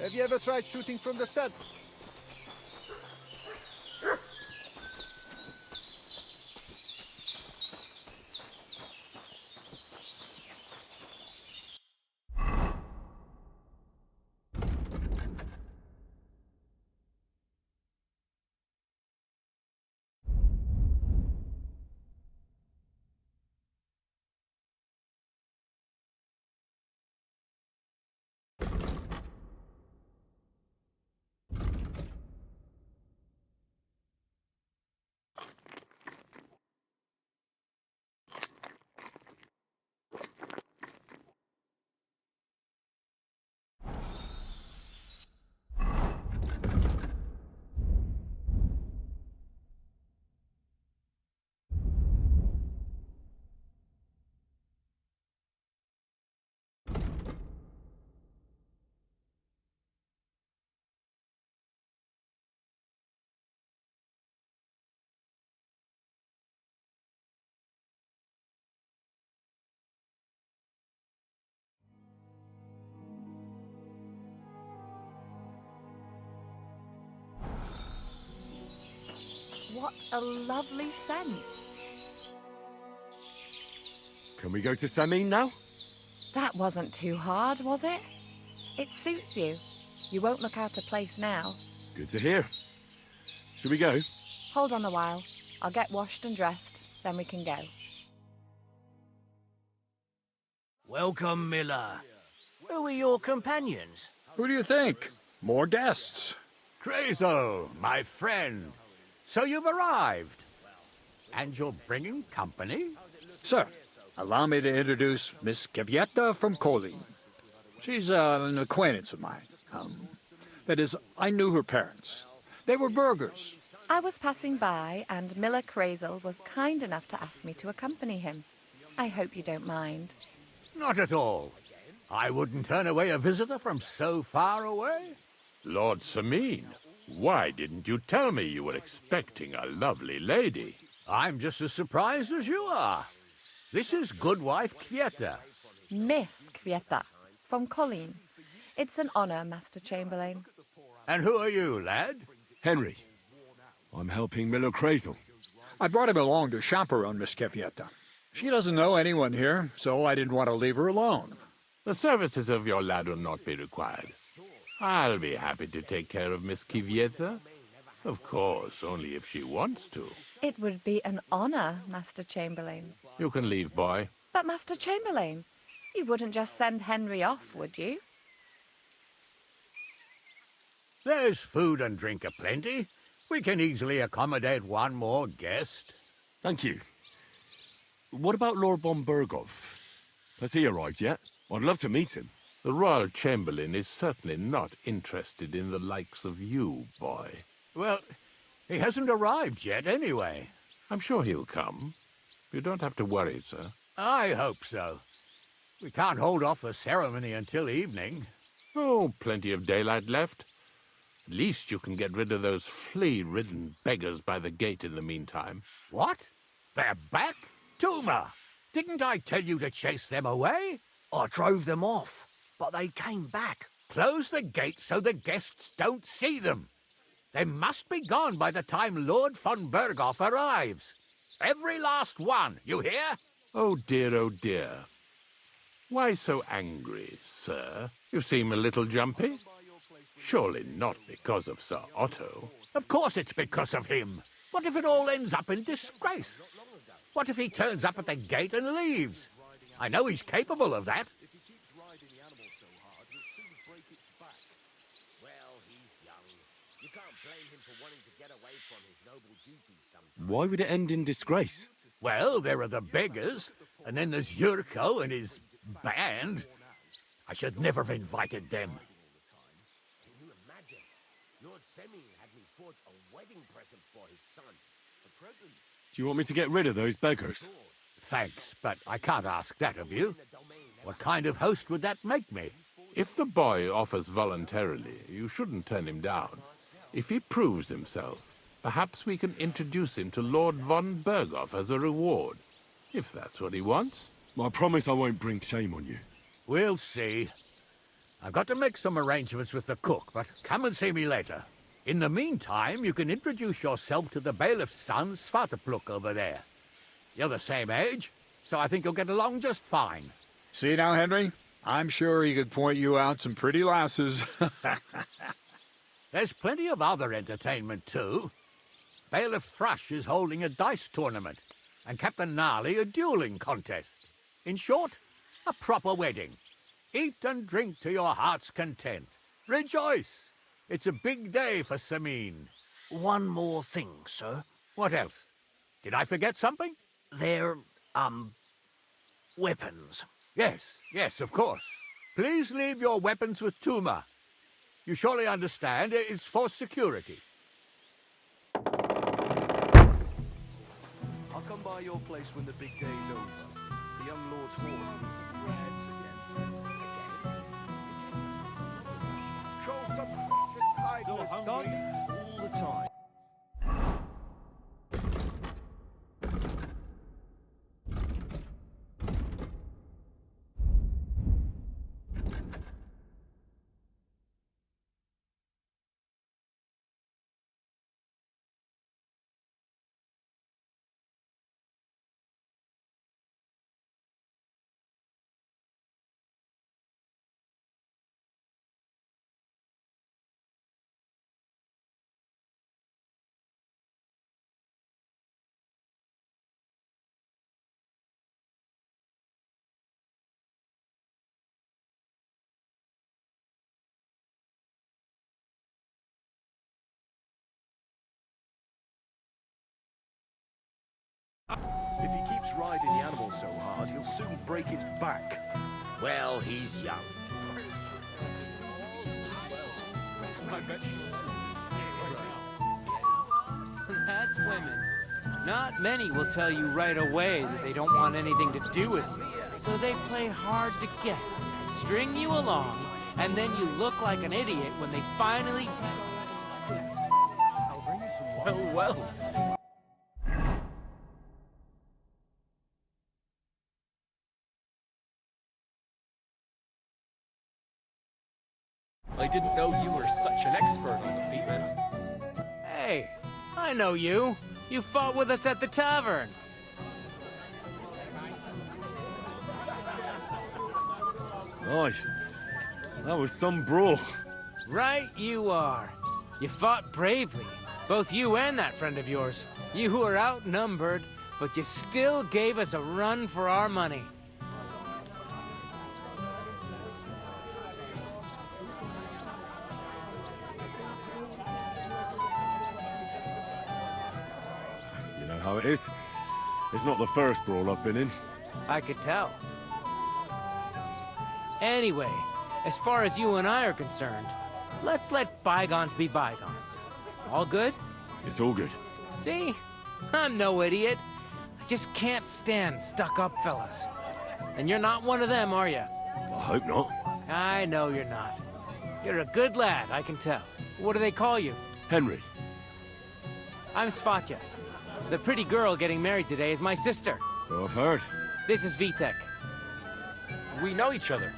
Have you ever tried shooting from the sun? What a lovely scent. Can we go to Samin now? That wasn't too hard, was it? It suits you. You won't look out of place now. Good to hear. Should we go? Hold on a while. I'll get washed and dressed, then we can go. Welcome, Miller. Who are your companions? Who do you think? More guests. Crazo, my friend. So you've arrived. And you're bringing company? Sir, allow me to introduce Miss Kvyetta from Kolin. She's an acquaintance of mine. That is, I knew her parents. They were burghers. I was passing by, and Miller Crazel was kind enough to ask me to accompany him. I hope you don't mind. Not at all. I wouldn't turn away a visitor from so far away. Lord Samin, why didn't you tell me you were expecting a lovely lady? I'm just as surprised as you are. This is Goodwife Kvyetta. Miss Kvyetta, from Colleen. It's an honor, Master Chamberlain. And who are you, lad? Henry. I'm helping Miller Crazel. I brought him along to chaperone Miss Kvyetta. She doesn't know anyone here, so I didn't want to leave her alone. The services of your lad will not be required. I'll be happy to take care of Miss Kvyetta. Of course, only if she wants to. It would be an honor, Master Chamberlain. You can leave, boy. But, Master Chamberlain, you wouldn't just send Henry off, would you? There's food and drink aplenty. We can easily accommodate one more guest. Thank you. What about Lord von Berghoff? Has he arrived yet? I'd love to meet him. The Royal Chamberlain is certainly not interested in the likes of you, boy. Well, he hasn't arrived yet anyway. I'm sure he'll come. You don't have to worry, sir. I hope so. We can't hold off the ceremony until evening. Oh, plenty of daylight left. At least you can get rid of those flea-ridden beggars by the gate in the meantime. What? They're back? Tuma, didn't I tell you to chase them away? I drove them off, but they came back. Close the gate so the guests don't see them. They must be gone by the time Lord von Berghoff arrives. Every last one, you hear? Oh dear. Why so angry, sir? You seem a little jumpy. Surely not because of Sir Otto. Of course it's because of him. What if it all ends up in disgrace? What if he turns up at the gate and leaves? I know he's capable of that. Why would it end in disgrace? Well, there are the beggars, and then there's Yurko and his band. I should never have invited them. Can you imagine? Lord Samin had me forge a wedding present for his son. A present? Do you want me to get rid of those beggars? Thanks, but I can't ask that of you. What kind of host would that make me? If the boy offers voluntarily, you shouldn't turn him down. If he proves himself, perhaps we can introduce him to Lord von Berghoff as a reward, if that's what he wants. I promise I won't bring shame on you. We'll see. I've got to make some arrangements with the cook, but come and see me later. In the meantime, you can introduce yourself to the bailiff's son, Svartepluk, over there. You're the same age, so I think you'll get along just fine. See now, Henry? I'm sure he could point you out some pretty lasses. There's plenty of other entertainment, too. Bailiff Thrush is holding a dice tournament, and Captain Gnarly a dueling contest. In short, a proper wedding. Eat and drink to your heart's content. Rejoice! It's a big day for Samin. One more thing, sir. What else? Did I forget something? They're, weapons. Yes, of course. Please leave your weapons with Tuma. You surely understand it's for security. I'll come by your place when the big day's over. The young lord's horse is again. Show some Christian kindness, son. All the time. riding the animal so hard, he'll soon break its back. Well, he's young. That's women. Not many will tell you right away that they don't want anything to do with you. So they play hard to get, string you along, and then you look like an idiot when they finally tell you. I'll bring you some wine. Well. I didn't know you were such an expert on the feet, man. Hey, I know you. You fought with us at the tavern. Aye. That was some brawl. Right you are. You fought bravely. Both you and that friend of yours. You were outnumbered, but you still gave us a run for our money. You know how it is. It's not the first brawl I've been in. I could tell. Anyway, as far as you and I are concerned, let's let bygones be bygones. All good? It's all good. See? I'm no idiot. I just can't stand stuck-up fellas. And you're not one of them, are you? I hope not. I know you're not. You're a good lad, I can tell. What do they call you? Henry. I'm Svatya. The pretty girl getting married today is my sister. So I've heard. This is Vitek. We know each other.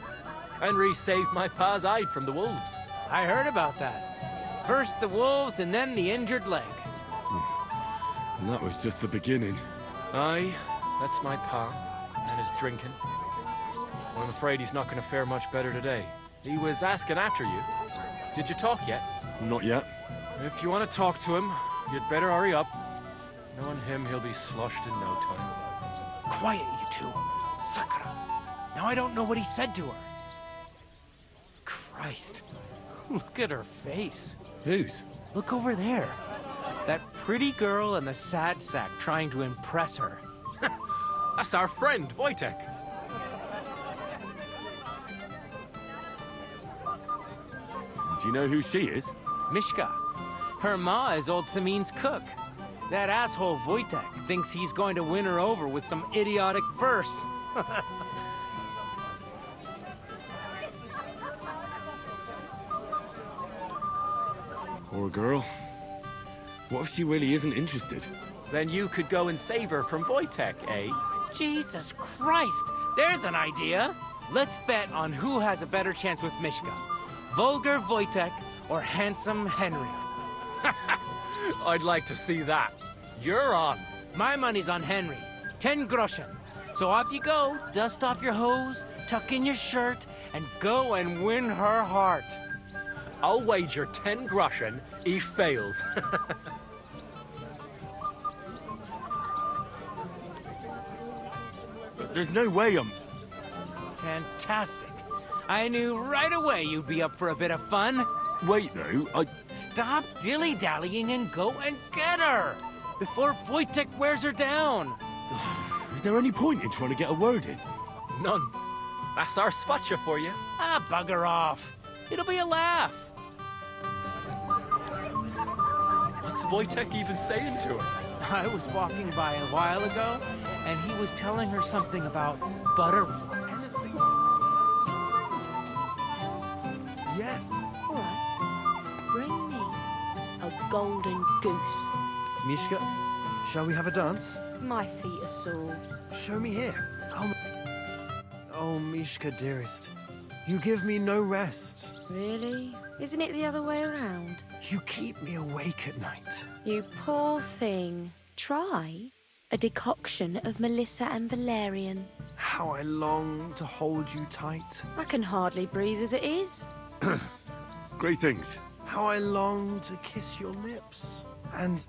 Henry saved my pa's hide from the wolves. I heard about that. First the wolves and then the injured leg. And that was just the beginning. Aye, that's my pa, and his drinking. Well, I'm afraid he's not going to fare much better today. He was asking after you. Did you talk yet? Not yet. If you want to talk to him, you'd better hurry up. Knowing him, he'll be sloshed in no time. Quiet, you two. Sakura. Now I don't know what he said to her. Christ. Look at her face. Whose? Look over there. That pretty girl and the sad sack trying to impress her. That's our friend, Wojtek. Do you know who she is? Mishka. Her ma is old Samin's cook. That asshole Wojtek thinks he's going to win her over with some idiotic verse. Poor girl. What if she really isn't interested? Then you could go and save her from Wojtek, eh? Jesus Christ! There's an idea! Let's bet on who has a better chance with Mishka. Vulgar Wojtek or handsome Henry. I'd like to see that. You're on. My money's on Henry. 10 groschen. So off you go, dust off your hose, tuck in your shirt, and go and win her heart. I'll wager 10 groschen he fails. There's no way I'm... Fantastic. I knew right away you'd be up for a bit of fun. Wait, though, Stop dilly-dallying and go and get her! Before Wojtek wears her down! Is there any point in trying to get a word in? None. That's our Svatya for you. Ah, bugger off. It'll be a laugh. What's Wojtek even saying to her? I was walking by a while ago, and he was telling her something about butterflies. Yes. All right. Bring me a golden goose. Mishka, shall we have a dance? My feet are sore. Show me here. Oh, Mishka, dearest. You give me no rest. Really? Isn't it the other way around? You keep me awake at night. You poor thing. Try a decoction of Melissa and valerian. How I long to hold you tight. I can hardly breathe as it is. Great things. How I long to kiss your lips. And,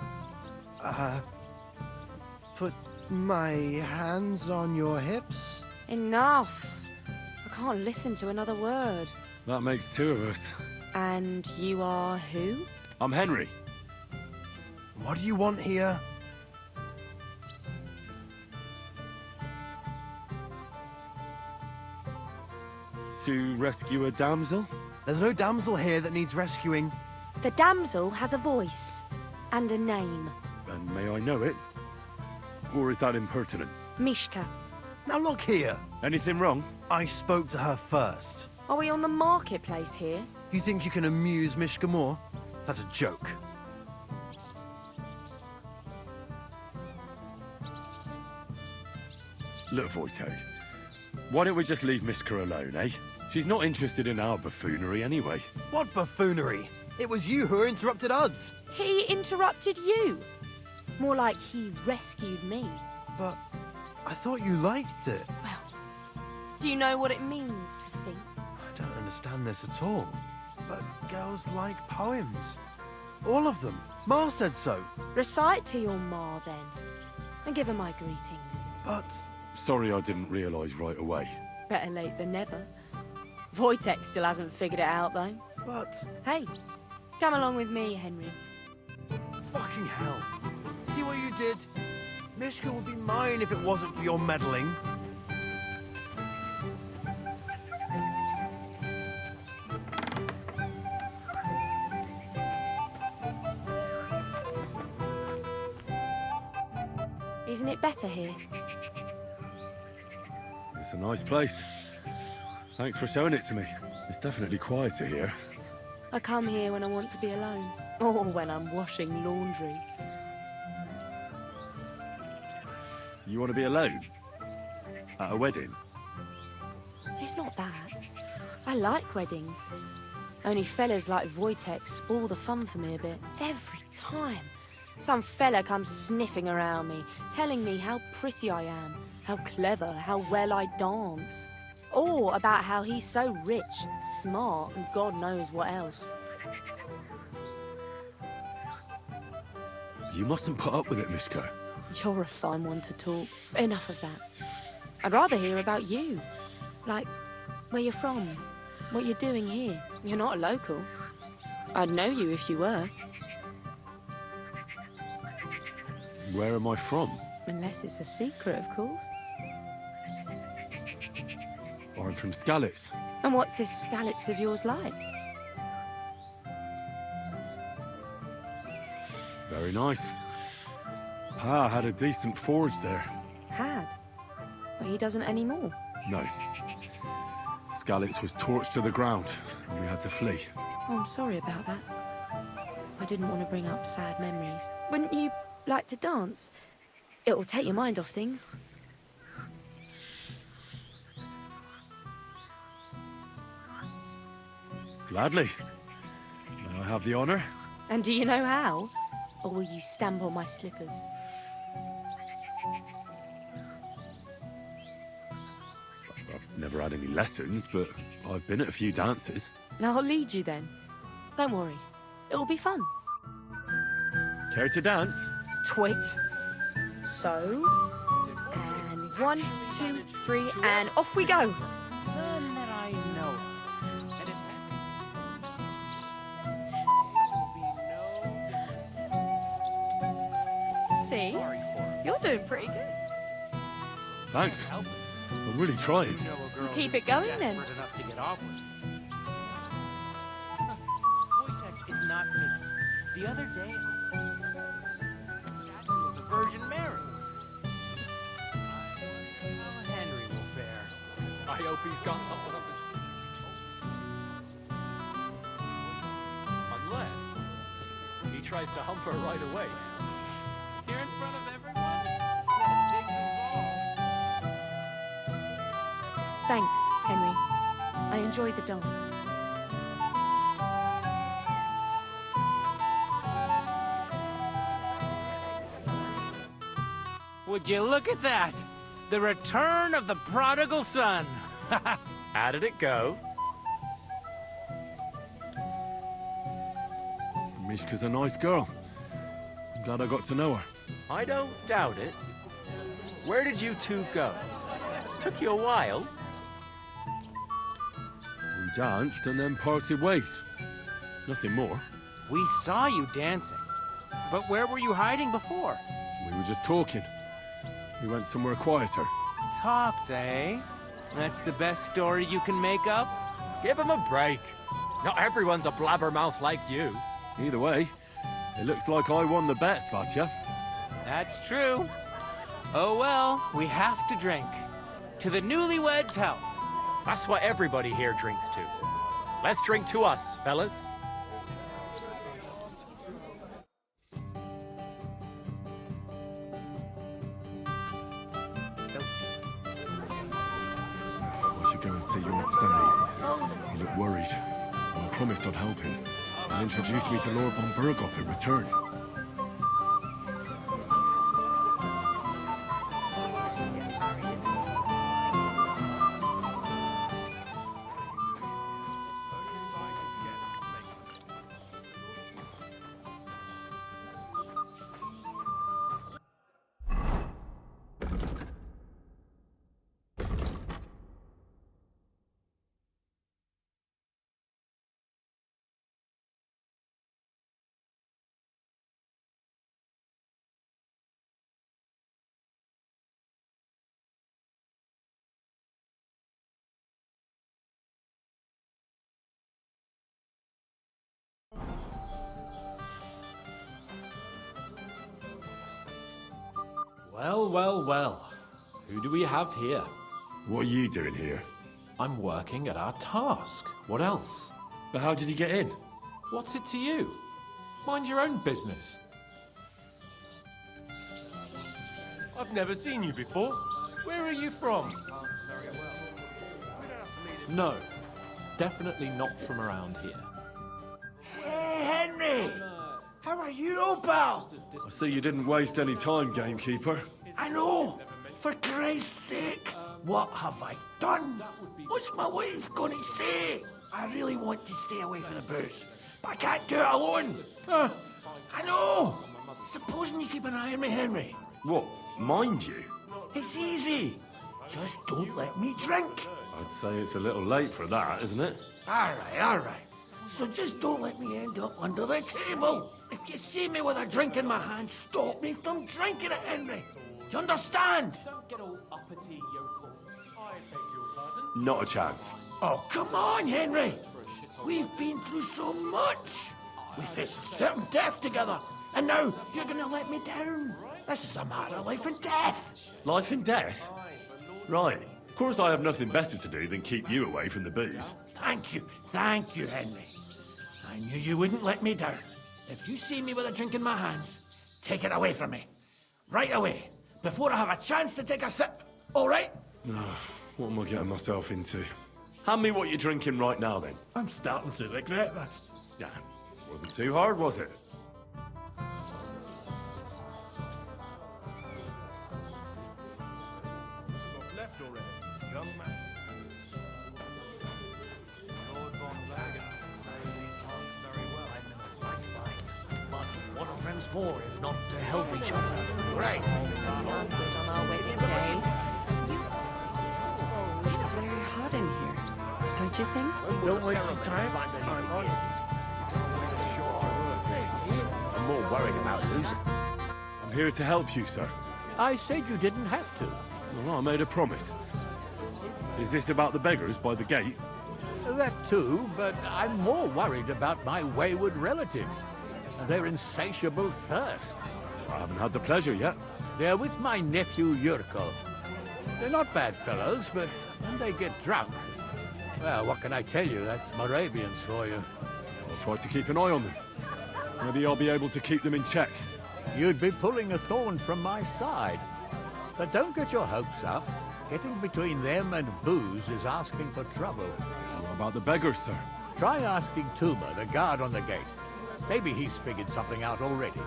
put my hands on your hips. Enough. I can't listen to another word. That makes two of us. And you are who? I'm Henry. What do you want here? To rescue a damsel? There's no damsel here that needs rescuing. The damsel has a voice and a name. And may I know it? Or is that impertinent? Mishka. Now look here. Anything wrong? I spoke to her first. Are we on the marketplace here? You think you can amuse Mishka more? That's a joke. Look, Wojtek, why don't we just leave Mishka alone, eh? She's not interested in our buffoonery anyway. What buffoonery? It was you who interrupted us. He interrupted you. More like he rescued me. But I thought you liked it. Well, do you know what it means to think? I don't understand this at all. But girls like poems. All of them. Ma said so. Recite to your ma, then. And give her my greetings. But... Sorry I didn't realise right away. Better late than never. Wojtek still hasn't figured it out, though. But... Hey, come along with me, Henry. Fucking hell. See what you did? Mishka would be mine if it wasn't for your meddling. Isn't it better here? It's a nice place. Thanks for showing it to me. It's definitely quieter here. I come here when I want to be alone. Or when I'm washing laundry. You want to be alone? At a wedding? It's not that. I like weddings. Only fellas like Wojtek spoil the fun for me a bit. Every time. Some fella comes sniffing around me, telling me how pretty I am, how clever, how well I dance. Or about how he's so rich, smart, and God knows what else. You mustn't put up with it, Mishka. You're a fun one to talk. Enough of that. I'd rather hear about you. Like, where you're from, what you're doing here. You're not a local. I'd know you if you were. Where am I from? Unless it's a secret, of course. I'm from Skalitz. And what's this Skalitz of yours like? Very nice. Pa had a decent forge there. Had? Well, he doesn't anymore. No. Skalitz was torched to the ground, and we had to flee. Oh, I'm sorry about that. I didn't want to bring up sad memories. Wouldn't you like to dance? It'll take your mind off things. Gladly. May I have the honour? And do you know how? Or will you stamp on my slippers? I've never had any lessons, but I've been at a few dances. Now I'll lead you then. Don't worry. It'll be fun. Care to dance? Twit. So... And 1, 2, 3, and off we go! None that I know of. And it See? You're doing pretty good. Thanks. I'm really trying. Keep it going then. enough to get off with. Wojtek is not me. The other day, I the Virgin Mary. How Henry will fare. I hope he's got something up his... Unless he tries to hump her right away. Here in front of everyone? Thanks, Henry. I enjoyed the dance. Would you look at that? The return of the prodigal son. How did it go? Mishka's a nice girl. I'm glad I got to know her. I don't doubt it. Where did you two go? Took you a while. We danced and then parted ways. Nothing more. We saw you dancing. But where were you hiding before? We were just talking. We went somewhere quieter. Talked, eh? That's the best story you can make up? Give him a break. Not everyone's a blabbermouth like you. Either way, it looks like I won the bet, Svatya. That's true. Oh well, we have to drink. To the newlyweds' health. That's what everybody here drinks to. Let's drink to us, fellas. I should go and see your Aunt Sammy. He looked worried, and I promised I'd help him. And introduced me to Lord von Burghoff in return. Well, well, well. Who do we have here? What are you doing here? I'm working at our task. What else? But how did you get in? What's it to you? Mind your own business. I've never seen you before. Where are you from? No, definitely not from around here. Hey, Henry! How are you, pal? I see you didn't waste any time, gamekeeper. I know! For Christ's sake! What have I done? What's my wife gonna say? I really want to stay away from the booze, but I can't do it alone. I know! Supposing you keep an eye on me, Henry. What, mind you? It's easy. Just don't let me drink. I'd say it's a little late for that, isn't it? All right. So just don't let me end up under the table. If you see me with a drink in my hand, stop me from drinking it, Henry. Do you understand? Don't get all uppity, yokel. I beg your pardon? Not a chance. Oh, come on, Henry. We've been through so much. We faced certain death together, and now you're going to let me down. This is a matter of life and death. Life and death? Right. Of course I have nothing better to do than keep you away from the booze. Thank you, Henry. I knew you wouldn't let me down. If you see me with a drink in my hands, take it away from me. Right away, before I have a chance to take a sip. All right? What am I getting myself into? Hand me what you're drinking right now, then. I'm starting to regret this. Yeah, wasn't too hard, was it? Left already, young man. Lord von Bergen knows these parts very well. What are friends for if not to help each other? Right. On our wedding day. It's very hot in here, don't you think? Don't waste your time. I'm on. I'm more worried about losing. I'm here to help you, sir. I said you didn't have to. Well, I made a promise. Is this about the beggars by the gate? That too, but I'm more worried about my wayward relatives and their insatiable thirst. I haven't had the pleasure yet. They're with my nephew Yurko. They're not bad fellows, but when they get drunk, well, what can I tell you? That's Moravians for you. I'll try to keep an eye on them. Maybe I'll be able to keep them in check. You'd be pulling a thorn from my side. But don't get your hopes up. Getting between them and booze is asking for trouble. What about the beggars, sir? Try asking Tuma, the guard on the gate. Maybe he's figured something out already.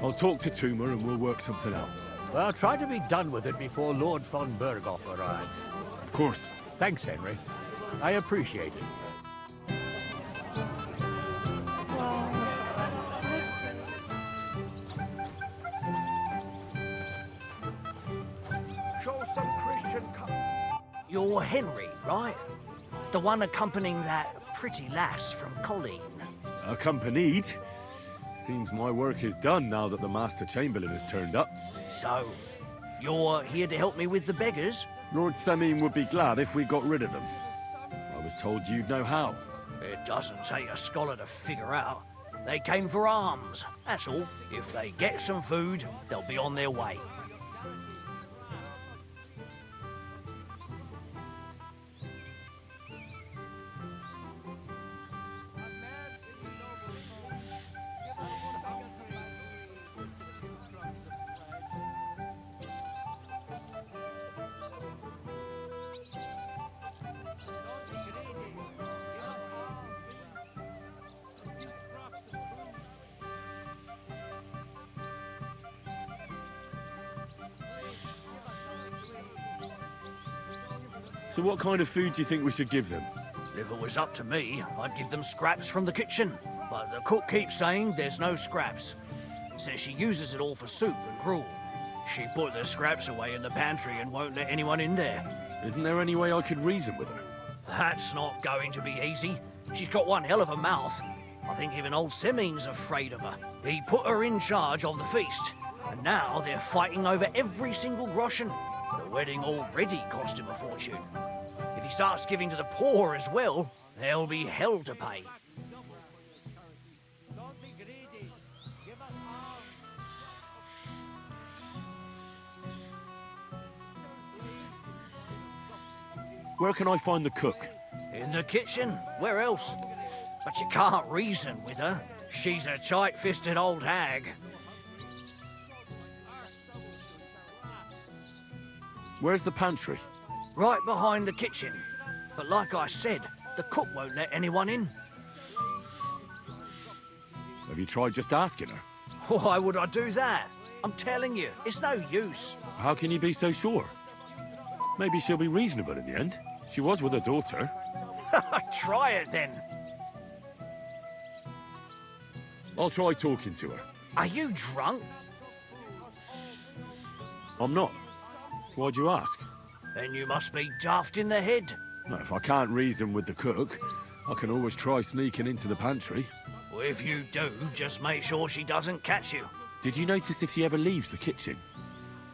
I'll talk to Tuma and we'll work something out. Well, try to be done with it before Lord von Berghoff arrives. Of course. Thanks, Henry. I appreciate it. Show some Christian You're Henry, right? The one accompanying that pretty lass from Colleen. Accompanied? Seems my work is done now that the Master Chamberlain has turned up. So, you're here to help me with the beggars? Lord Semin would be glad if we got rid of them. I was told you'd know how. It doesn't take a scholar to figure out. They came for alms, that's all. If they get some food, they'll be on their way. So what kind of food do you think we should give them? If it was up to me, I'd give them scraps from the kitchen. But the cook keeps saying there's no scraps. Says she uses it all for soup and gruel. She put the scraps away in the pantry and won't let anyone in there. Isn't there any way I could reason with her? That's not going to be easy. She's got one hell of a mouth. I think even old Semin's afraid of her. He put her in charge of the feast. And now they're fighting over every single groschen. The wedding already cost him a fortune. If he starts giving to the poor as well, there'll be hell to pay. Where can I find the cook? In the kitchen. Where else? But you can't reason with her. She's a tight-fisted old hag. Where's the pantry? Right behind the kitchen. But like I said, the cook won't let anyone in. Have you tried just asking her? Why would I do that? I'm telling you, it's no use. How can you be so sure? Maybe she'll be reasonable in the end. She was with her daughter. Try it then. I'll try talking to her. Are you drunk? I'm not. Why'd you ask? Then you must be daft in the head. Now, if I can't reason with the cook, I can always try sneaking into the pantry. Well, if you do, just make sure she doesn't catch you. Did you notice if she ever leaves the kitchen?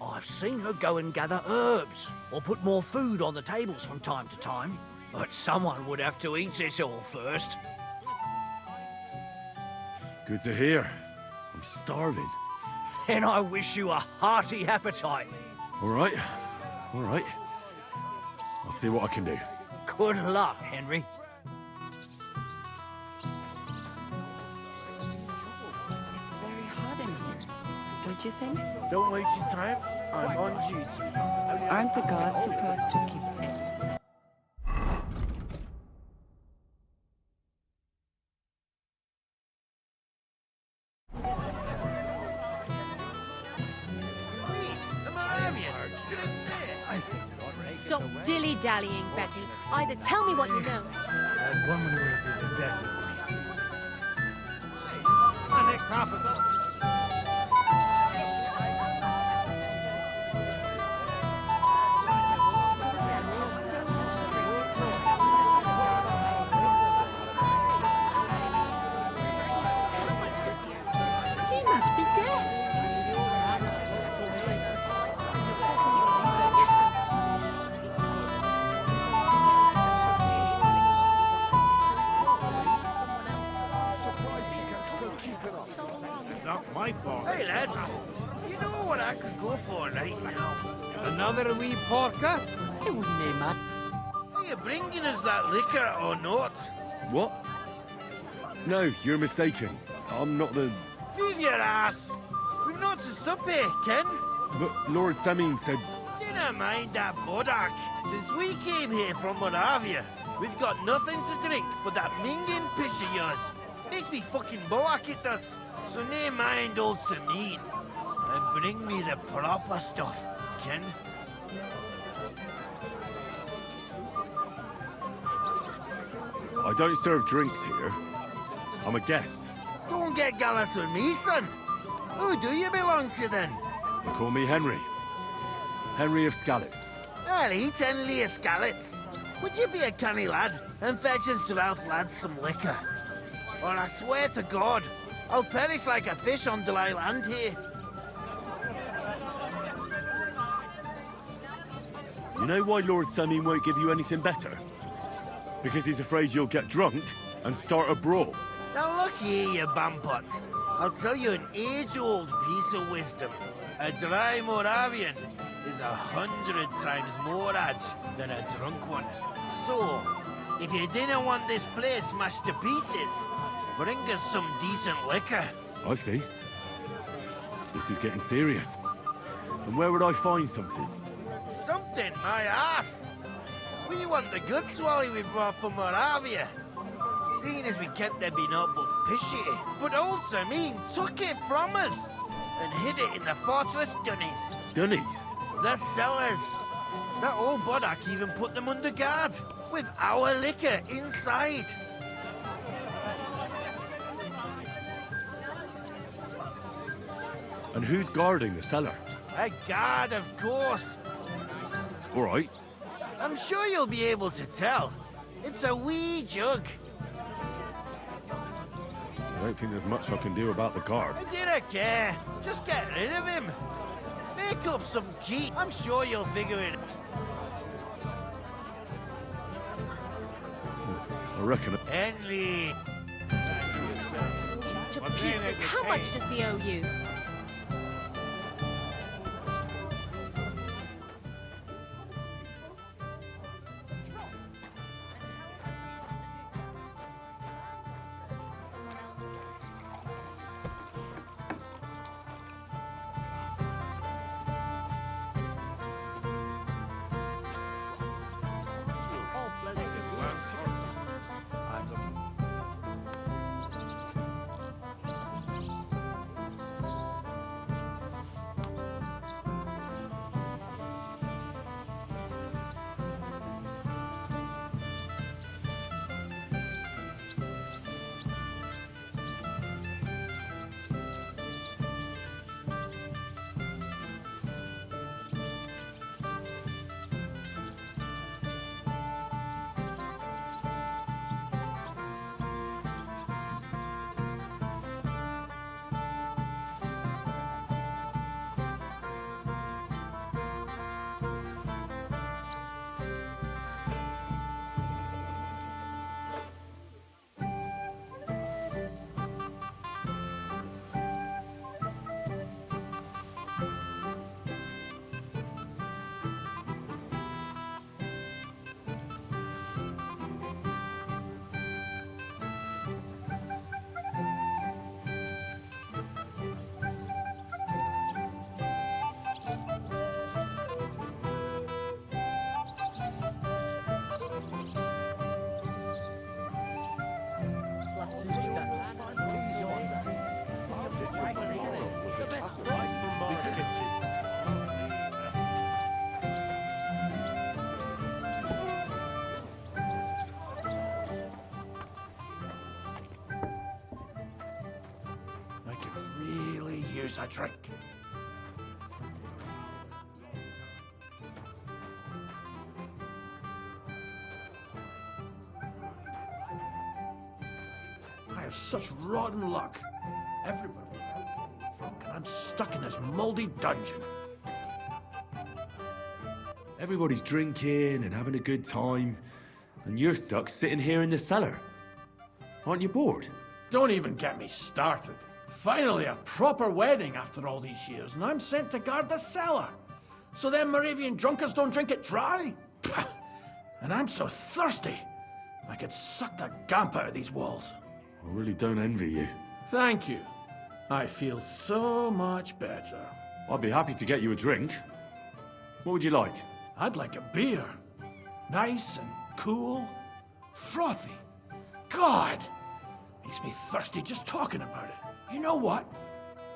I've seen her go and gather herbs, or put more food on the tables from time to time. But someone would have to eat it all first. Good to hear. I'm starving. Then I wish you a hearty appetite. All right. All right. I'll see what I can do. Good luck, Henry. It's very hot in here, don't you think? Don't waste your time. I'm on duty. Aren't the gods supposed to keep... Stop dilly-dallying, Betty. Either tell me what you know. That woman will be the death of me. I nicked half of that. He must be dead. Not my fault. Hey, lads. You know what I could go for right now? Another wee porker? It wouldn't be mad. Are you bringing us that liquor or not? What? No, you're mistaken. I'm not the... Move your ass. We've not to sup here, Ken. But Lord Semin said... Dinna mind that bodach. Since we came here from Moravia, we've got nothing to drink but that minging piss of yours. Makes me fucking boak, it does. So nae mind old Semin. And bring me the proper stuff, Ken. I don't serve drinks here. I'm a guest. Don't get gallus with me, son. Who do you belong to, then? They call me Henry. Henry of Skalitz. I'll eat Henley of Skalitz. Would you be a canny lad and fetch us drought lads some liquor? Or I swear to God, I'll perish like a fish on dry land here. You know why Lord Samin won't give you anything better? Because he's afraid you'll get drunk and start a brawl. Now look here, you bampot. I'll tell you an age-old piece of wisdom. A dry Moravian is 100 times more edge than a drunk one. So, if you didn't want this place smashed to pieces, bring us some decent liquor. I see. This is getting serious. And where would I find something? Something, my ass. We want the good swally we brought from Moravia. Seeing as we can't there be not but pishy, but old Samin took it from us and hid it in the fortress dunnies. Dunnies? The cellars. That old Boddock even put them under guard, with our liquor inside. And who's guarding the cellar? A guard, of course. All right. I'm sure you'll be able to tell. It's a wee jug. I don't think there's much I can do about the guard. I didn't care. Just get rid of him. Make up some key. I'm sure you'll figure it. I reckon. Henry. To pieces. How much does he owe you? I could really use a drink. I have such rotten luck. Everybody's out drunk and I'm stuck in this moldy dungeon. Everybody's drinking and having a good time, and you're stuck sitting here in the cellar. Aren't you bored? Don't even get me started. Finally, a proper wedding after all these years, and I'm sent to guard the cellar. So them Moravian drunkards don't drink it dry? Pah! And I'm so thirsty, I could suck the damp out of these walls. I really don't envy you. Thank you. I feel so much better. I'd be happy to get you a drink. What would you like? I'd like a beer. Nice and cool. Frothy. God! Makes me thirsty just talking about it. You know what?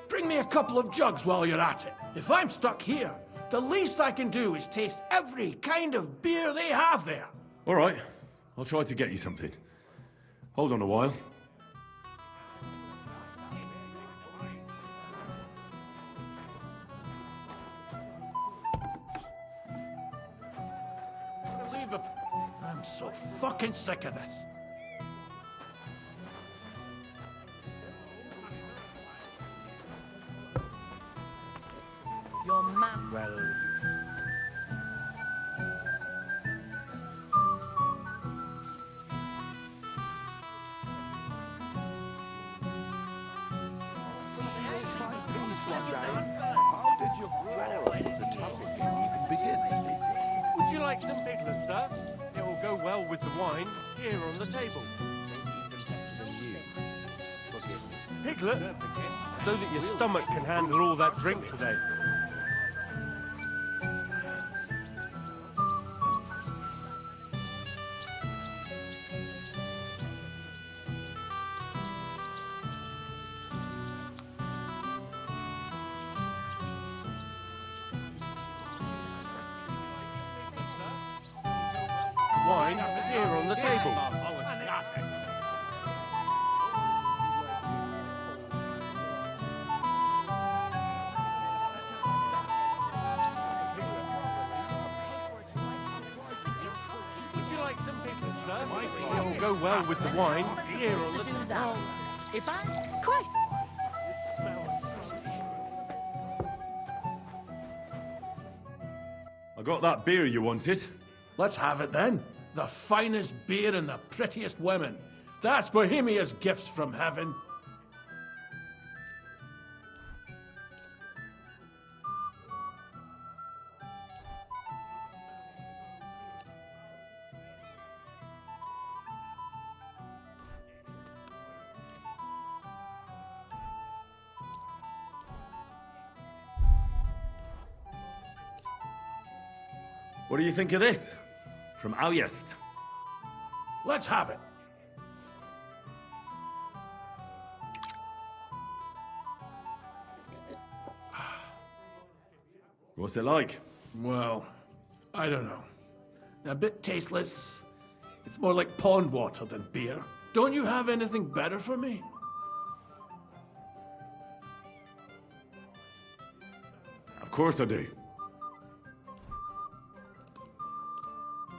Bring me a couple of jugs while you're at it. If I'm stuck here, the least I can do is taste every kind of beer they have there. All right. I'll try to get you something. Hold on a while. I'm so fucking sick of this. Well, How did your quarrel with the topic even begin? Would you like some piglets, sir? It will go well with the wine here on the table. Maybe even better than you. Piglet? So that your stomach can handle all that drink today. Wine here on the table. Would you like some piglets, sir? It will go well with the wine here on the table. If I... Quite. I got that beer you wanted. Let's have it then. The finest beer and the prettiest women. That's Bohemia's gifts from heaven. What do you think of this? From Alyest. Let's have it. What's it like? Well, I don't know. A bit tasteless. It's more like pond water than beer. Don't you have anything better for me? Of course I do.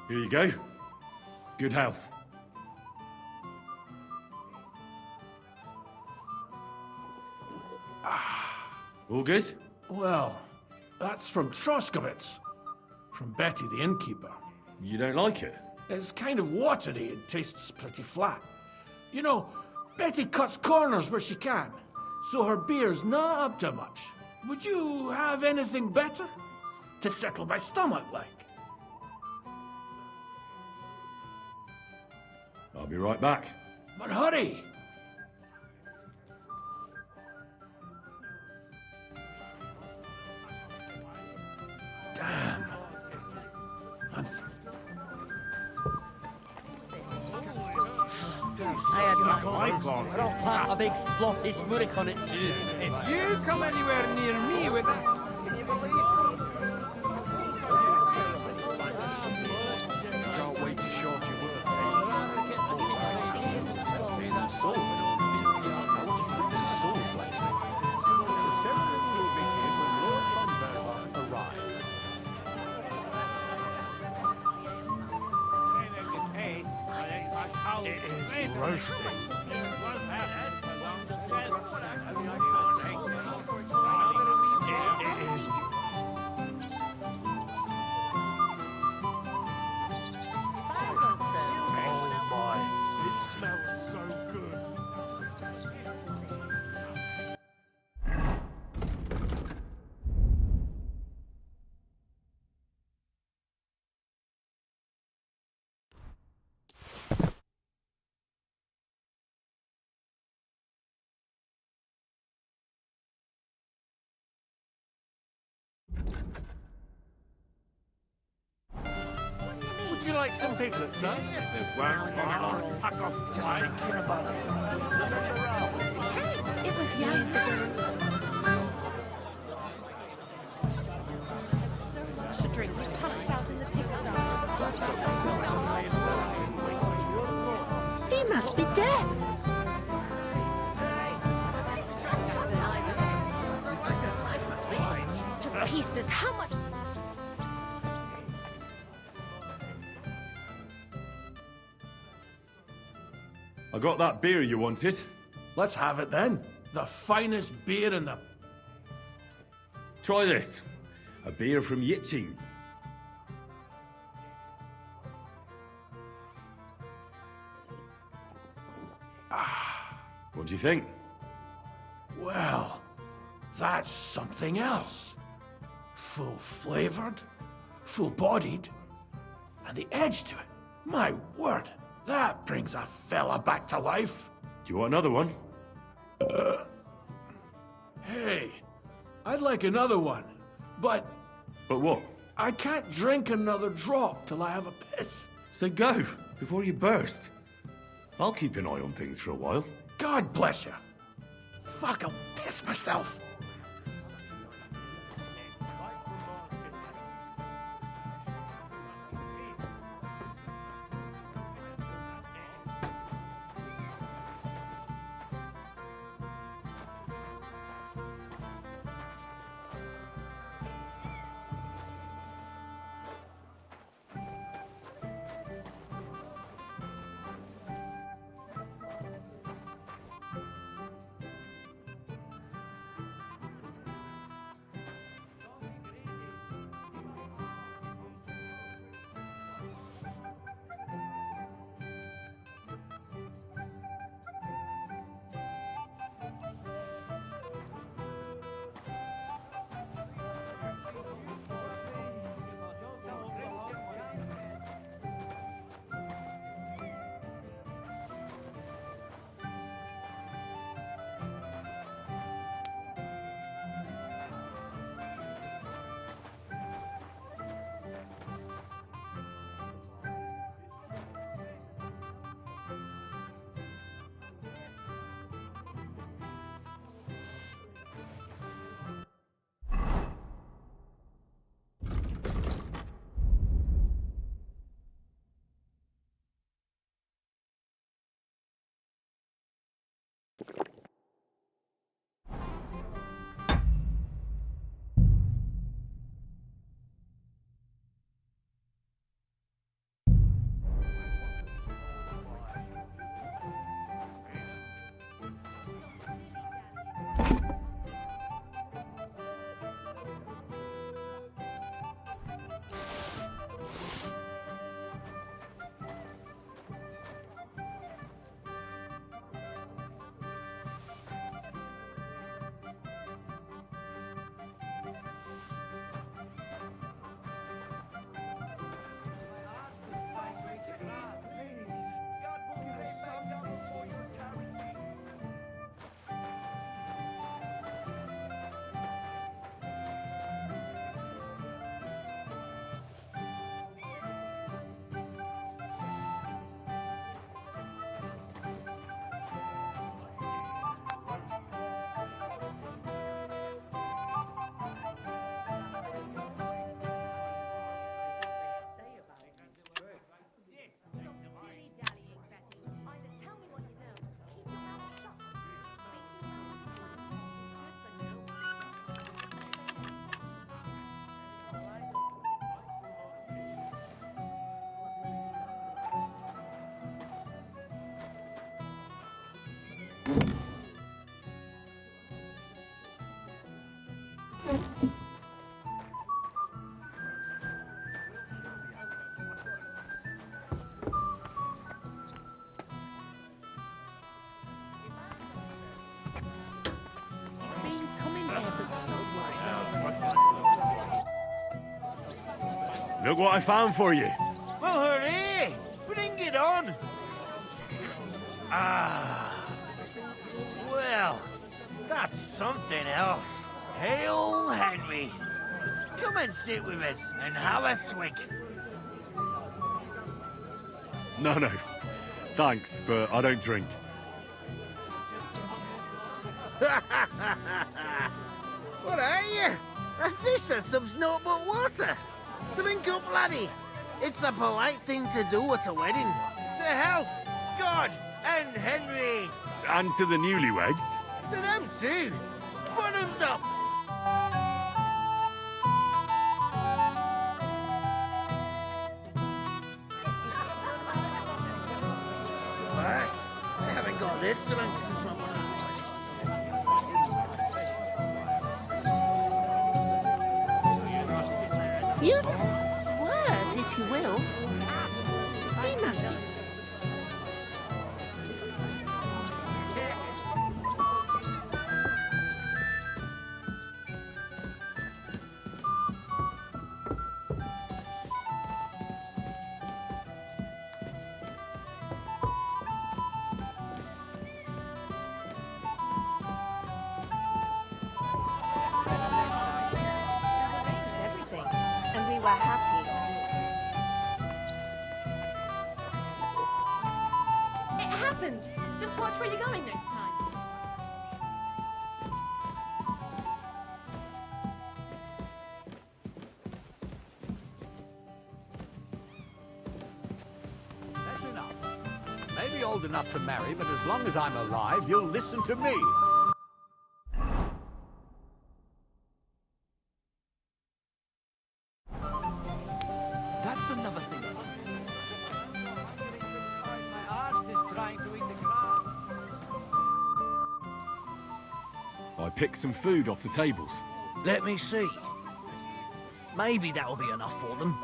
Here you go. Good health. All good? Well, that's from Troskowitz. From Betty the innkeeper. You don't like it? It's kind of watery and tastes pretty flat. You know, Betty cuts corners where she can, so her beer's not up to much. Would you have anything better? To settle my stomach, like? I'll be right back. But hurry! Damn. I had my I'll plant a big sloppy smurrick on it too. If you come anywhere near me with it... Can you believe it? Can't wait to show off your work. It is roasting. It is. Oh my, this smells so good. Would you like some piglets, sir? Just thinking about it. It was years ago. Should drink. Passed out in the pigsty. He must be deaf. To pieces. How much? I got that beer you wanted. Let's have it then. The finest beer in the... Try this. A beer from Yitchin. What do you think? Well, that's something else. Full-flavored, full-bodied, and the edge to it. My word, that brings a fella back to life. Do you want another one? Hey, I'd like another one, but... But what? I can't drink another drop till I have a piss. So go, before you burst. I'll keep an eye on things for a while. God bless you. Fuck, I'll piss myself. Look what I found for you. Well, hooray! Bring it on! Ah. Well, that's something else. Hail Henry! Come and sit with us and have a swig. No. Thanks, but I don't drink. What are you? A fish that subs naught but water. Drink up, laddie. It's a polite thing to do at a wedding. To health, God, and Henry. And to the newlyweds. To them too. Bottoms up. What? I haven't got this drunk since my mother. Your word, if you will. He must be. Everything. And we were happy to It happens. Just watch where you're going next time. That's enough. Maybe old enough to marry, but as long as I'm alive, you'll listen to me. That's another thing. I picked some food off the tables. Let me see. Maybe that'll be enough for them.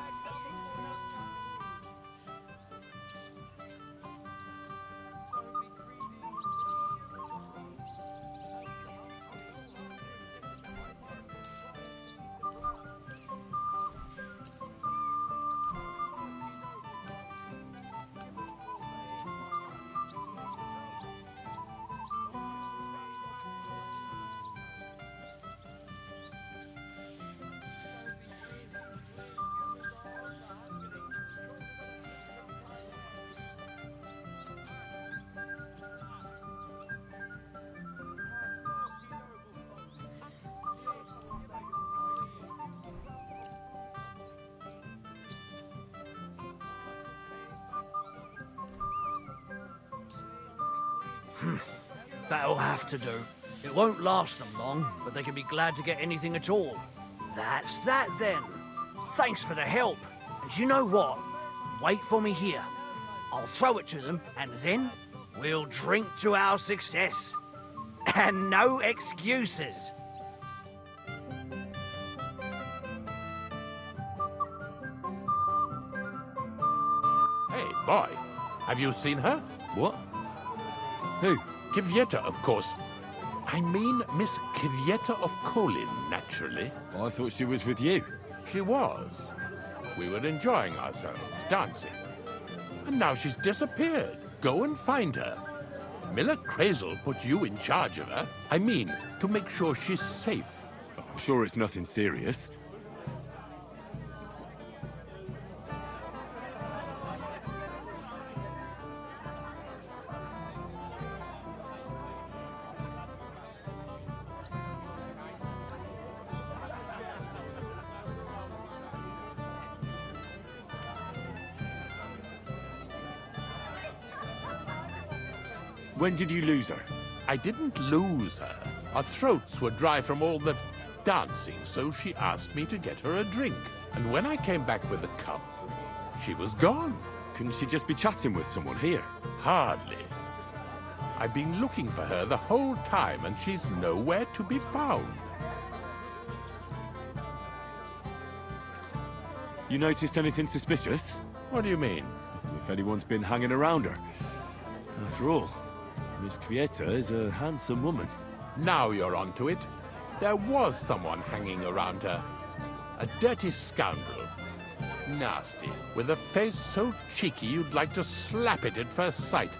That'll have to do. It won't last them long, but they can be glad to get anything at all. That's that then. Thanks for the help. And you know what? Wait for me here. I'll throw it to them, and then we'll drink to our success. And no excuses. Hey, boy. Have you seen her? What? Who? Kvyetta, of course. I mean Miss Kvyetta of Kolin, naturally. I thought she was with you. She was. We were enjoying ourselves, dancing. And now she's disappeared. Go and find her. Miller Crazel put you in charge of her. I mean, to make sure she's safe. I'm sure it's nothing serious. When did you lose her? I didn't lose her. Our throats were dry from all the dancing, so she asked me to get her a drink. And when I came back with a cup, she was gone. Couldn't she just be chatting with someone here? Hardly. I've been looking for her the whole time, and she's nowhere to be found. You noticed anything suspicious? What do you mean? If anyone's been hanging around her. After all, Miss Kvyetta is a handsome woman. Now you're onto it. There was someone hanging around her. A dirty scoundrel. Nasty, with a face so cheeky you'd like to slap it at first sight.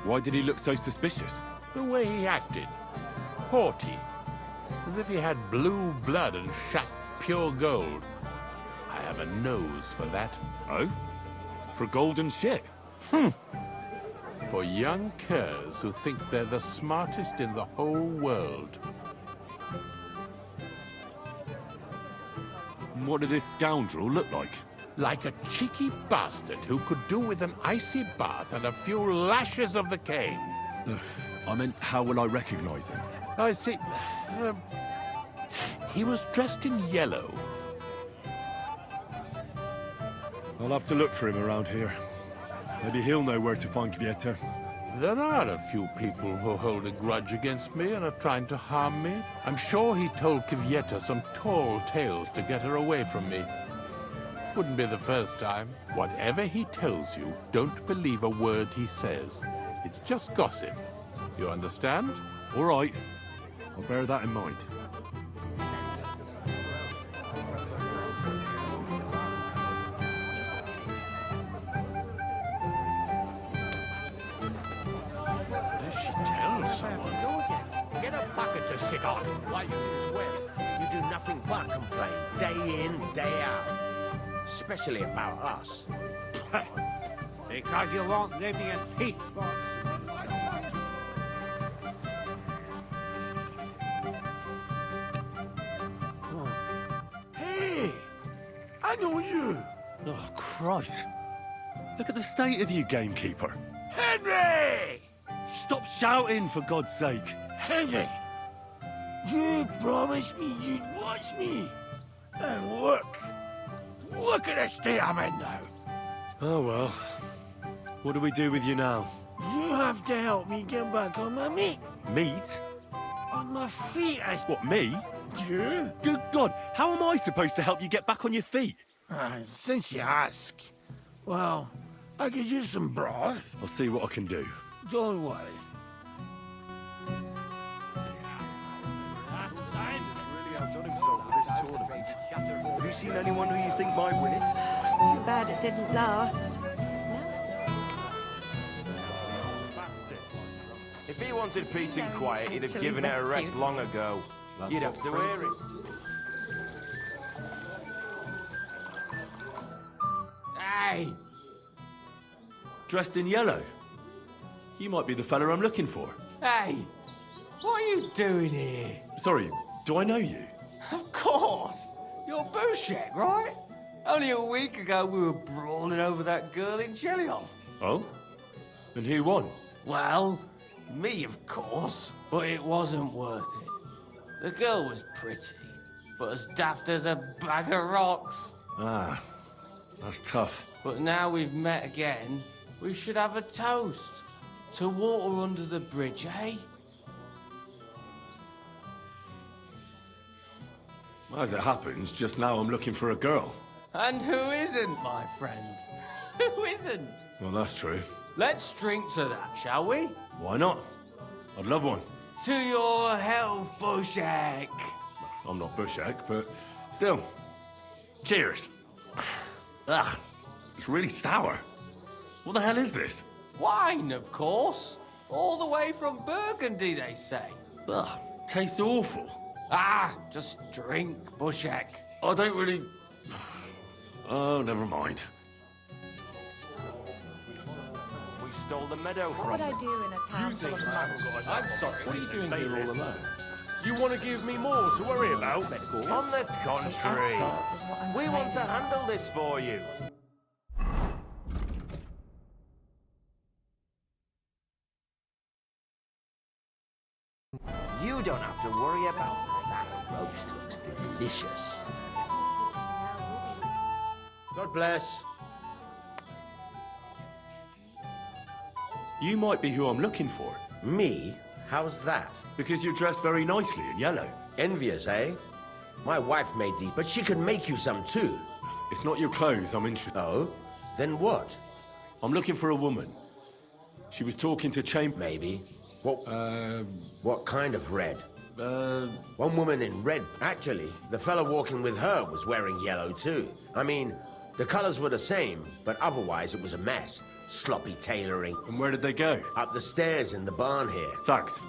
Why did he look so suspicious? The way he acted. Haughty. As if he had blue blood and shat pure gold. I have a nose for that. Oh? For gold and shit? For young curs who think they're the smartest in the whole world. What did this scoundrel look like? Like a cheeky bastard who could do with an icy bath and a few lashes of the cane. I meant, how will I recognize him? I see. He was dressed in yellow. I'll have to look for him around here. Maybe he'll know where to find Kvieta. There are a few people who hold a grudge against me and are trying to harm me. I'm sure he told Kvieta some tall tales to get her away from me. Wouldn't be the first time. Whatever he tells you, don't believe a word he says. It's just gossip. You understand? All right. I'll bear that in mind. Get a bucket to sit on. Why is this wet? You do nothing but complain, day in, day out. Especially about us. Because you won't leave me in peace, folks. Hey! I know you! Oh, Christ. Look at the state of you, gamekeeper. Henry! Stop shouting, for God's sake. Henry! You promised me you'd watch me. And look. Look at the state I'm in now. Oh, well. What do we do with you now? You have to help me get back on my feet. Meat? On my feet, What, me? You? Good God, how am I supposed to help you get back on your feet? Since you ask. Well, I could use some broth. I'll see what I can do. Don't worry. Really outdone himself with this tournament. Have you seen anyone who you think might win it? Too bad it didn't last. If he wanted peace and quiet, he'd have given it a rest long ago. You'd have to hear him. Hey! Dressed in yellow? You might be the fella I'm looking for. Hey! What are you doing here? Sorry, do I know you? Of course! You're Bushek, right? Only a week ago we were brawling over that girl in Chelyov. Oh? And who won? Well, me, of course. But it wasn't worth it. The girl was pretty, but as daft as a bag of rocks. Ah, that's tough. But now we've met again, we should have a toast. To water under the bridge, eh? As it happens, just now I'm looking for a girl. And who isn't, my friend? Who isn't? Well, that's true. Let's drink to that, shall we? Why not? I'd love one. To your health, Bushek. I'm not Bushek, but still. Cheers. Ugh, it's really sour. What the hell is this? Wine, of course. All the way from Burgundy, they say. Ugh, tastes awful. Ah, just drink, Bushek. I don't really... Oh, never mind. We stole the meadow What from would I do in a town full of monks? I'm sorry, what are you doing here all alone? You want to give me more to worry about? On the contrary, Escort is what I'm we want to craving. handle this for you. You don't have to worry about that. Roast looks delicious. God bless. You might be who I'm looking for. Me? How's that? Because you're dressed very nicely in yellow. Envious, eh? My wife made these, but she can make you some too. It's not your clothes I'm interested. Oh? Then what? I'm looking for a woman. She was talking to Chamber. Maybe. What kind of red? One woman in red. Actually, the fella walking with her was wearing yellow too. I mean, the colors were the same, but otherwise it was a mess. Sloppy tailoring. And where did they go? Up the stairs in the barn here. Thanks.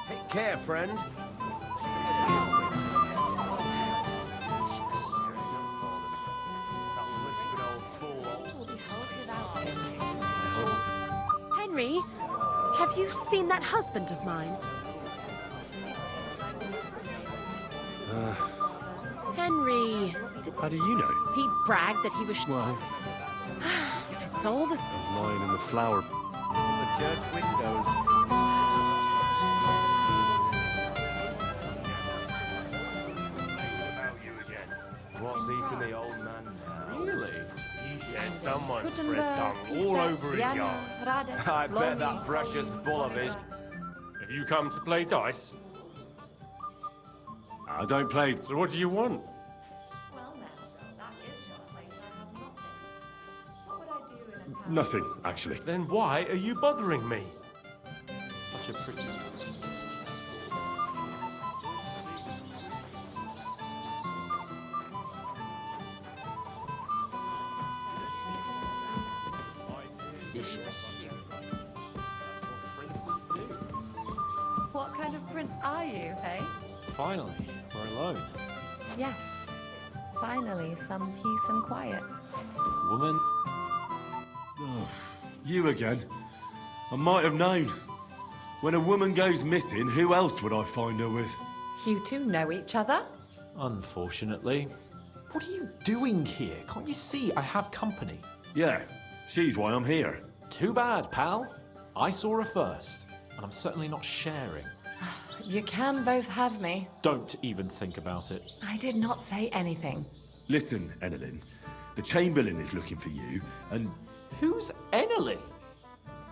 Take care, friend. Henry, have you seen that husband of mine? Henry. How do you know? He bragged that he was... Well, It's all the... he's lying in the flower. The church windows. What's eating the old man now? Really? Someone spread dung all over his yard. I bet that precious bull of his... Have you come to play dice? I don't play. So what do you want? Nothing, actually. Then why are you bothering me? Such a pretty... What kind of prince are you, hey? Finally, we're alone. Yes. Finally, some peace and quiet. Woman. Oh, you again. I might have known. When a woman goes missing, who else would I find her with? You two know each other? Unfortunately. What are you doing here? Can't you see I have company? Yeah, she's why I'm here. Too bad, pal. I saw her first, and I'm certainly not sharing. You can both have me. Don't even think about it. I did not say anything. Listen, Enelin. The Chamberlain is looking for you, and... Who's Enelin?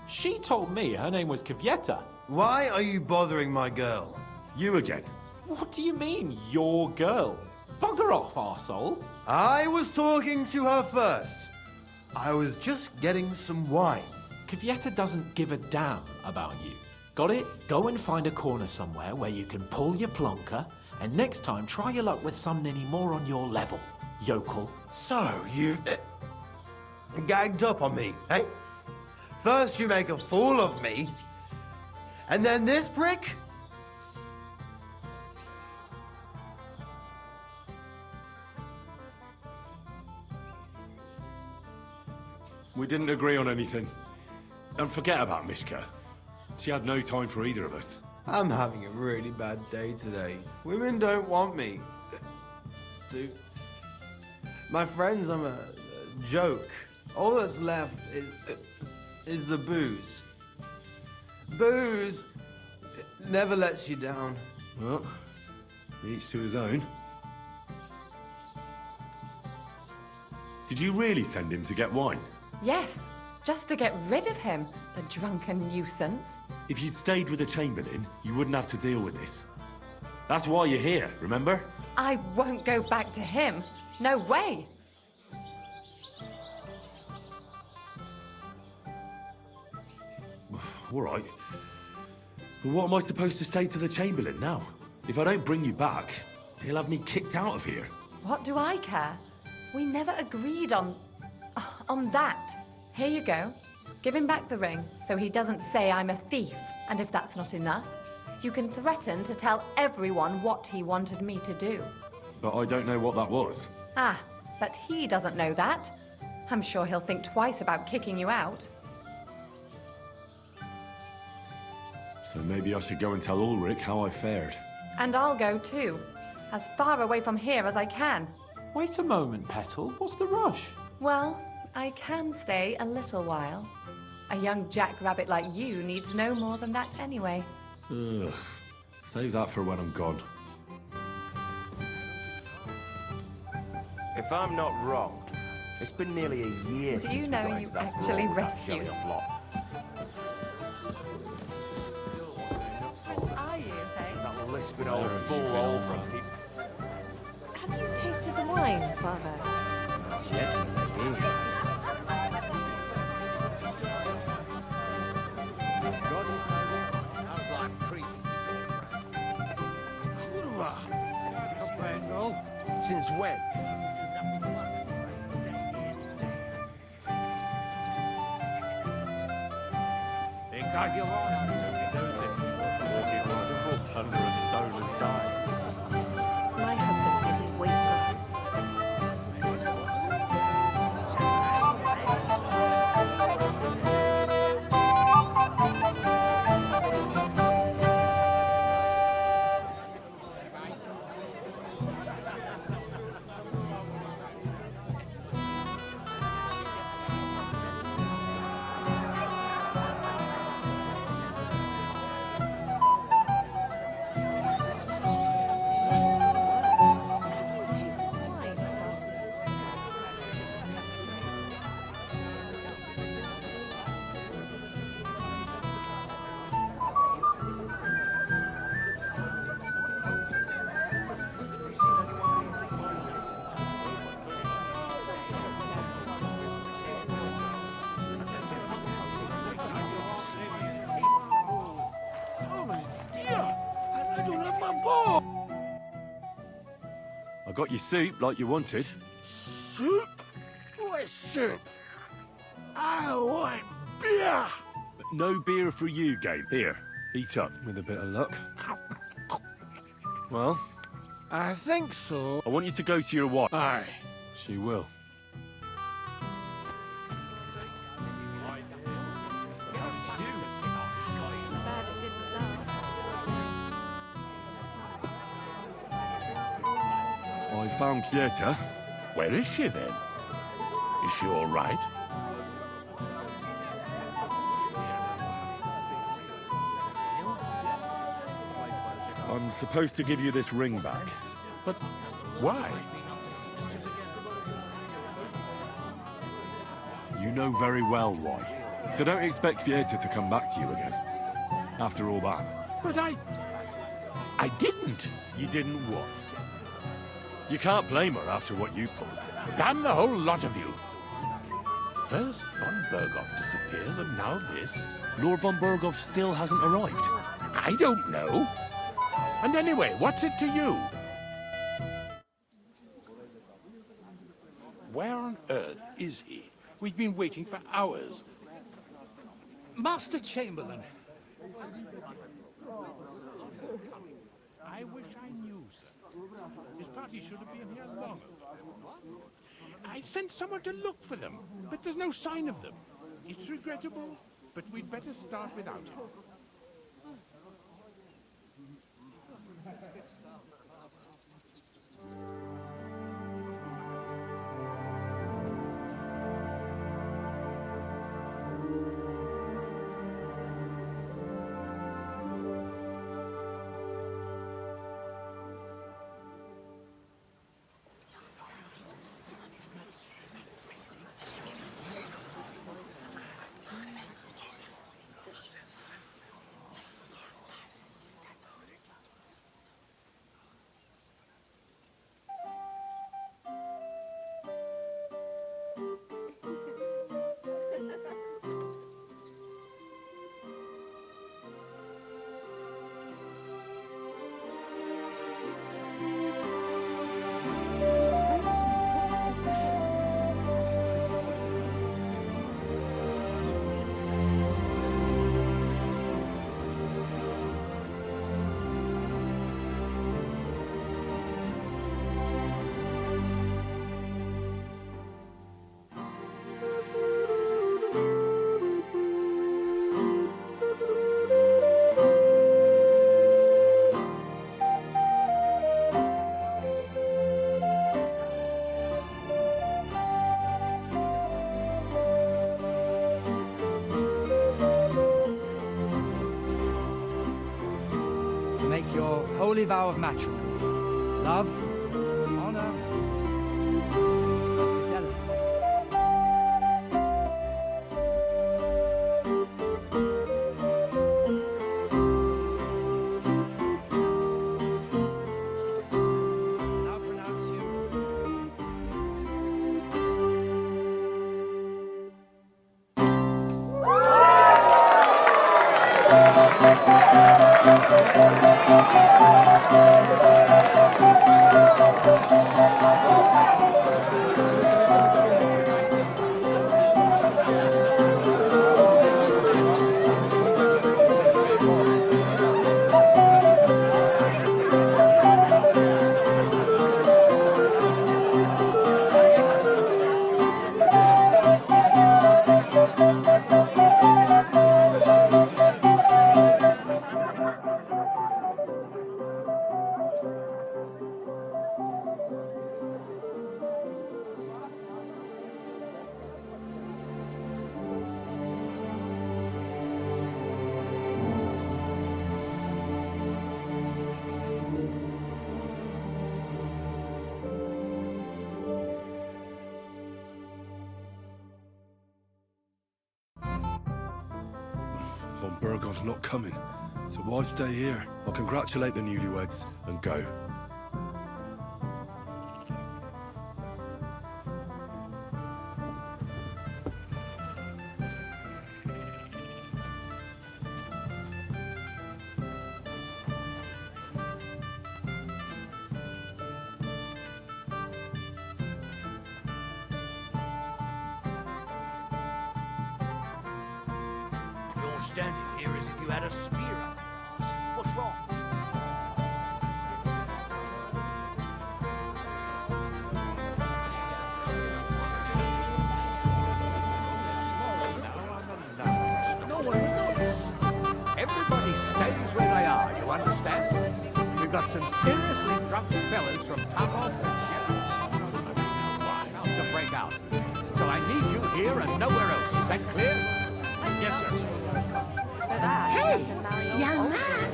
She told me her name was Kvyetta. Why are you bothering my girl? You again. What do you mean, your girl? Bugger off, arsehole. I was talking to her first. I was just getting some wine. Kvyetta doesn't give a damn about you. Got it? Go and find a corner somewhere where you can pull your plonker, and next time try your luck with someone any more on your level, yokel. So, you've... gagged up on me, eh? First you make a fool of me, and then this prick? We didn't agree on anything. And forget about Mishka. She had no time for either of us. I'm having a really bad day today. Women don't want me. My friends, I'm a joke. All that's left is the booze. Booze never lets you down. Well, each to his own. Did you really send him to get wine? Yes, just to get rid of him, the drunken nuisance. If you'd stayed with the Chamberlain, you wouldn't have to deal with this. That's why you're here, remember? I won't go back to him. No way. All right. But what am I supposed to say to the Chamberlain now? If I don't bring you back, he'll have me kicked out of here. What do I care? We never agreed on that. Here you go. Give him back the ring so he doesn't say I'm a thief. And if that's not enough, you can threaten to tell everyone what he wanted me to do. But I don't know what that was. Ah, but he doesn't know that. I'm sure he'll think twice about kicking you out. So maybe I should go and tell Ulrich how I fared. And I'll go too. As far away from here as I can. Wait a moment, Petal. What's the rush? Well, I can stay a little while. A young jackrabbit like you needs no more than that anyway. Ugh. Save that for when I'm gone. If I'm not wrong, it's been nearly a year Do since you we know got you into that actually brawl with that rescued? Shelley-off lot. Are you, hey? That lisping old fool Ulrich. Have you tasted the wine, Father? Yeah. Since when? Under a stolen dime. My husband said he waited. Whoa! I got you soup like you wanted. Soup? What soup? I want beer! No beer for you, Gabe. Here, eat up with a bit of luck. Well? I think so. I want you to go to your wife. Aye. She will. I found Kieta. Where is she then? Is she all right? I'm supposed to give you this ring back. But why? You know very well why. So don't expect Kieta to come back to you again. After all that. But I didn't. You didn't what? You can't blame her after what you pulled. Damn the whole lot of you. First von Berghoff disappears and now this. Lord von Berghoff still hasn't arrived. I don't know. And anyway, what's it to you? Where on earth is he? We've been waiting for hours. Master Chamberlain. I wish I knew, sir. His party should have been here long ago. I sent someone to look for them, but there's no sign of them. It's regrettable, but we'd better start without him. Make your holy vow of matrimony. Love, honor, fidelity. Now pronounce you. Von Berghoff's not coming, so why stay here? I'll congratulate the newlyweds and go. You're standing here as if you had a spear up your arse. What's wrong? Everybody stays where they are, you understand? We've got some seriously drunk fellas from Tarkov about to break out. So I need you here and nowhere else. Is that clear? Yes, sir. Hey, young man.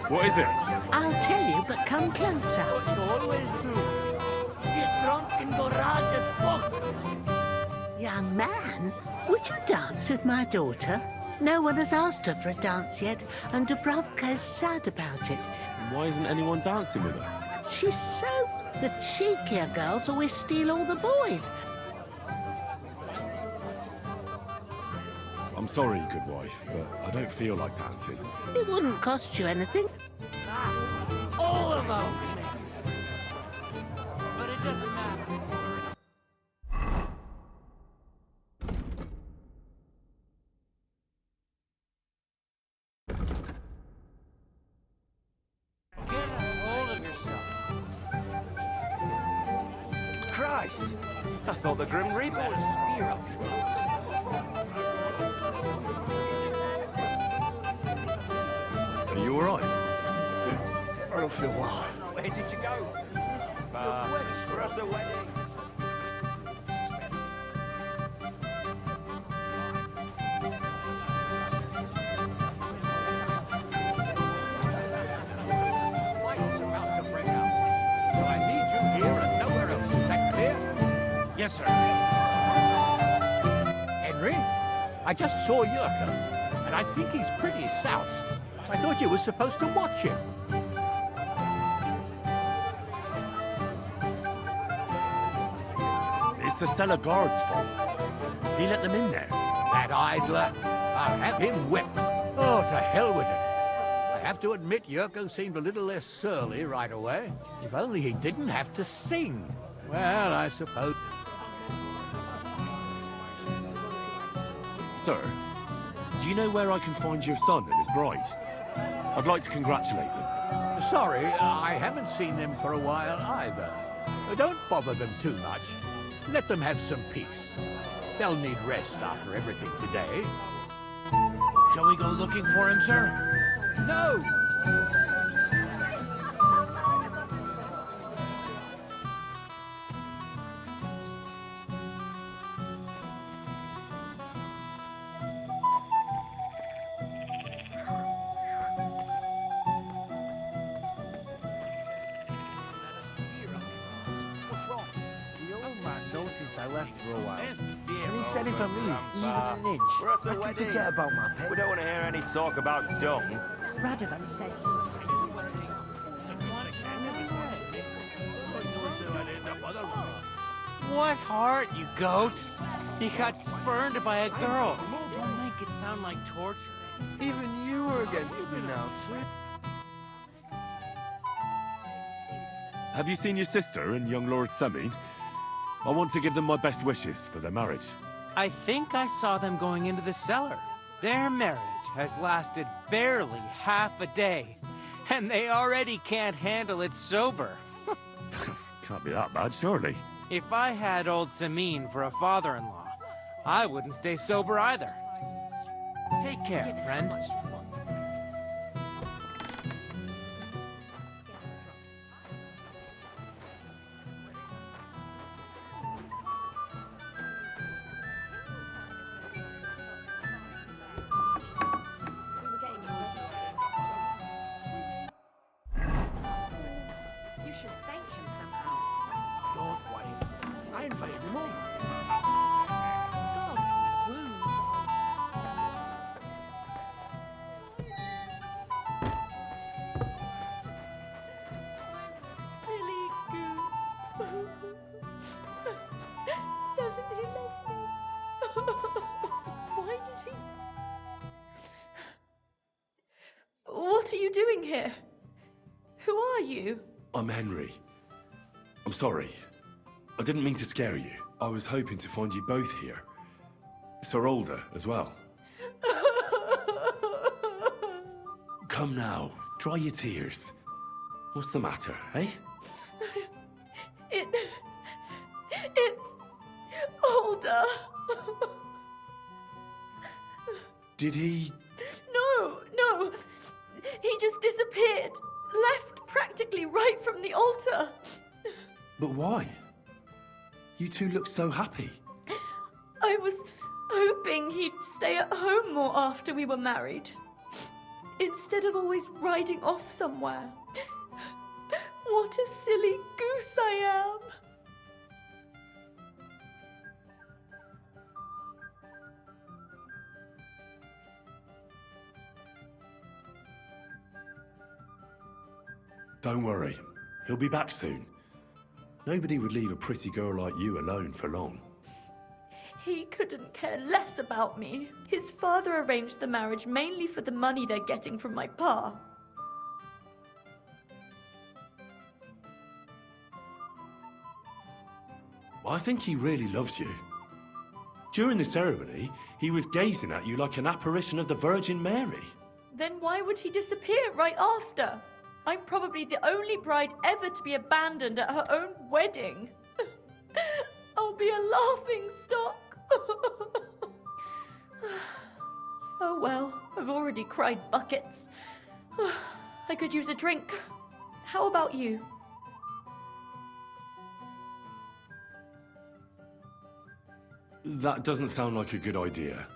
What is it? I'll tell you, but come closer. You always do. Get drunk and go raj as fuck. Young man, would you dance with my daughter? No one has asked her for a dance yet, and Dubrovka's sad about it. Why isn't anyone dancing with her? She's so... The cheekier girls always steal all the boys. I'm sorry, good wife, but I don't feel like dancing. It wouldn't cost you anything. All of them! But it doesn't matter. Get a hold of yourself. Christ! I thought the Grim Reaper had a spear up your ass. Are you alright? I don't feel well. Where did you go? For us a wedding. Yes, sir. Henry, I just saw Yurka, and I think he's pretty soused. I thought you were supposed to watch him. It's the cellar guard's fault. He let them in there. That idler, I'll have him whipped. Oh, to hell with it. I have to admit, Yurko seemed a little less surly right away. If only he didn't have to sing. Well, I suppose... Sir, do you know where I can find your son and his bride? I'd like to congratulate them. Sorry, I haven't seen them for a while either. Don't bother them too much. Let them have some peace. They'll need rest after everything today. Shall we go looking for him, sir? No! I left for a while. And he said if I move even an inch, We're at a I can wedding. forget about my pet. We don't want to hear any talk about dung. Radovan said What heart, you goat? He got spurned by a girl. Don't make it sound like torture. Even you are against me now, twin. Have you seen your sister and young Lord Semine? I want to give them my best wishes for their marriage. I think I saw them going into the cellar. Their marriage has lasted barely half a day, and they already can't handle it sober. Can't be that bad, surely. If I had old Semine for a father-in-law, I wouldn't stay sober either. Take care, friend. invited him over. Silly goose. Doesn't he love me? Why did he? What are you doing here? Who are you? I'm Henry. I'm sorry. I didn't mean to scare you. I was hoping to find you both here. Sir Older as well. come now. Dry your tears. What's the matter, eh? It's older. Did he... No. He just disappeared. Left practically right from the altar. But why? You two look so happy. I was hoping he'd stay at home more after we were married. Instead of always riding off somewhere. What a silly goose I am. Don't worry. He'll be back soon. Nobody would leave a pretty girl like you alone for long. He couldn't care less about me. His father arranged the marriage mainly for the money they're getting from my pa. I think he really loves you. During the ceremony, he was gazing at you like an apparition of the Virgin Mary. Then why would he disappear right after? I'm probably the only bride ever to be abandoned at her own wedding. I'll be a laughing stock. Oh well, I've already cried buckets. I could use a drink. How about you? That doesn't sound like a good idea.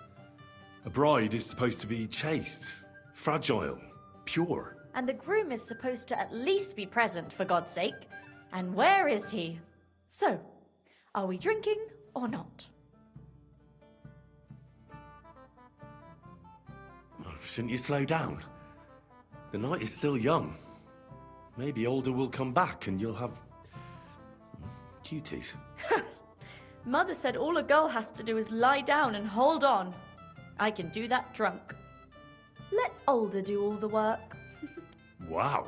A bride is supposed to be chaste, fragile, pure. And the groom is supposed to at least be present, for God's sake. And where is he? So, are we drinking or not? Oh, shouldn't you slow down? The night is still young. Maybe Older will come back and you'll have... duties. Mother said all a girl has to do is lie down and hold on. I can do that drunk. Let Older do all the work. Wow.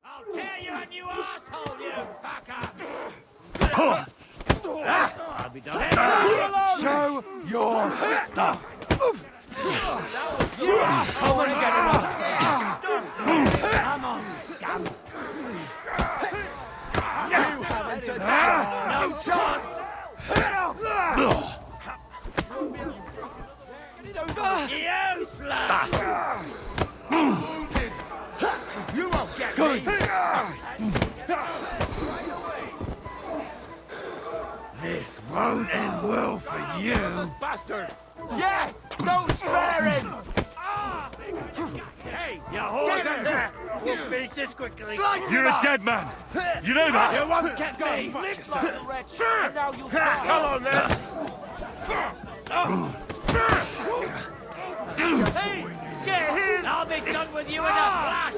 I'll tear you a new asshole, you fucker! I'll be done. Show your stuff! I want to get another. Come on, scum. No chance! You slut! You won't get me! This won't end well for you. Bastard! Yeah! No sparing! Hey, you whore! We'll finish this quickly. You're a dead man! You know that? You won't get me! Live like a wretch, and now you'll die! Come on, then. Hey, get him! I'll be done with you in a flash!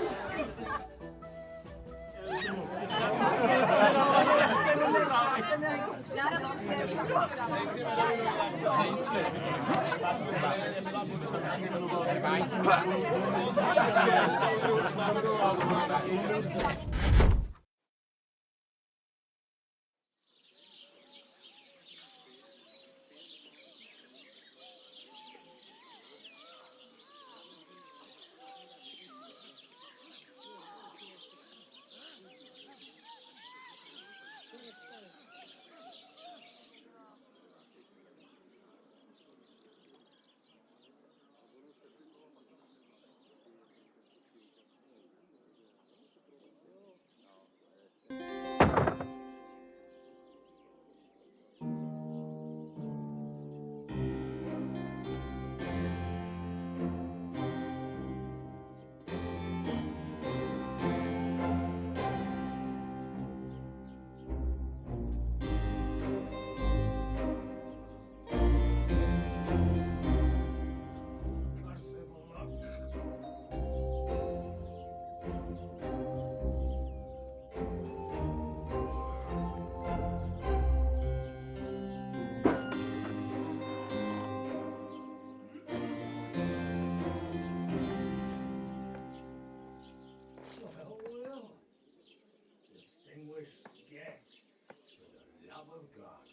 Oh, God.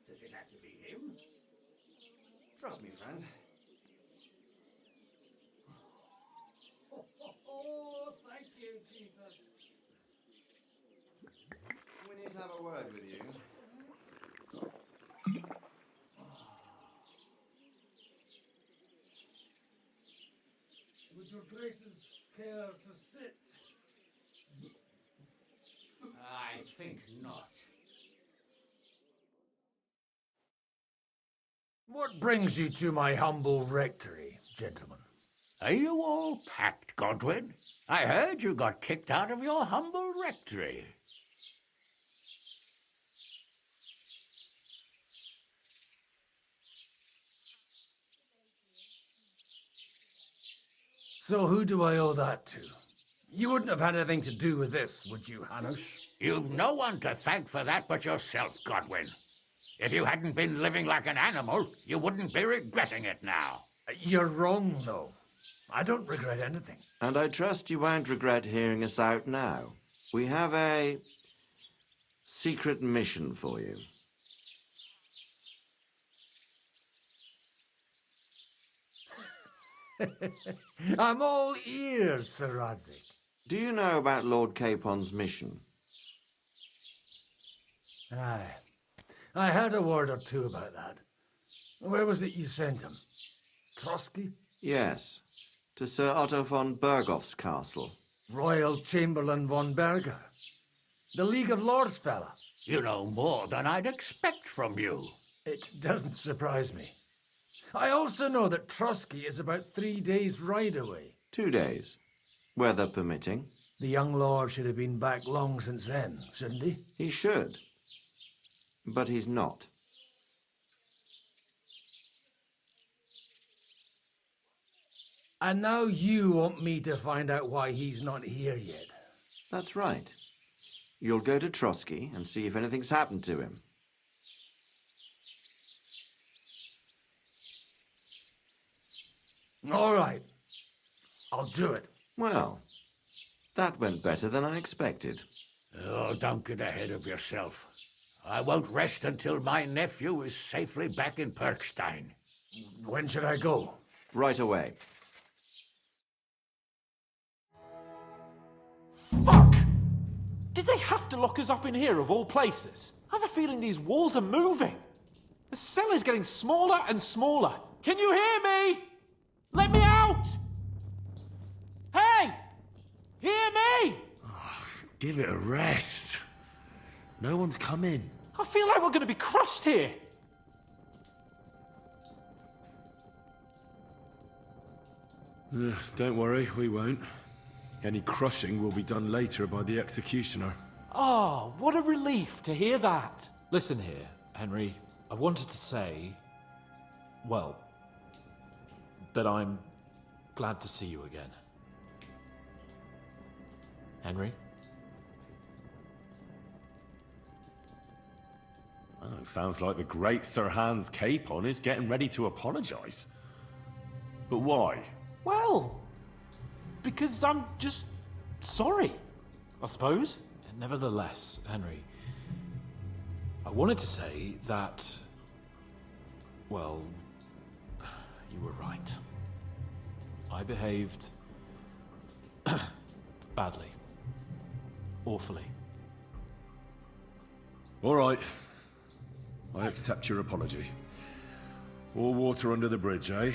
Does it have to be him? Trust me, friend. Oh, thank you, Jesus. We need to have a word with you. Would your graces care to sit? I think not. What brings you to my humble rectory, gentlemen? Are you all packed, Godwin? I heard you got kicked out of your humble rectory. So who do I owe that to? You wouldn't have had anything to do with this, would you, Hanush? You've no one to thank for that but yourself, Godwin. If you hadn't been living like an animal, you wouldn't be regretting it now. You're wrong, though. I don't regret anything. And I trust you won't regret hearing us out now. We have a secret mission for you. I'm all ears, Sir Radzik. Do you know about Lord Capon's mission? Aye. I heard a word or two about that. Where was it you sent him? Trotsky? Yes, to Sir Otto von Bergoff's castle. Royal Chamberlain von Berger. The League of Lords fella. You know more than I'd expect from you. It doesn't surprise me. I also know that Trotsky is about 3 days' ride away. 2 days, weather permitting. The young lord should have been back long since then, shouldn't he? He should, but he's not. And now you want me to find out why he's not here yet. That's right. You'll go to Trotsky and see if anything's happened to him. All right. I'll do it. Well, that went better than I expected. Oh, don't get ahead of yourself. I won't rest until my nephew is safely back in Perkstein. When should I go? Right away. Fuck! Did they have to lock us up in here, of all places? I have a feeling these walls are moving. The cell is getting smaller and smaller. Can you hear me? Let me out! Hey! Hear me! Give it a rest. No one's coming. I feel like we're going to be crushed here. Don't worry, we won't. Any crushing will be done later by the executioner. Oh, what a relief to hear that. Listen here, Henry. I wanted to say, well, that I'm glad to see you again. Henry? Well, it sounds like the great Sir Hans Capon is getting ready to apologize. But why? Well, because I'm just sorry, I suppose. Nevertheless, Henry, I wanted to say that, well, you were right. I behaved badly. Awfully. All right. I accept your apology. All water under the bridge, eh?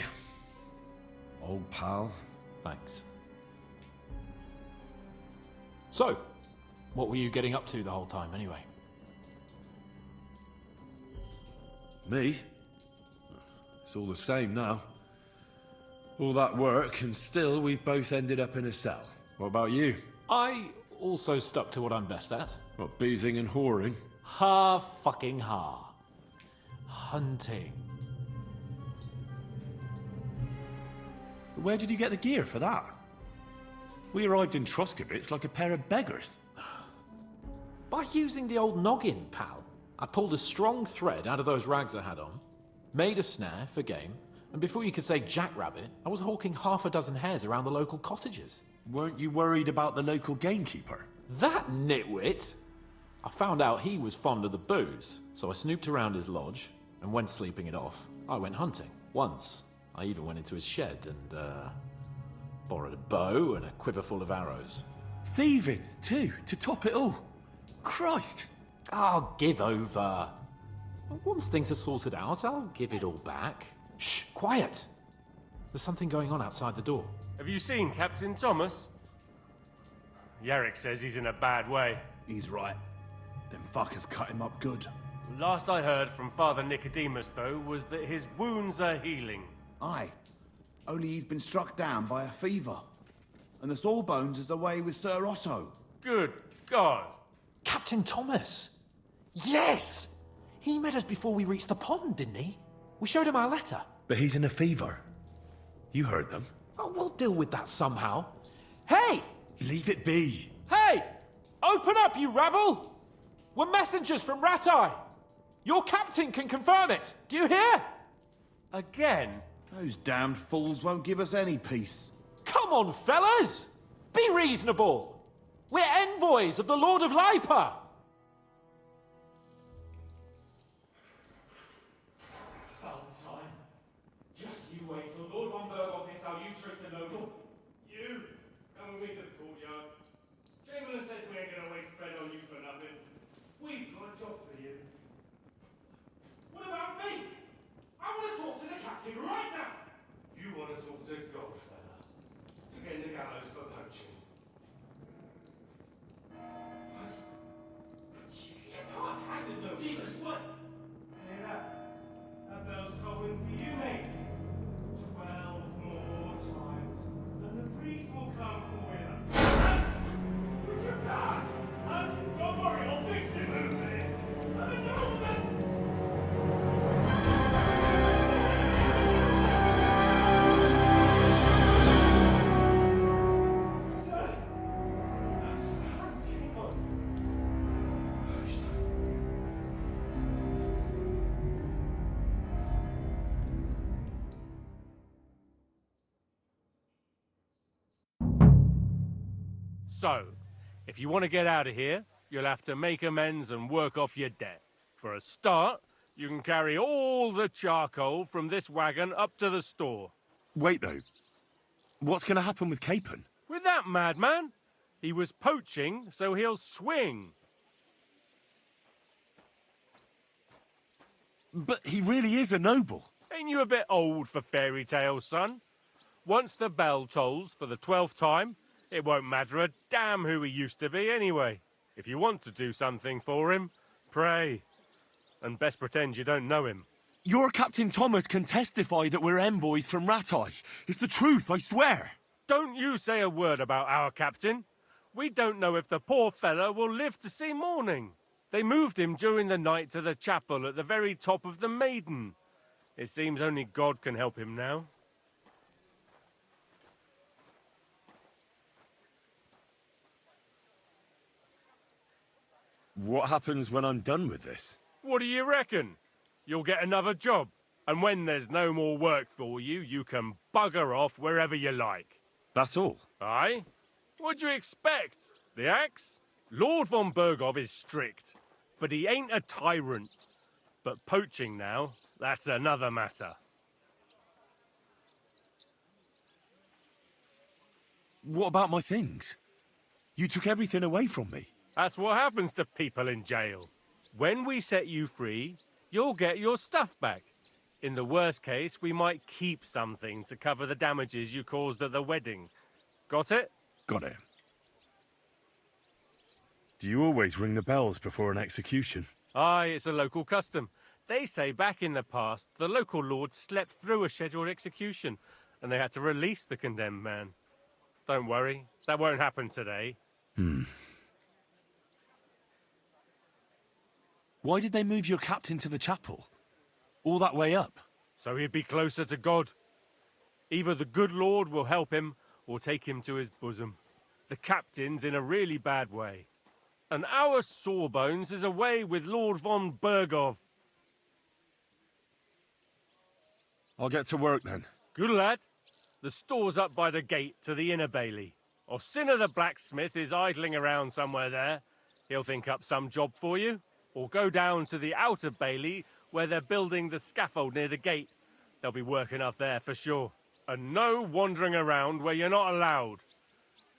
Old pal. Thanks. So, what were you getting up to the whole time, anyway? Me? It's all the same now. All that work, and still we've both ended up in a cell. What about you? I also stuck to what I'm best at. What, boozing and whoring? Ha fucking ha. Hunting. Where did you get the gear for that? We arrived in Troskowitz like a pair of beggars. By using the old noggin, pal. I pulled a strong thread out of those rags I had on, made a snare for game, and before you could say jackrabbit, I was hawking 6 hares around the local cottages. Weren't you worried about the local gamekeeper? That nitwit? I found out he was fond of the booze, so I snooped around his lodge, and when sleeping it off, I went hunting. Once, I even went into his shed and, borrowed a bow and a quiver full of arrows. Thieving, too, to top it all. Christ! Oh, give over. Once things are sorted out, I'll give it all back. Shh, quiet! There's something going on outside the door. Have you seen Captain Thomas? Yarrick says he's in a bad way. He's right. Them fuckers cut him up good. Last I heard from Father Nicodemus, though, was that his wounds are healing. Aye. Only he's been struck down by a fever. And the Sawbones is away with Sir Otto. Good God! Captain Thomas! Yes! He met us before we reached the pond, didn't he? We showed him our letter. But he's in a fever. You heard them. Oh, we'll deal with that somehow. Hey! Leave it be. Hey! Open up, you rabble! We're messengers from Ratai. Your captain can confirm it. Do you hear? Again? Those damned fools won't give us any peace. Come on, fellas! Be reasonable. We're envoys of the Lord of Lipa. Valentine, just you wait till Lord von Berghoff hits our U-tricks and local. You, come with me to the courtyard. Chamberlain says we ain't gonna waste bread on you for nothing. We've got a job for you. What about me? I want to talk to the captain right now. You want to talk to Godfella. You're getting the gallows for poaching. What? You can't handle no Jesus, what? Hear that? That bell's tolling for you, mate. 12 more times, and the priest will come for you. But you can't! Don't worry, I'll fix it, Lucy. I don't know that. So, if you want to get out of here, you'll have to make amends and work off your debt. For a start, you can carry all the charcoal from this wagon up to the store. Wait, though. What's going to happen with Capon? With that madman? He was poaching, so he'll swing. But he really is a noble. Ain't you a bit old for fairy tales, son? Once the bell tolls for the 12th time, it won't matter a damn who he used to be anyway. If you want to do something for him, pray. And best pretend you don't know him. Your Captain Thomas can testify that we're envoys from Ratai. It's the truth, I swear. Don't you say a word about our captain. We don't know if the poor fellow will live to see morning. They moved him during the night to the chapel at the very top of the Maiden. It seems only God can help him now. What happens when I'm done with this? What do you reckon? You'll get another job. And when there's no more work for you, you can bugger off wherever you like. That's all? Aye? What do you expect? The axe? Lord von Berghoff is strict, but he ain't a tyrant. But poaching now, that's another matter. What about my things? You took everything away from me. That's what happens to people in jail. When we set you free, you'll get your stuff back. In the worst case, we might keep something to cover the damages you caused at the wedding. Got it? Got it. Do you always ring the bells before an execution? Aye, it's a local custom. They say back in the past, the local lord slept through a scheduled execution, and they had to release the condemned man. Don't worry, that won't happen today. Why did they move your captain to the chapel? All that way up? So he'd be closer to God. Either the good Lord will help him, or take him to his bosom. The captain's in a really bad way. And our Sawbones is away with Lord von Berghoff. I'll get to work then. Good lad. The store's up by the gate to the inner bailey. Orsina the blacksmith is idling around somewhere there. He'll think up some job for you. Or go down to the outer bailey where they're building the scaffold near the gate. They'll be working up there for sure. And no wandering around where you're not allowed.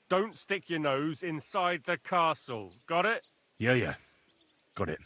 Don't stick your nose inside the castle. Got it? Yeah. Got it.